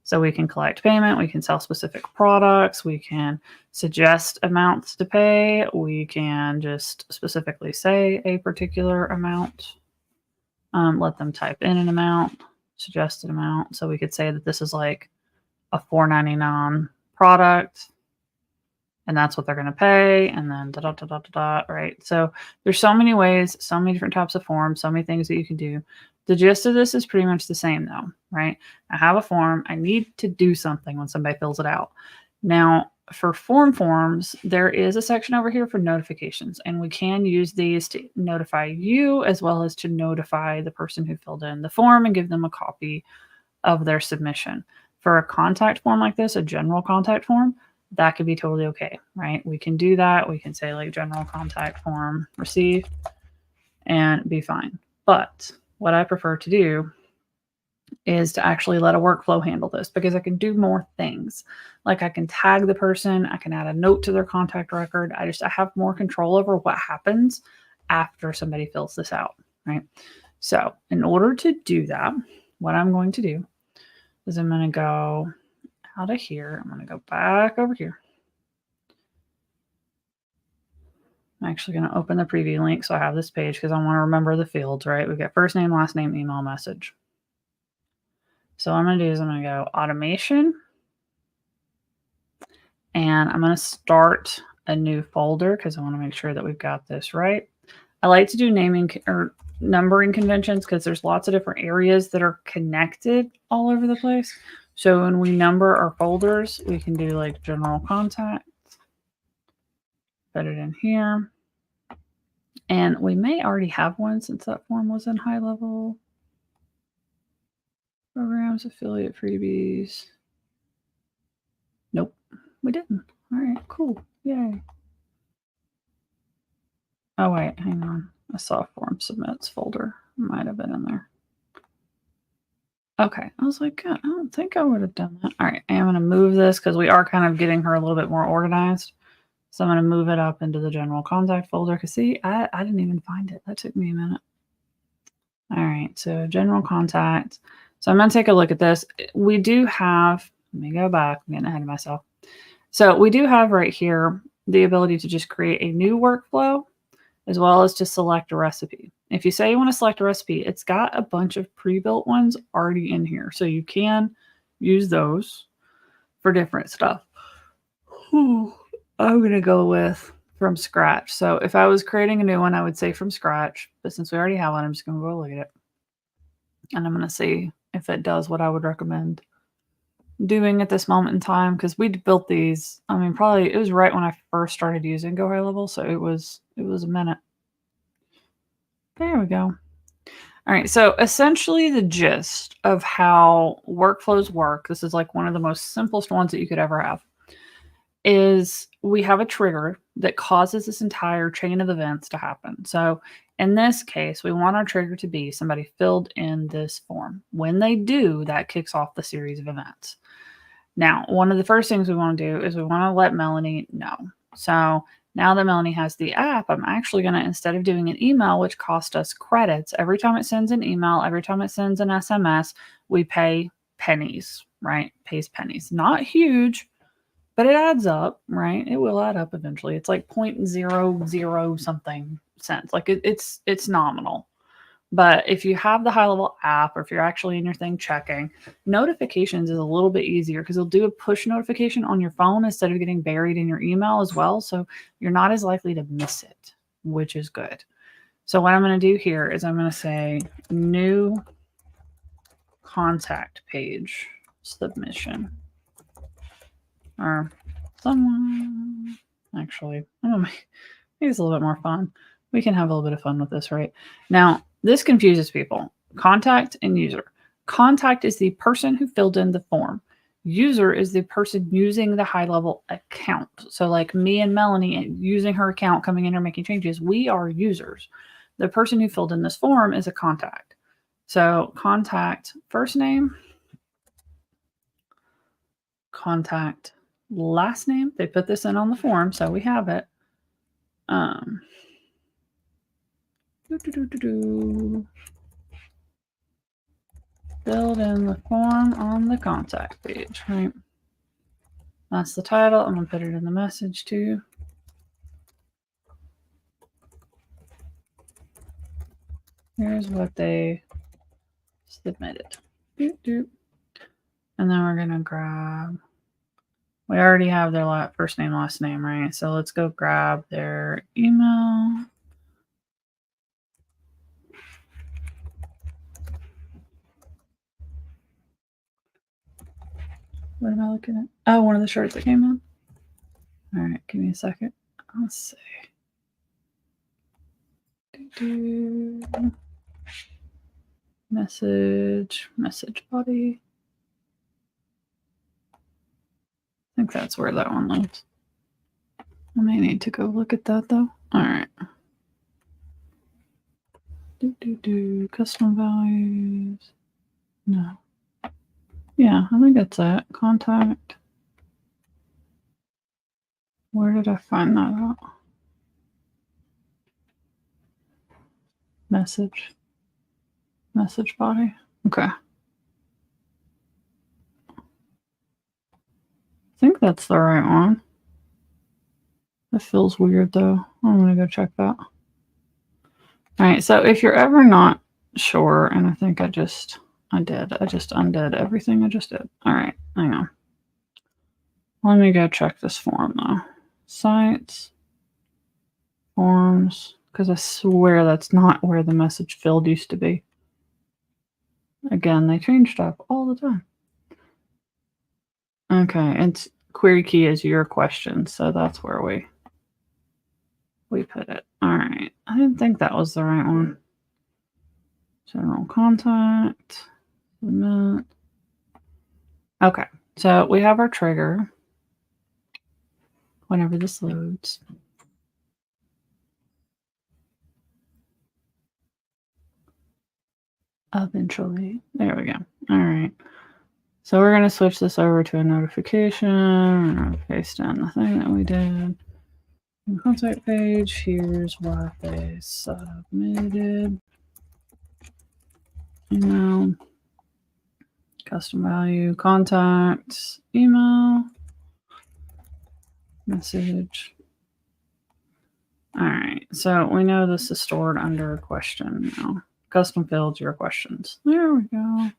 So we can collect payment. We can sell specific products. We can suggest amounts to pay. We can just specifically say a particular amount. Let them type in an amount, suggested amount. So we could say that this is like a $4.99 product, and that's what they're going to pay. And then right? So there's so many ways, so many different types of forms, so many things that you can do. The gist of this is pretty much the same though, right? I have a form. I need to do something when somebody fills it out. Now, for forms, there is a section over here for notifications, and we can use these to notify you as well as to notify the person who filled in the form and give them a copy of their submission. For a contact form like this, a general contact form, that could be totally okay, right? We can do that. We can say like general contact form received and be fine. But what I prefer to do is to actually let a workflow handle this, because I can do more things. Like I can tag the person, I can add a note to their contact record. I have more control over what happens after somebody fills this out, right? So in order to do that, what I'm going to do is I'm going to go out of here. I'm going to go back over here. I'm actually going to open the preview link so I have this page, because I want to remember the fields, right? We've got first name, last name, email, message. So what I'm going to do is I'm going to go automation, and I'm going to start a new folder because I want to make sure that we've got this right. I like to do naming or numbering conventions because there's lots of different areas that are connected all over the place. So when we number our folders, we can do like general contact, put it in here. And we may already have one since that form was in HighLevel. Programs, affiliate freebies. Nope, we didn't. All right, cool. Yay. Oh, wait, hang on. I saw form submits folder. Might have been in there. Okay, I was like, God, I don't think I would have done that. All right, I am going to move this because we are kind of getting her a little bit more organized. So I'm going to move it up into the general contact folder because see, I didn't even find it. That took me a minute. All right, so general contact. So I'm going to take a look at this. We do have, let me go back. I'm getting ahead of myself. So we do have right here the ability to just create a new workflow as well as to select a recipe. If you say you want to select a recipe, it's got a bunch of pre-built ones already in here. So you can use those for different stuff. I'm going to go with from scratch. So if I was creating a new one, I would say from scratch. But since we already have one, I'm just going to go look at it. And I'm going to see if it does what I would recommend doing at this moment in time, because we built these. I mean, probably it was right when I first started using Go HighLevel, so it was a minute. There we go. All right, so essentially the gist of how workflows work, this is like one of the most simplest ones that you could ever have, is we have a trigger that causes this entire chain of events to happen. So in this case, we want our trigger to be somebody filled in this form. When they do, that kicks off the series of events. Now, one of the first things we want to do is we want to let Melanie know. So now that Melanie has the app, I'm actually going to, instead of doing an email, which cost us credits, every time it sends an email, every time it sends an SMS, we pay pennies, right? Pays pennies. Not huge, but it adds up, right? It will add up eventually. It's like 0.00 something cents. Like it's nominal. But if you have the HighLevel app, or if you're actually in your thing checking, notifications is a little bit easier because it'll do a push notification on your phone instead of getting buried in your email as well. So you're not as likely to miss it, which is good. So what I'm going to do here is I'm going to say new contact page submission. Or someone, actually, I'm going to make it's a little bit more fun. We can have a little bit of fun with this, right? Now, this confuses people. Contact and user. Contact is the person who filled in the form. User is the person using the HighLevel account. So like me and Melanie using her account, coming in or making changes, we are users. The person who filled in this form is a contact. So contact first name, contact last name. They put this in on the form, so we have it. Filled in the form on the contact page, right? That's the title. I'm going to put it in the message too. Here's what they submitted. Doop, doop. And then we're going to grab, we already have their first name, last name, right? So let's go grab their email. What am I looking at? Oh, one of the shirts that came in. All right, give me a second. Let's see. Message body. I think that's where that one lives. I may need to go look at that though. All right. Custom values. No. Yeah, I think that's it. Contact. Where did I find that out? Message body. Okay. I think that's the right one. That feels weird though. I'm gonna go check that. All right, so if you're ever not sure, and I think I just undid everything I just did. All right, hang on. Let me go check this form though. Sites, forms, because I swear that's not where the message field used to be. Again, they change stuff all the time. Okay, and query key is your question, so that's where we put it. All right, I didn't think that was the right one. General contact, submit. Okay, so we have our trigger. Whenever this loads. Eventually. There we go. All right. So we're going to switch this over to a notification. We're going to paste in the thing that we did. On the contact page, here's what they submitted. Email. Custom value. Contact. Email. Message. All right. So we know this is stored under a question now. Custom fields, your questions. There we go.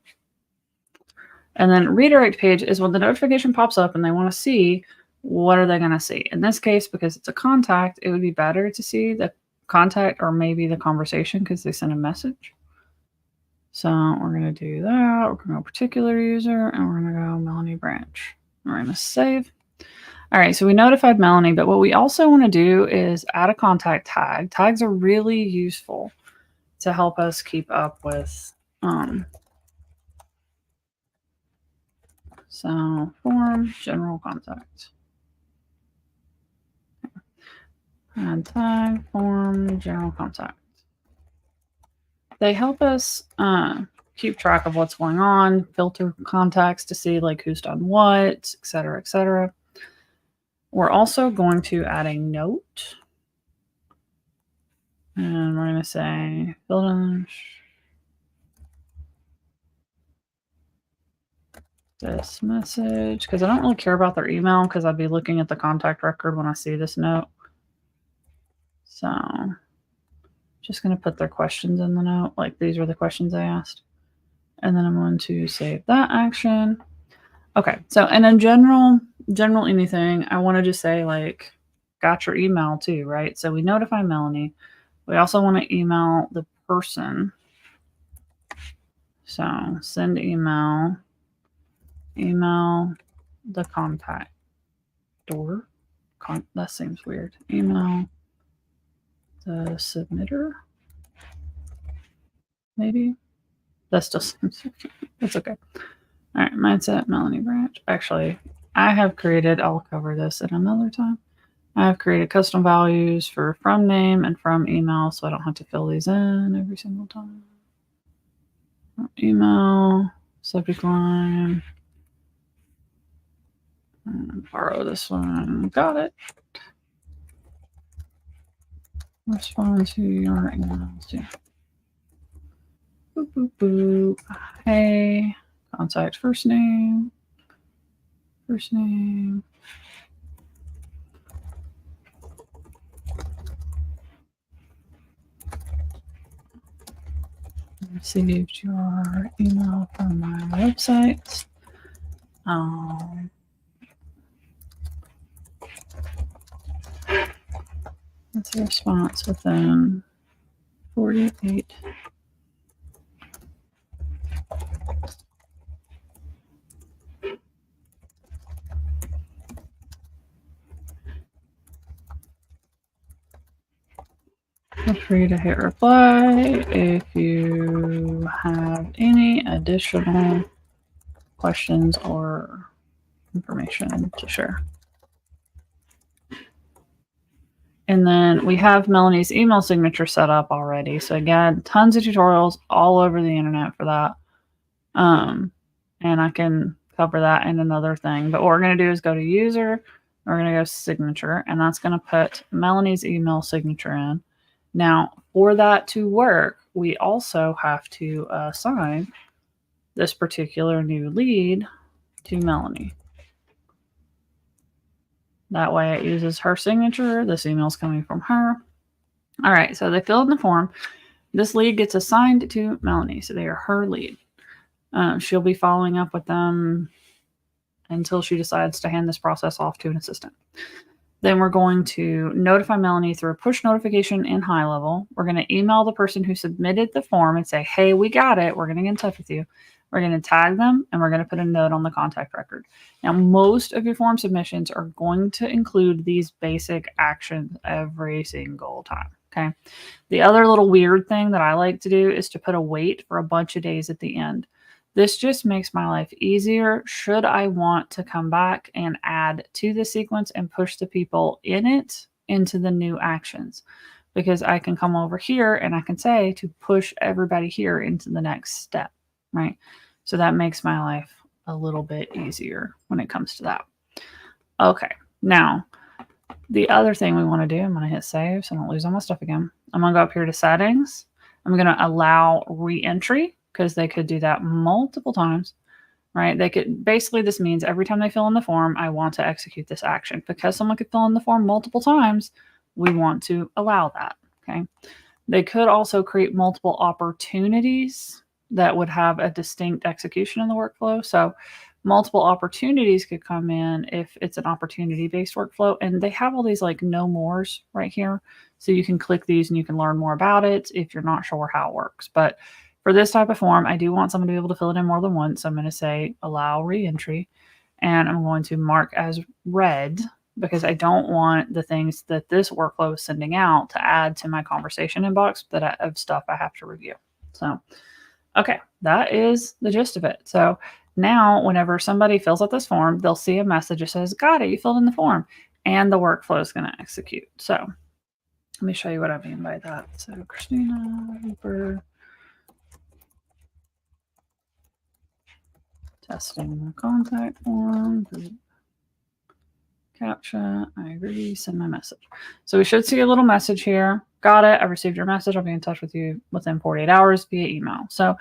And then redirect page is when the notification pops up and they want to see what are they going to see. In this case, because it's a contact, it would be better to see the contact or maybe the conversation because they sent a message. So we're going to do that. We're going to go particular user and we're going to go Melanie Branch. We're going to save. All right, so we notified Melanie, but what we also want to do is add a contact tag. Tags are really useful to help us keep up with so form, general contact. Add tag, form, general contact. They help us keep track of what's going on, filter contacts to see like who's done what, et cetera, et cetera. We're also going to add a note. And we're going to say, fill in this message, because I don't really care about their email because I'd be looking at the contact record when I see this note. So just going to put their questions in the note, like these are the questions I asked. And then I'm going to save that action. Okay, so and in general anything, I want to just say like, got your email too, right? So we notify Melanie. We also want to email the person. So send email the contact door. That seems weird. Email the submitter, maybe That still seems that's okay. All right, mindset, Melanie Branch. Actually, I have created, I'll cover this at another time. I have created custom values for from name and from email, so I don't have to fill these in every single time. Email, subject line, and borrow this one. Got it. Respond to your emails. Yeah. Boop, boop, boop. Hey, contact first name. First name. Received your email from my website. That's a response within 48. Feel free to hit reply if you have any additional questions or information to share. And then we have Melanie's email signature set up already. So again, tons of tutorials all over the internet for that. And I can cover that in another thing. But what we're going to do is go to user. We're going to go signature, and that's going to put Melanie's email signature in. Now, for that to work, we also have to assign this particular new lead to Melanie. That way it uses her signature. This email is coming from her. All right, so they filled in the form. This lead gets assigned to Melanie, so they are her lead. She'll be following up with them until she decides to hand this process off to an assistant. Then we're going to notify Melanie through a push notification in HighLevel. We're going to email the person who submitted the form and say, hey, we got it. We're going to get in touch with you. We're going to tag them, and we're going to put a note on the contact record. Now, most of your form submissions are going to include these basic actions every single time. Okay. The other little weird thing that I like to do is to put a wait for a bunch of days at the end. This just makes my life easier should I want to come back and add to the sequence and push the people in it into the new actions, because I can come over here and I can say to push everybody here into the next step, right? So that makes my life a little bit easier when it comes to that. Okay, now the other thing we want to do, I'm going to hit save so I don't lose all my stuff again. I'm going to go up here to settings. I'm going to allow re-entry, because they could do that multiple times, right? They could, basically this means every time they fill in the form, I want to execute this action. Because someone could fill in the form multiple times, we want to allow that, okay? They could also create multiple opportunities that would have a distinct execution in the workflow. So multiple opportunities could come in if it's an opportunity-based workflow, and they have all these like no mores right here. So you can click these and you can learn more about it if you're not sure how it works. But for this type of form, I do want someone to be able to fill it in more than once. So I'm going to say allow re-entry, and I'm going to mark as red because I don't want the things that this workflow is sending out to add to my conversation inbox of stuff I have to review. So, okay, that is the gist of it. So now whenever somebody fills out this form, they'll see a message that says, got it, you filled in the form, and the workflow is going to execute. So let me show you what I mean by that. So Christina Hooper. Testing the contact form. Captcha. I agree. Send my message. So we should see a little message here. Got it. I received your message. I'll be in touch with you within 48 hours via email. So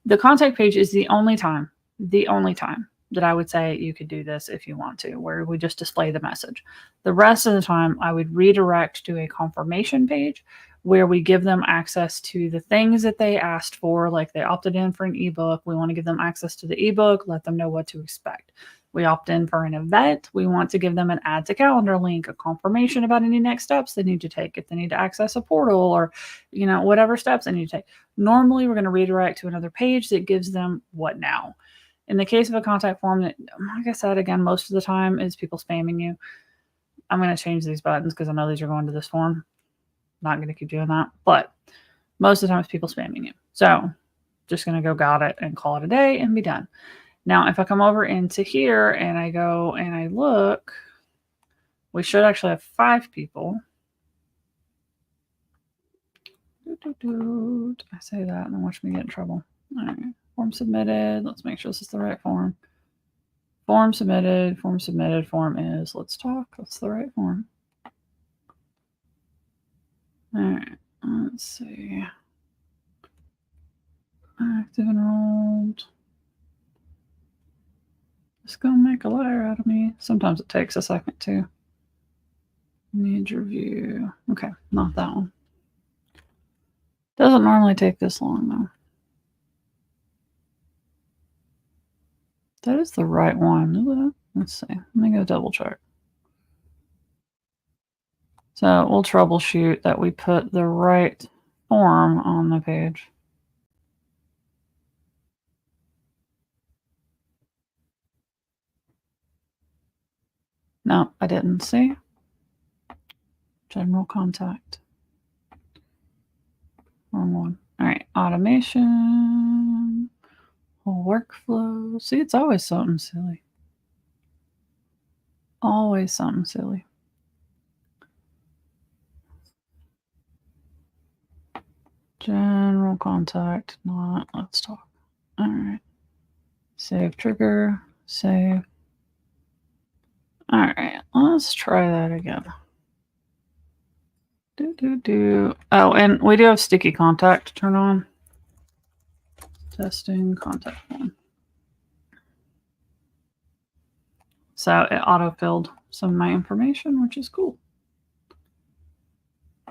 the contact page is the only time that I would say you could do this if you want to, where we just display the message. The rest of the time, I would redirect to a confirmation page where we give them access to the things that they asked for, like they opted in for an ebook. We want to give them access to the ebook, let them know what to expect. We opt in for an event. We want to give them an add to calendar link, a confirmation about any next steps they need to take, if they need to access a portal or, you know, whatever steps they need to take. Normally, we're going to redirect to another page that gives them what now. In the case of a contact form, that, like I said, again, most of the time is people spamming you. I'm going to change these buttons because I know these are going to this form. Not going to keep doing that, but most of the time it's people spamming you. So just going to go got it and call it a day and be done. Now, if I come over into here and I go and I look, we should actually have 5 people. I say that and then watch me get in trouble. All right. Form submitted. Let's make sure this is the right form. Form submitted. Form submitted. Form is let's talk. That's the right form. All right. Let's see. Active enrolled. It's going to make a liar out of me. Sometimes it takes a second too. Need review. Okay, not that one. Doesn't normally take this long though. That is the right one, isn't it? Let's see. Let me go double check. So we'll troubleshoot that we put the right form on the page. No, I didn't see. General contact. Wrong one. All right, automation. Whole workflow. See, it's always something silly. Always something silly. General contact, not let's talk. All right. Save trigger, save. All right, let's try that again. Oh, and we do have sticky contact to turn on. Testing contact form. So it auto-filled some of my information, which is cool.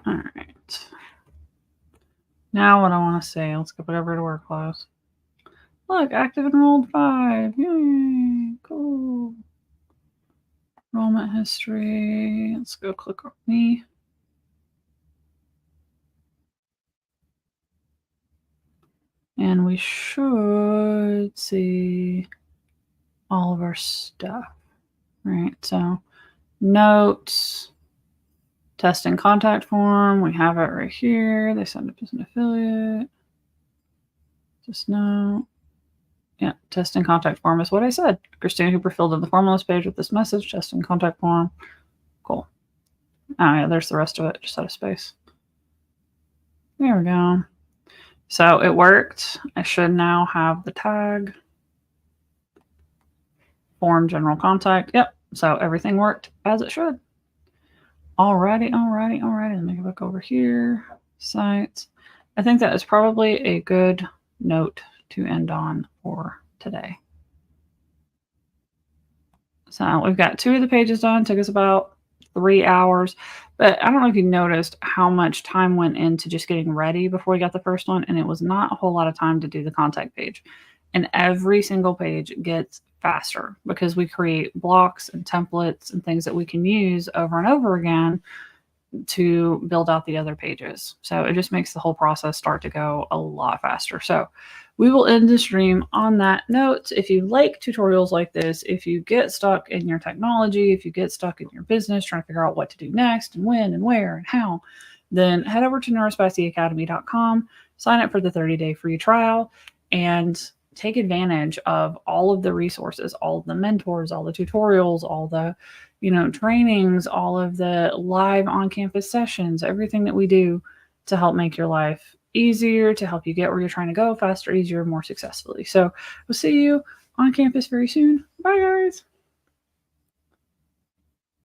All right. Now what I want to say, let's go over to work class. Look, active enrolled 5. Yay, cool. Enrollment history. Let's go click on me. And we should see all of our stuff, right? So notes, testing contact form. We have it right here. They send it as an affiliate. Just note. Yeah, testing contact form is what I said. Christina Hooper filled in the form on this page with this message, testing contact form. Cool. Oh yeah, there's the rest of it, just out of space. There we go. So it worked. I should now have the tag. Form general contact. Yep. So everything worked as it should. Alrighty. Let me go back over here. Sites. I think that is probably a good note to end on for today. So we've got 2 of the pages done. Took us about 3 hours. But I don't know if you noticed how much time went into just getting ready before we got the first one. And it was not a whole lot of time to do the contact page. And every single page gets faster because we create blocks and templates and things that we can use over and over again to build out the other pages. So it just makes the whole process start to go a lot faster. So we will end the stream on that note. If you like tutorials like this, if you get stuck in your technology, if you get stuck in your business trying to figure out what to do next and when and where and how, then head over to Neuro-Spicy.academy.com, sign up for the 30-day free trial, and take advantage of all of the resources, all of the mentors, all the tutorials, all the trainings, all of the live on-campus sessions, everything that we do to help make your life easier, to help you get where you're trying to go faster, easier, more successfully. So we'll see you on campus very soon. Bye, guys.